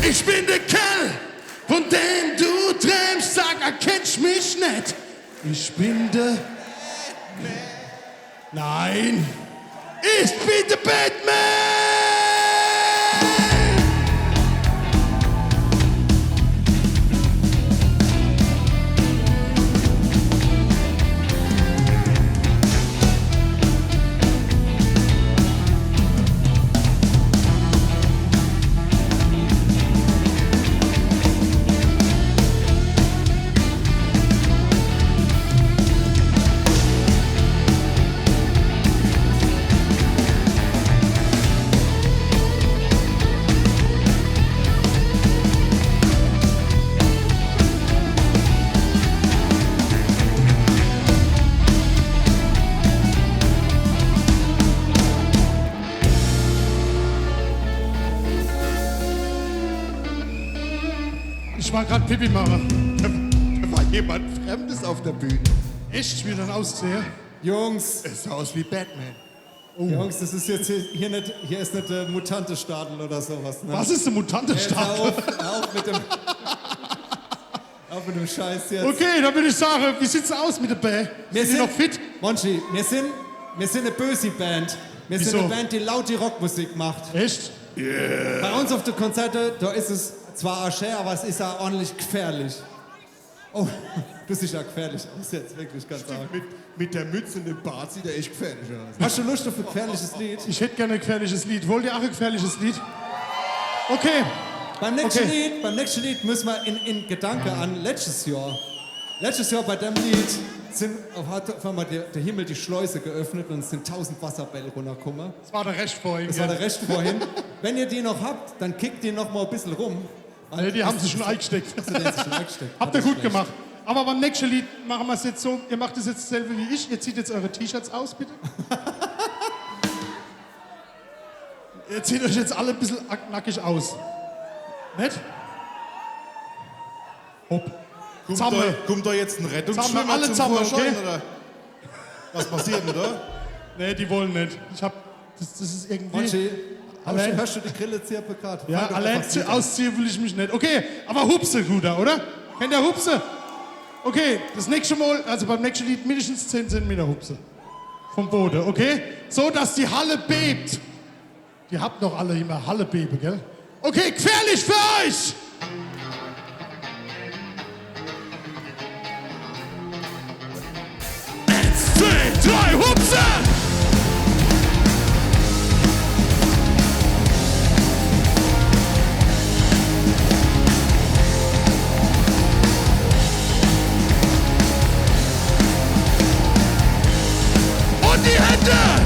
Ich bin der Kerl, von dem du träumst, sag, erkennst mich nicht. Ich bin der Nein, ich bin der Batman. Ich war gerade Pipi machen. Da war jemand Fremdes auf der Bühne. Echt, wie dann aussehe? Jungs, Es sah aus wie Batman. Jungs, das ist jetzt hier ist nicht der Mutante-Stadel oder sowas. Ne? Was ist der Mutantenstab? Hör auf mit dem. Auf mit dem Scheiß jetzt. Okay, dann würde ich sagen, wie sieht's aus mit der Band? Sind die noch fit? Monchi, wir sind eine böse Band. Wir sind Wieso? eine Band, die laut die Rockmusik macht. Echt? Bei uns auf den Konzerten, da ist es zwar arschär, aber es ist ja ordentlich gefährlich. Oh, du siehst ja gefährlich aus jetzt, wirklich ganz arg. Mit der Mütze und dem Bart sieht er echt gefährlich aus. Hast du Lust auf ein gefährliches Lied? Ich hätte gerne ein gefährliches Lied. Wollt ihr auch ein gefährliches Lied? Okay. Beim nächsten, Okay. Lied müssen wir in Gedanke an letztes Jahr. Letztes Jahr bei dem Lied hat auf einmal der Himmel die Schleuse geöffnet und es sind 1000 Wasserbälle runtergekommen. Das war der Rest vorhin. Das war der Rest vorhin. Wenn ihr die noch habt, dann kickt die noch mal ein bisschen rum. Nee, die haben sie schon eingesteckt. Die haben sie schon eingesteckt. Habt ihr Das ist gut schlecht. gemacht. Aber beim nächsten Lied machen wir es jetzt so, ihr macht es jetzt dasselbe wie ich. Ihr zieht jetzt eure T-Shirts aus, bitte. Ihr zieht euch jetzt alle ein bisschen nackig aus. Nett? Hopp. Kommt da jetzt ein Zusammen, Rettungsschwimmer alle zum zusammen, Vorschein, okay? oder? Was passiert denn da? Nee, die wollen nicht. Das ist irgendwie... Monchi, Allein- hörst du die Grille zirpen gerade? Ja, Fang doch allein einfach mit an. ausziehen will ich mich nicht. Okay, aber Hupse, guter, oder? Kennt ihr Hupse? Okay, das nächste Mal, also beim nächsten Lied mindestens 10 Zentimeter Hupse. Vom Boden, okay? So, dass die Halle bebt. Ihr habt noch alle immer Halle beben, gell? Okay, gefährlich für euch! Drei Hupse! Und die Hände!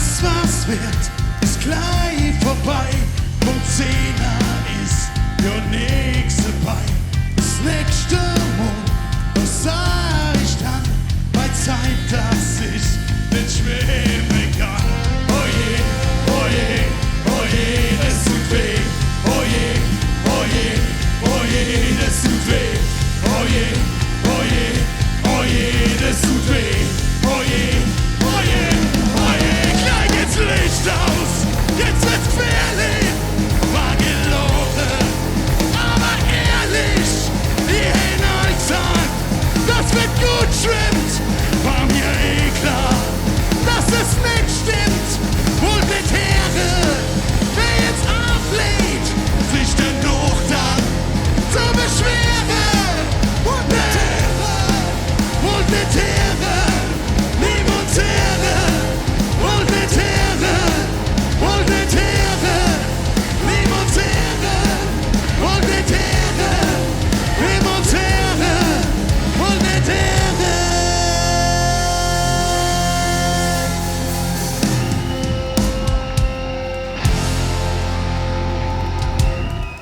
Das, was wird, ist gleich vorbei. Und 10er ist ja nix dabei. Das nächste Mal, was sag ich dann? Bei Zeit, dass ich nicht schwimmen kann. Oje, oje, oje, das tut weh. Oje, oje, oje, das tut weh. Oje, oje, oje, das tut weh. Oje, oje, oje, gleich geht's Licht aus. Jetzt wird's gefährlich. War gelogen, aber ehrlich. Die Hände euch sagen, das wird gut schwimmt. War mir eh klar, dass es nicht stimmt. Holt mit Heere, wer jetzt auflädt, sich denn doch dann zu beschweren. Und mit Heere, holt mit Heere, nimm uns Heere. Holt mit Heere, holt mit Heere, nimm uns Heere. Holt mit Heere, nimm uns Heere. Holt mit Heere.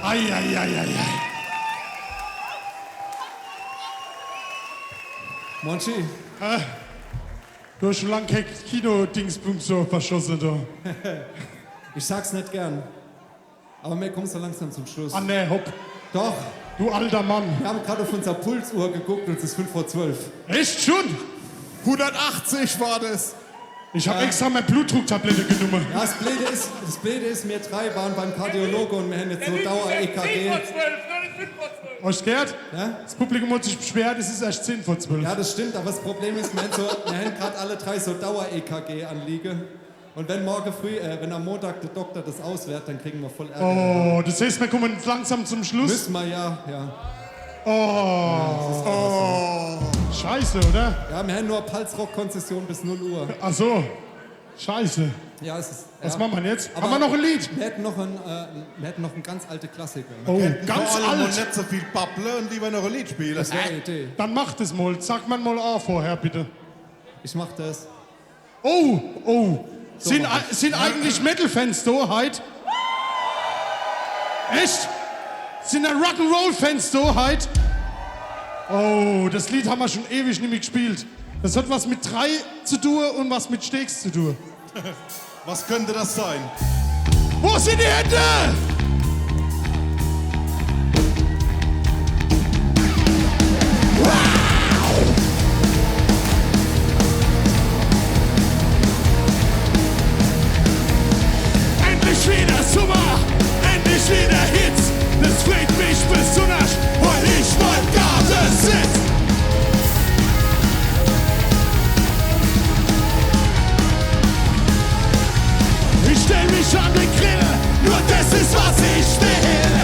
Ei. Monchi, Du hast schon lange kein Kino-Dingspunkt so verschossen da. ich sag's nicht gern. Aber mir kommst so langsam zum Schluss. Ah ne, hopp. Doch, Du alter Mann. wir haben gerade auf unser Pulsuhr geguckt und es ist 5:12. Echt schon? 180 war das. Ich habe extra meine Blutdrucktablette genommen. Ja, das Blöde ist, wir drei waren beim Kardiologe und wir haben jetzt so Dauer-EKG. Euch gehört? Ja? Das Publikum hat sich beschwert, es ist erst 10 vor 12. Ja, das stimmt, aber das Problem ist, wir haben gerade alle drei so Dauer-EKG anliegen. Und wenn morgen früh, wenn am Montag der Doktor das auswertet, dann kriegen wir voll Ärger. Oh, das heißt, wir kommen langsam zum Schluss. Müssen wir ja. Oh, scheiße, oder? Ja, wir haben nur Palzrock-Konzession bis 0 Uhr. Ach so, scheiße. Ja, es ist. Was ja. machen wir jetzt? Aber Haben wir noch ein Lied? Wir hätten noch einen ganz alten Klassiker. Oh, ganz Vor allem alt. nicht so viel babbeln und lieber noch ein Lied spielen. Das wäre eine Idee. Dann macht es mal. Sag man mal A vorher, bitte. Ich mach das. Oh. Sind eigentlich Metal-Fans da heute? Echt? Sind da Rock'n'Roll-Fans da heute? Oh, das Lied haben wir schon ewig nicht mehr gespielt. Das hat was mit 3 zu tun und was mit Steaks zu tun. Was könnte das sein? Wo sind die Hände? Endlich wieder Sommer, endlich wieder Hits. Das freut mich besonders, weil ich beim Garten sitz. Ich stell mich an den Grill, nur das ist, was ich will.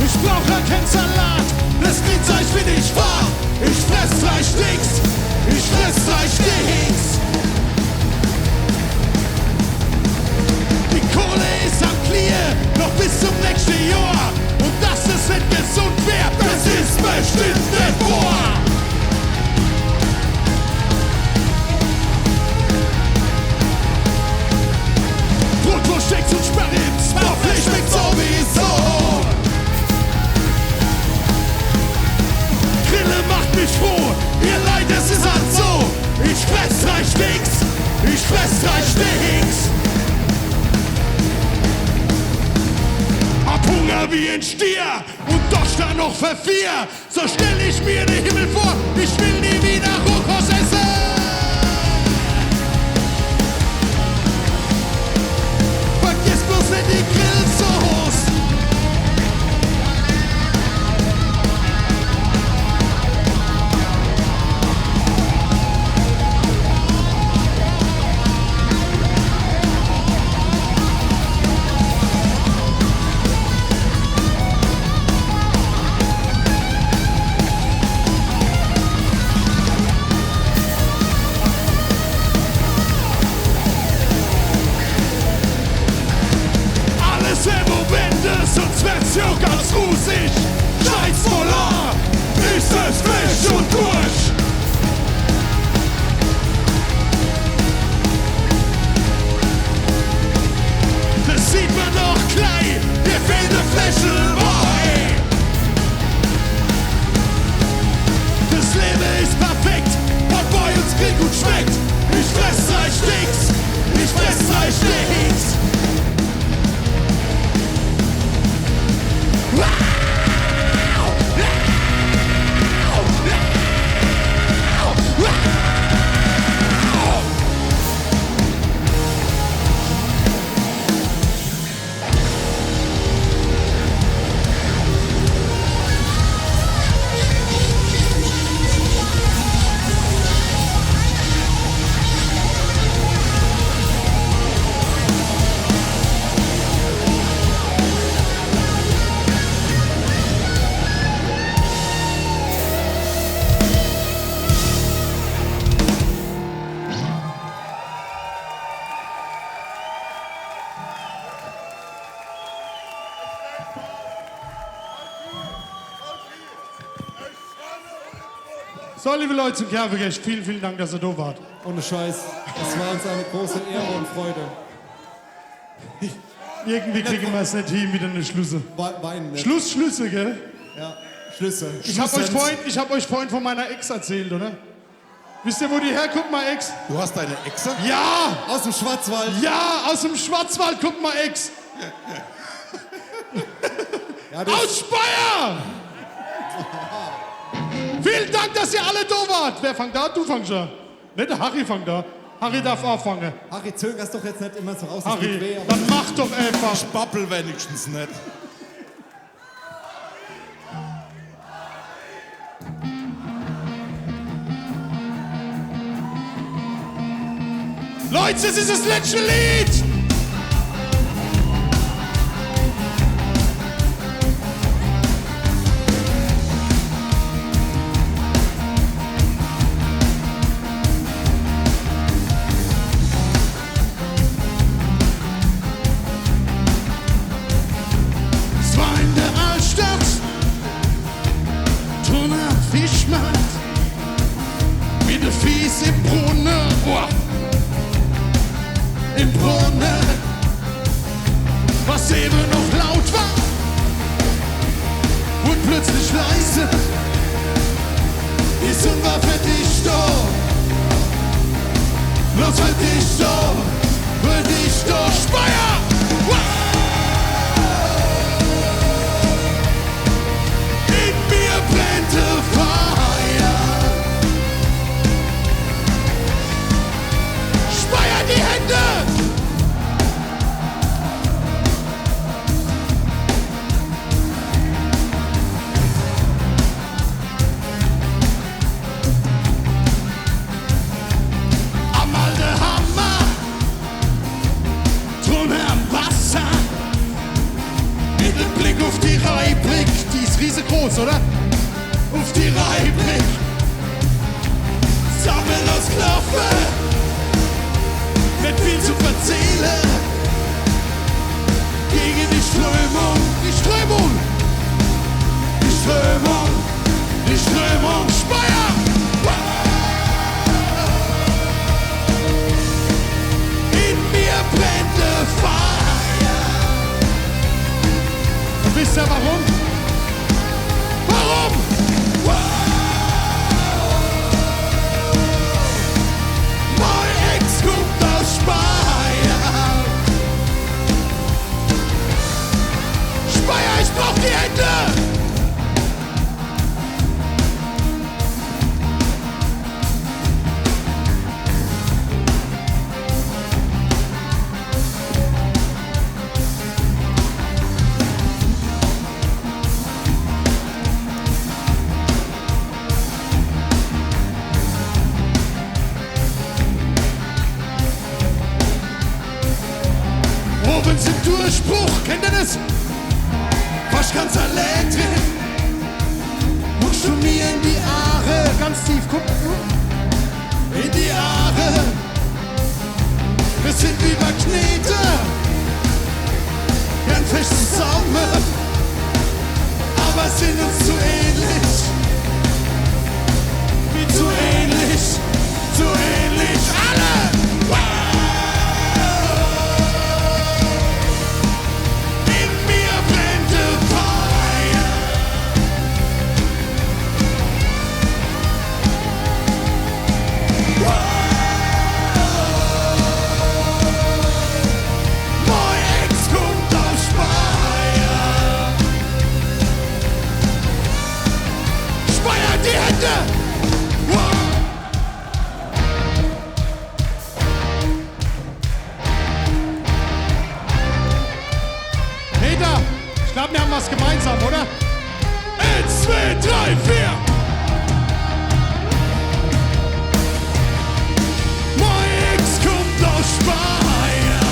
Ich brauche keinen Salat, das Grünzeug bin ich wahr. Ich fress 3 Sticks, ich fress 3 Sticks. Die Kohle ist am Clear, noch bis zum nächsten Jahr. Und dass es nicht gesund wird, das ist bestimmt nicht wahr. Brotwurst, Steaks und Sparrips, Baufleisch schmeckt sowieso. Grille macht mich froh, ihr Leid, es ist halt so. Ich fress 3 Sticks, ich fress 3 Sticks. Hab Hunger wie ein Stier und doch da noch für 4. So stell ich mir den Himmel vor, ich will nie wieder Rohkost essen. Vergiss bloß nicht die Grillsoße. So, liebe Leute zum Kerfegecht, vielen, vielen Dank, dass ihr da wart. Ohne Scheiß. Das war uns eine große Ehre und Freude. Irgendwie kriegen wir es nicht hin, wieder eine Schlüsse. Weinen nicht. Schlüsse, gell? Ja, Schlüsse. Ich hab euch vorhin von meiner Ex erzählt, oder? Wisst ihr, wo die herkommt, meine Ex? Du hast deine Exe? Ja! Aus dem Schwarzwald. Ja, aus dem Schwarzwald kommt meine Ex. Ja, das Aus Speyer! Vielen Dank, dass ihr alle da wart. Wer fängt da? Du fängst ja. Nicht der Harry fängt da. Harry darf anfangen. Harry, zögerst doch jetzt nicht immer so raus. das tut Harry, weh, aber dann mach doch einfach. Ich babbel wenigstens nicht. Leute, es ist das letzte Lied. Es war in der Altstadt, Turner Fischmarkt, mit der Fies im Brunnen. Boah. Im Brunnen, was eben noch laut war und plötzlich leise. Die Sonne war für dich da, bloß für dich da, für dich da, Speyer! In mir brennt Feuer. Speyer, die Hände! Einmal der Hammer, drunter am Wasser, mit dem Blick auf die Rheinblick, die ist riesengroß, oder? Auf die Rheinblick, sammeln aus Knopfe, nicht viel zu verzählen, gegen die Strömung, die Strömung, die Strömung, die Strömung, Speyer! In mir brennt Feuer. Und wisst ihr warum? Warum? Mein Ex kommt aus Speyer. Speyer, ich brauch die Hände. Oben sind Durchbruch, kennt ihr das? Fast ganz elektrisch. Guckst du mir in die Aare, ganz tief, guck. In die Aare. Wir sind wie bei Knete. Gern fest zusammen. Aber sind uns zu ähnlich. Wie zu ähnlich. Zu ähnlich. Alle! In mir brennt Feuer. Mein Ex kommt aus Speyer. Speyer, die Hände! Peter, ich glaube, wir haben was gemeinsam, oder? 1, 2, 3, 4. Mein Ex kommt aus Speyer.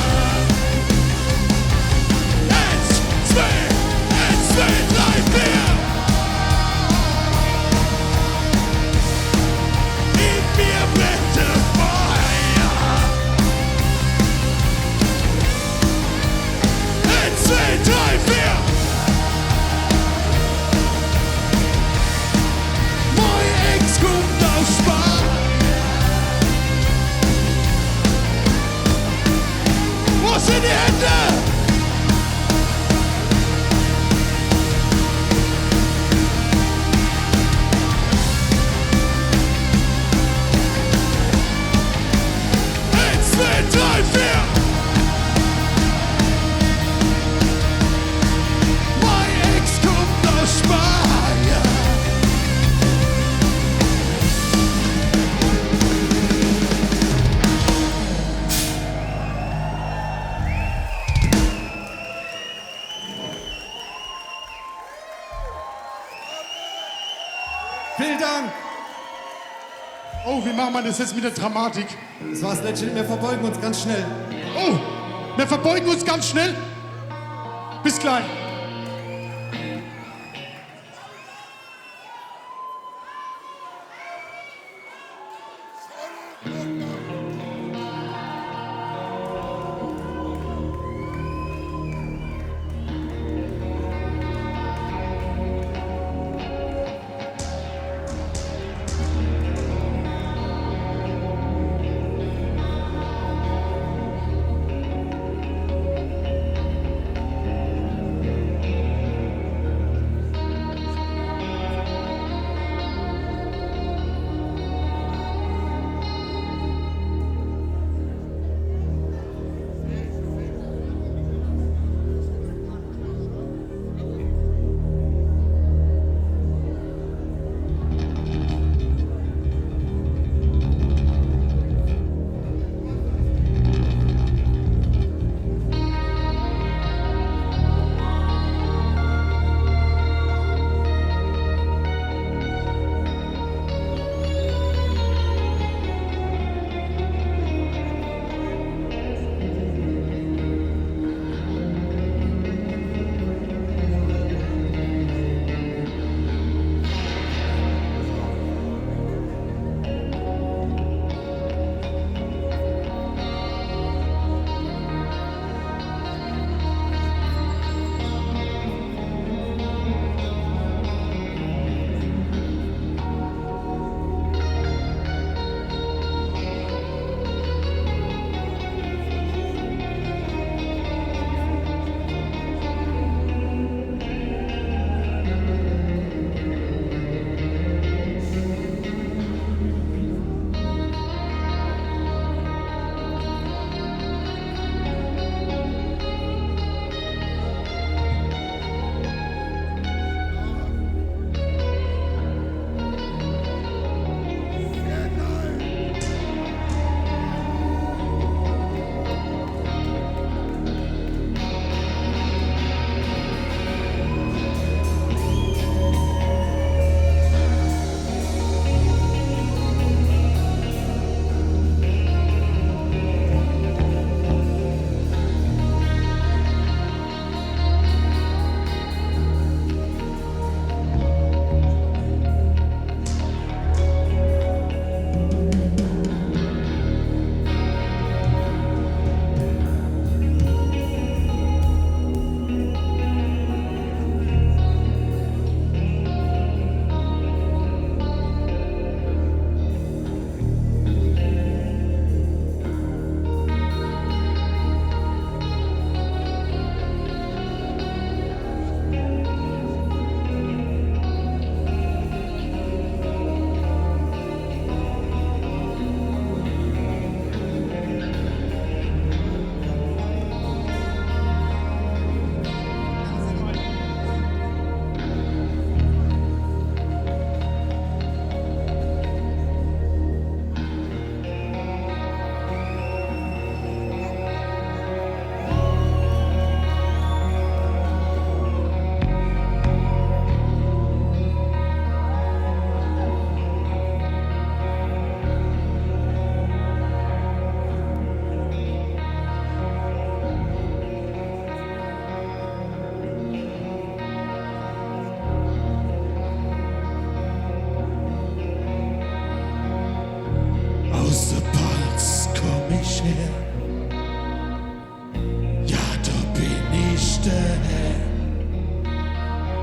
1, 2, 3, 4. In mir brennt Feuer. 1, 2, 3, 4. Vielen Dank. Oh, wie machen wir das jetzt mit der Dramatik? Das war's letztlich. Wir verbeugen uns ganz schnell. Oh, wir verbeugen uns ganz schnell. Bis gleich.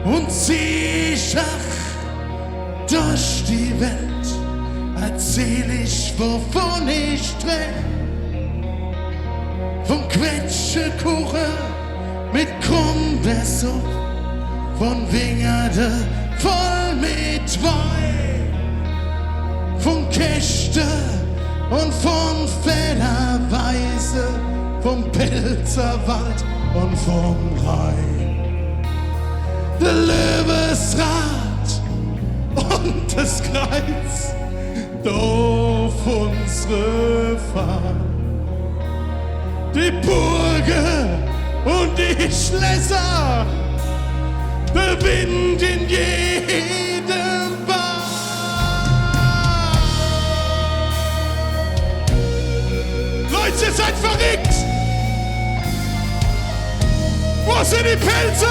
und zieh ich durch die Welt, erzähl ich, wovon ich dreh. Vom Quetschekuchen mit Krummbesuch, von Wingerde voll mit Wein, von Kächte und von Federweise, vom Pilzerwald und vom Rhein. Der Löwesrad und das Kreuz, doof unsere Fahrt. Die Burge und die Schlösser, der Wind in jedem Bad. sind die Pilze?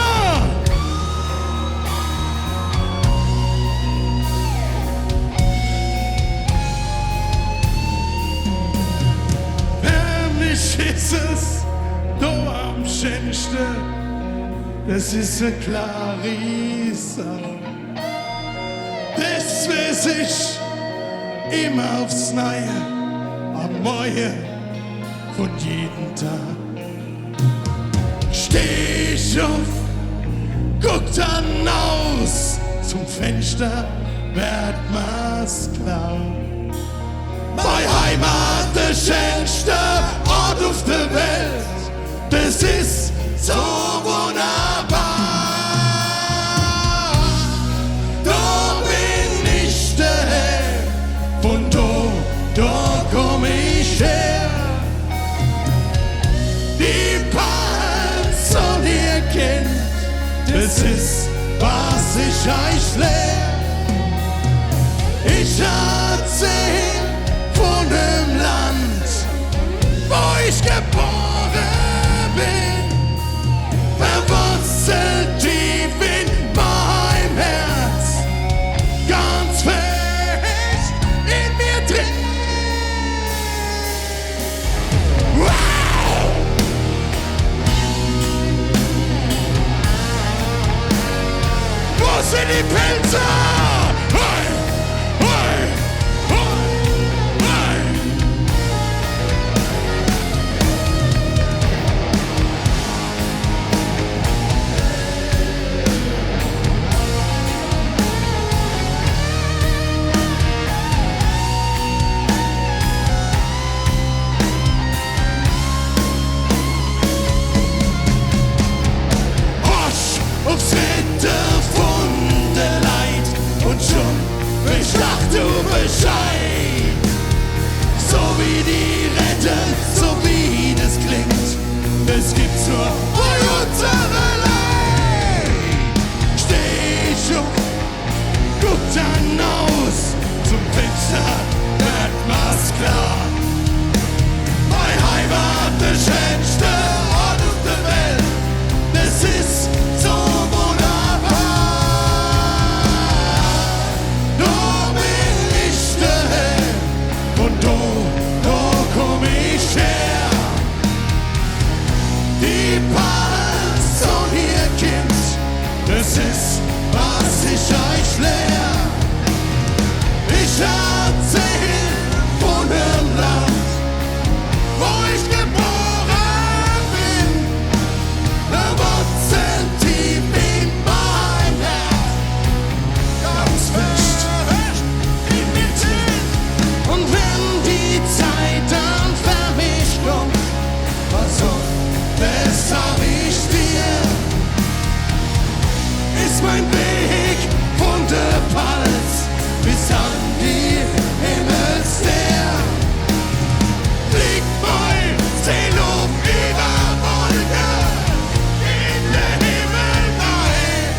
Für mich ist es da am schönsten, das ist eine Clarissa. Das weiß ich immer aufs Neue, am Morgen von jedem Tag. Steh ich auf, guck dann aus zum Fenster, werd mir's klar. Meine Heimat, der schönste Ort auf der Welt, das ist so wunderbar. Da bin ich daheim, von da komm ich her. Die Panzer, die ihr kennt, das ist, was ich euch lehr. Ich erzähl von dem Land, wo ich geboren bin, verwurzelt tief in meinem Herz, ganz fest in mir drin. Wow! Wo sind die Pilze? Hey! Hey! Hey! Hey! Hosch aufs Ritter von der Leid und schon beschlacht du Bescheid. So wie die retten, so wie das klingt, das gibt's nur bei unserer Leid. Steh ich auf, guck dann aus zum Fenster, wird mir's klar. Meine Heimat, der schönste Ort auf der Welt, das ist so wunderbar. Da bin ich daheim und da komm ich her. Die Panzer und ihr Kind, das ist, was ich euch lehr. Ich erzähl von dem Land, wo ich geboren bin, verwurzelt tief in mein Herz, ganz fest in mir drin. Und wenn die Zeit dann für mich kommt, was soll, das sag ich dir, ist mein Weg von der Palz bis an die Himmelsstern. Fliegt mein Seelob über Wolke in den Himmel rein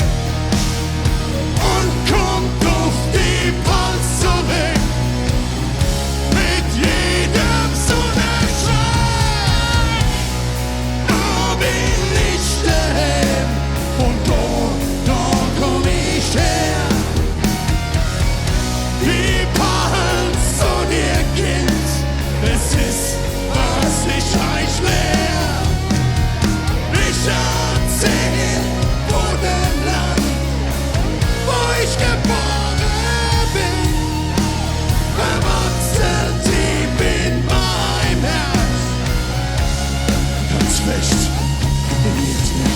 und kommt auf die Palz zurück mit jedem Sonnenschein. Da bin ich daheim und da komm ich her. Die Palz und ihr Kind, es ist, was ich euch lehr. Ich erzähl von dem Land, wo ich geboren bin, verwurzelt tief in meinem Herz, ganz fest in mir drin.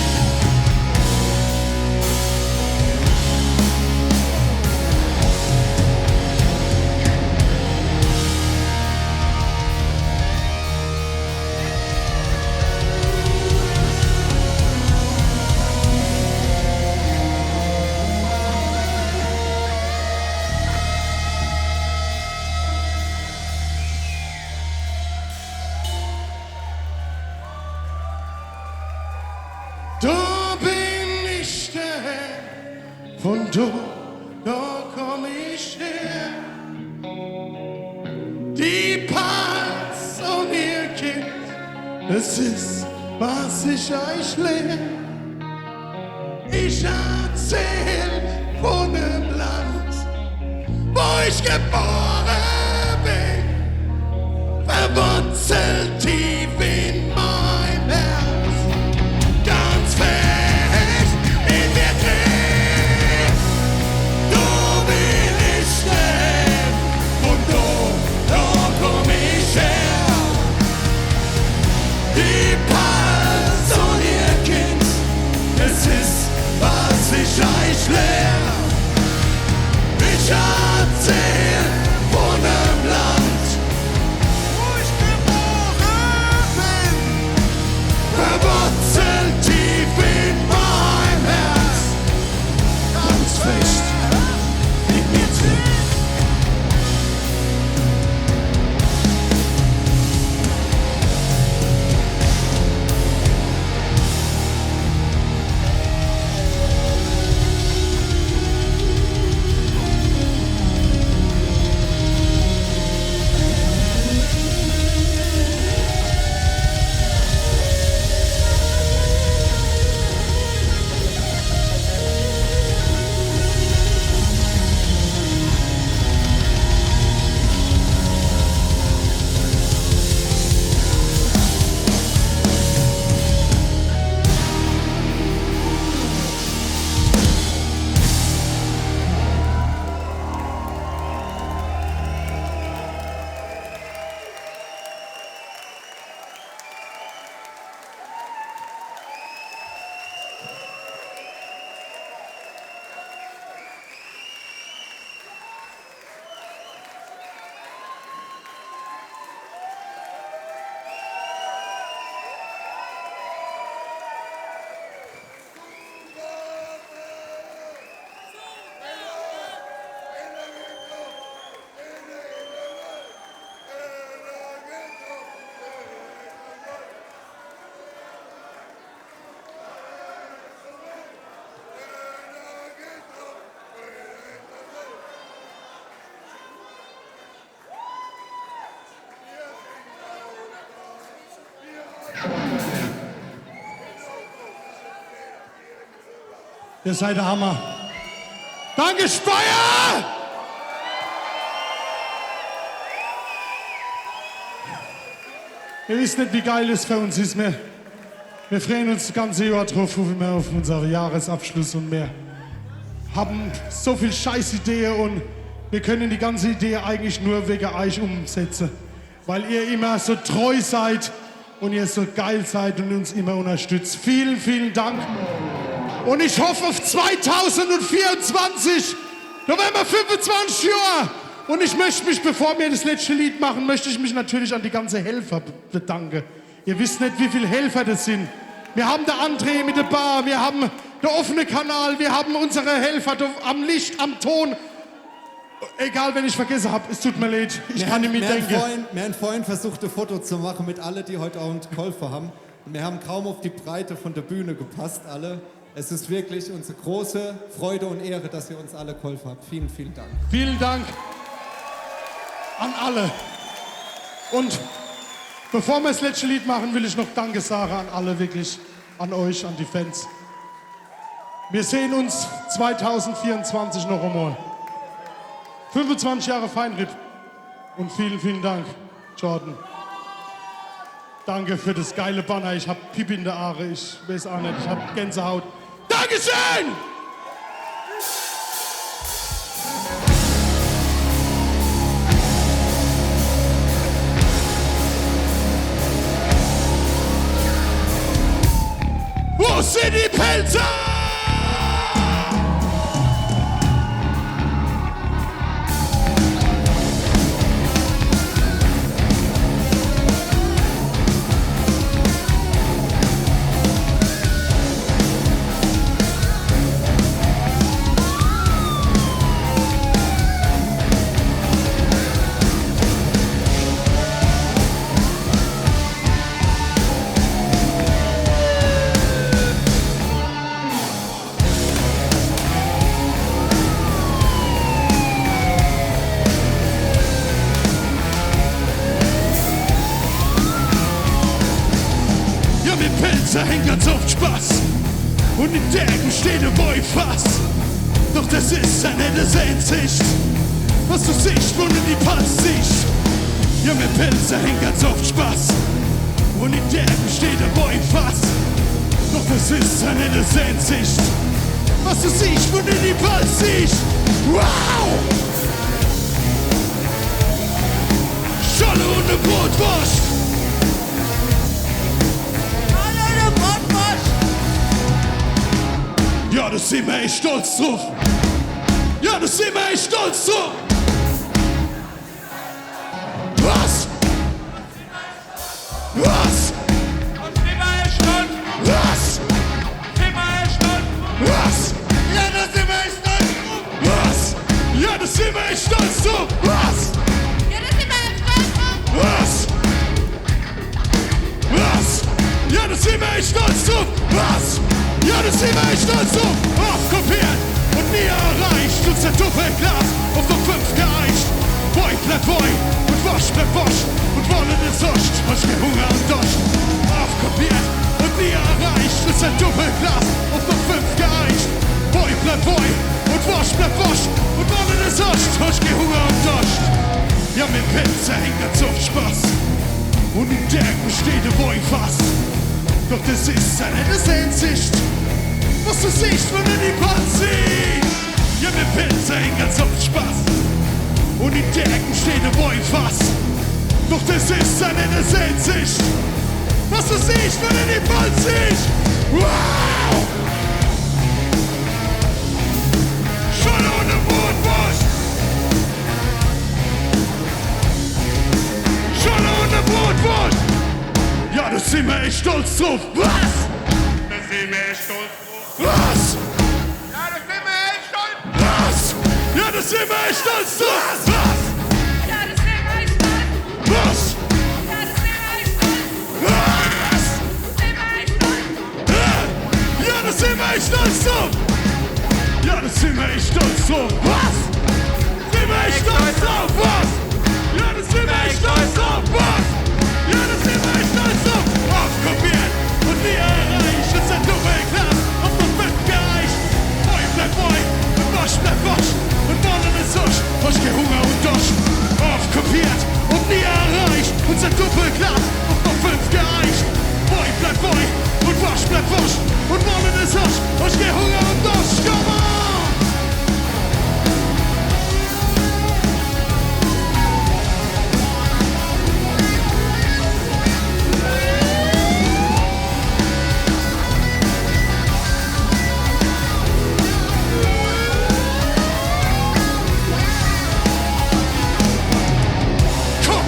Da bin ich daheim, von da komm ich her. Die Panzer und ihr Kind, es ist, was ich euch lehr. Ich erzähl von einem Land, wo ich geboren bin, verwurzelt tief in mein Herz, ganz fest in mir drin. Da will ich stehen und da komm ich her. Die Pals und ihr Kind, es ist, was ich euch lehr. Ich erzähl von einem Land, wo ich geboren bin, verwurzelt tief in mein Herz, ganz fest in mir drin. Ihr seid der Hammer. Danke, Speyer! Ihr wisst nicht, wie geil es für uns ist. Wir freuen uns das ganze Jahr drauf, wo wir auf unseren Jahresabschluss und mehr haben so viel Scheißideen und wir können die ganze Idee eigentlich nur wegen euch umsetzen, weil ihr immer so treu seid und ihr so geil seid und uns immer unterstützt. Vielen, vielen Dank. Und ich hoffe auf 2024, da werden wir 25 Jahre. Und ich möchte mich, bevor wir das letzte Lied machen, möchte ich mich natürlich an die ganzen Helfer bedanken. Ihr wisst nicht, wie viele Helfer das sind. Wir haben der André mit der Bar, wir haben der offene Kanal, wir haben unsere Helfer am Licht, am Ton. Egal, wenn ich vergessen habe, es tut mir leid, ich kann nicht mitdenken. Wir haben vorhin versucht, ein Foto zu machen mit allen, die heute Abend geholfen haben. Und wir haben kaum auf die Breite von der Bühne gepasst, alle. Es ist wirklich unsere große Freude und Ehre, dass ihr uns alle geholfen habt. Vielen, vielen Dank. Vielen Dank an alle. Und bevor wir das letzte Lied machen, will ich noch Danke sagen an alle, wirklich an euch, an die Fans. Wir sehen uns 2024 noch einmal. 25 Jahre Feinripp. Und vielen, vielen Dank, Jordan. Danke für das geile Banner. Ich hab Pipi in der Aare. Ich weiß auch nicht. Ich hab Gänsehaut. Dankeschön! Wo sind die Pelzer? Pelzer hängt ganz oft Spaß und in Decken steht ein Beufass. Doch das ist eine nette Sehnsicht, was du siehst, wo du die Pass siehst. Ja, mit Pilze hängt ganz oft Spaß und in Decken steht ein Beufass. Doch das ist eine nette Sehnsicht, was du siehst, wo du die Pass siehst. Wow! Scholle und eine Brotwurst. Ja, da sind wir echt stolz drauf. Ja, da sind wir echt stolz drauf. Was? Was? Was? Was? Ja, da sind wir echt stolz drauf. Was? Ja, da sind wir echt stolz drauf. Was? Was? Was? Ja, da sind wir echt stolz drauf. Was? Ja, da sind wir echt stolz drauf. Aufkopiert und nie erreicht. Uns der Doppelglas auf der 5 geeicht. Boy bleibt Boy und Wasch bleibt Wasch. Und wollen ist Ost, was wir Hunger und Dosch. Aufkopiert und nie erreicht. Uns der Doppelglas auf der 5 geeicht. Boy bleibt Boy und Wasch bleibt Wasch. Und wollen ist Ost, was wir Hunger und Dosch. Ja, mit Pilze hängt ganz oft Spaß. Und in Decken steht ein Beufass. Doch das ist eine Sehnsicht, was du siehst, wenn du die Pass siehst. Ja, mit Pilze hängt ganz oft Spaß. Und in Decken steht ein Beufass. Doch das ist eine Sehnsicht, was du siehst, wenn du die Pass siehst. Wow! Scholle und eine Brotwurst. Scholle und eine Brotwurst. Ja, da sind wir echt stolz drauf. Was? Da sind wir echt stolz drauf. Was? Ja, da sind wir echt stolz. Was? Ja, da sind wir echt stolz drauf. Was? Ja, da sind wir echt stolz. Was? Ja, da sind wir echt stolz. Was? Sind wir echt stolz. Ja, da sind wir echt stolz drauf. Ja, da sind wir echt stolz drauf. Was? Sind wir echt stolz drauf. Was? Ja, da sind wir echt stolz drauf. Was? Ja, da sind wir echt stolz drauf. Aufkopiert und nie erreicht. Das ist ein Doppelglas auf der 5 geeicht. Boy bleibt Boy und Wasch bleibt Wasch. Und wollen ist Osch, Wasch Hunger und Dosch. Aufkopiert und nie erreicht. Unser Doppelglas auf der 5 geeicht. Boy bleibt Boy und Wasch bleibt Wasch. Und wollen ist Osch, Wasch Hunger und Dosch. Come on!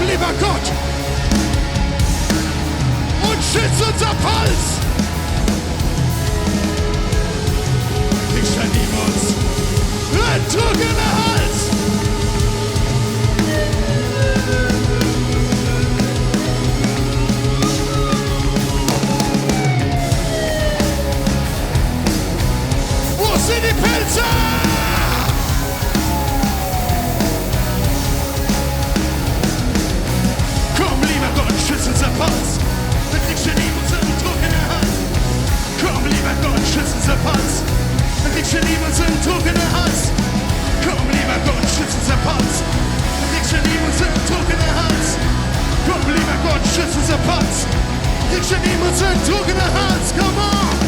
Lieber Gott, und schütz unser Hals. Ich verliebe uns, ein trockener Hals. Wo sind die Pilze? Schütz unser Hals, wir kriegen niemals einen Druck in der Hand. Komm, lieber Gott, schütz unser Hals, wir kriegen niemals einen Druck in der Hand. Komm, lieber Gott, schütz unser Hals, wir kriegen niemals einen Druck in der Hand. Komm, lieber Gott, schütz unser Hals, wir kriegen niemals einen Druck in der Hand. Come on!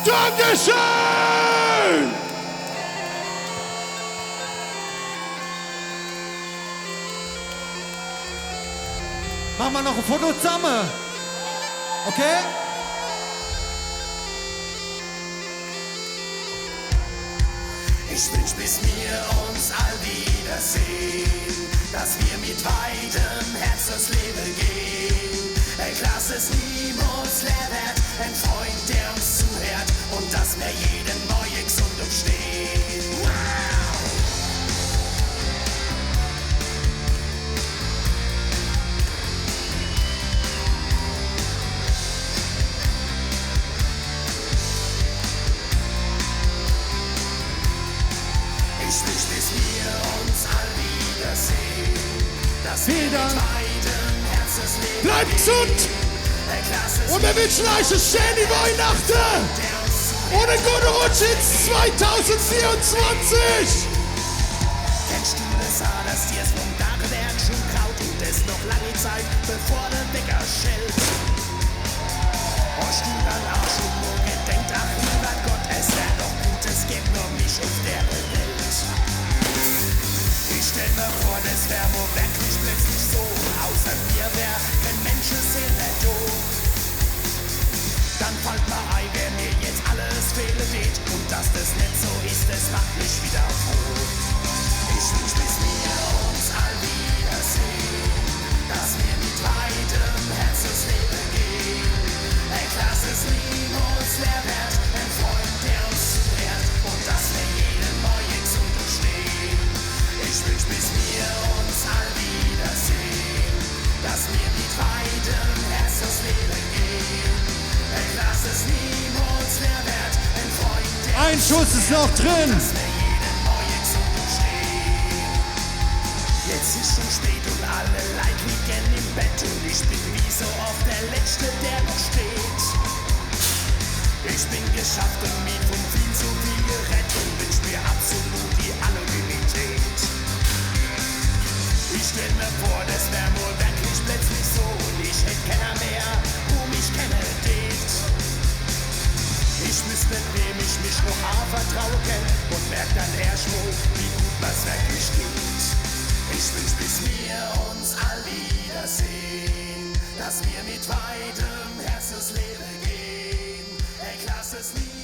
Dankeschön! Machen wir noch ein Foto zusammen. Okay? Ich wünsch, bis wir uns all wiedersehen, dass wir mit weitem Herz durchs Leben gehen. Ein Glas, das niemals leer wird, ein Freund, der uns zuhört und dass wir jeden Morgen gesund umstehen. Wow! Ich wünsch, bis wir uns all wiedersehen, dass wir mit weitem Herz das Leben Bleibt gesund! Und wir wünschen euch eine schöne Weihnachten! Und einen guten Rutsch ins 2024! Kennst du das auch, dass dir's vom Dachwerk schon kraut und es noch lange Zeit, bevor der Wecker schellt? Hast du dann auch schon nur gedenkt, ach lieber Gott, es wär doch gut, es gibt nur mich auf der Welt. Ich stell mir vor, das wär wohl wirklich plötzlich so, außer mir wär kein Menschenseele doof. Dann fällt mir ein, wer mir jetzt alles fehlen wird und dass das nicht so ist, das macht mich wieder froh. Ich wünsch, bis wir uns all wiedersehen, dass wir mit weitem Herz durchs Leben gehen. Ein Glas, das niemals leer wird, ein Freund, der uns zuhört und dass wir jeden Morgen gesund durchstehen. Ich wünsch, bis wir uns all wiedersehen, dass wir mit weitem Herz durchs Leben gehen. Ein Glas, das niemals leer wird, ein Freund, der Ein Schuss ist noch drin! dass wir jeden Morgen gesund durchstehen. Jetzt ist schon spät und alle Leute liegen im Bett und ich bin wie so oft der Letzte, der noch steht. Ich bin geschafft und mir von viel zu viel gerettet und wünsch mir absolut die Anonymität. Ich stell mir vor, das wär wohl wirklich plötzlich so und ich hätt keiner mehr, wo mich kennen tät. Ich wüsste nicht, wem ich mich noch anvertrauen kann und merk dann erst wohl, wie gut was wirklich geht. Ich wünsch, bis wir uns all wiedersehen, dass wir mit weitem Herz durchs Leben gehen. Ein Glas, das nie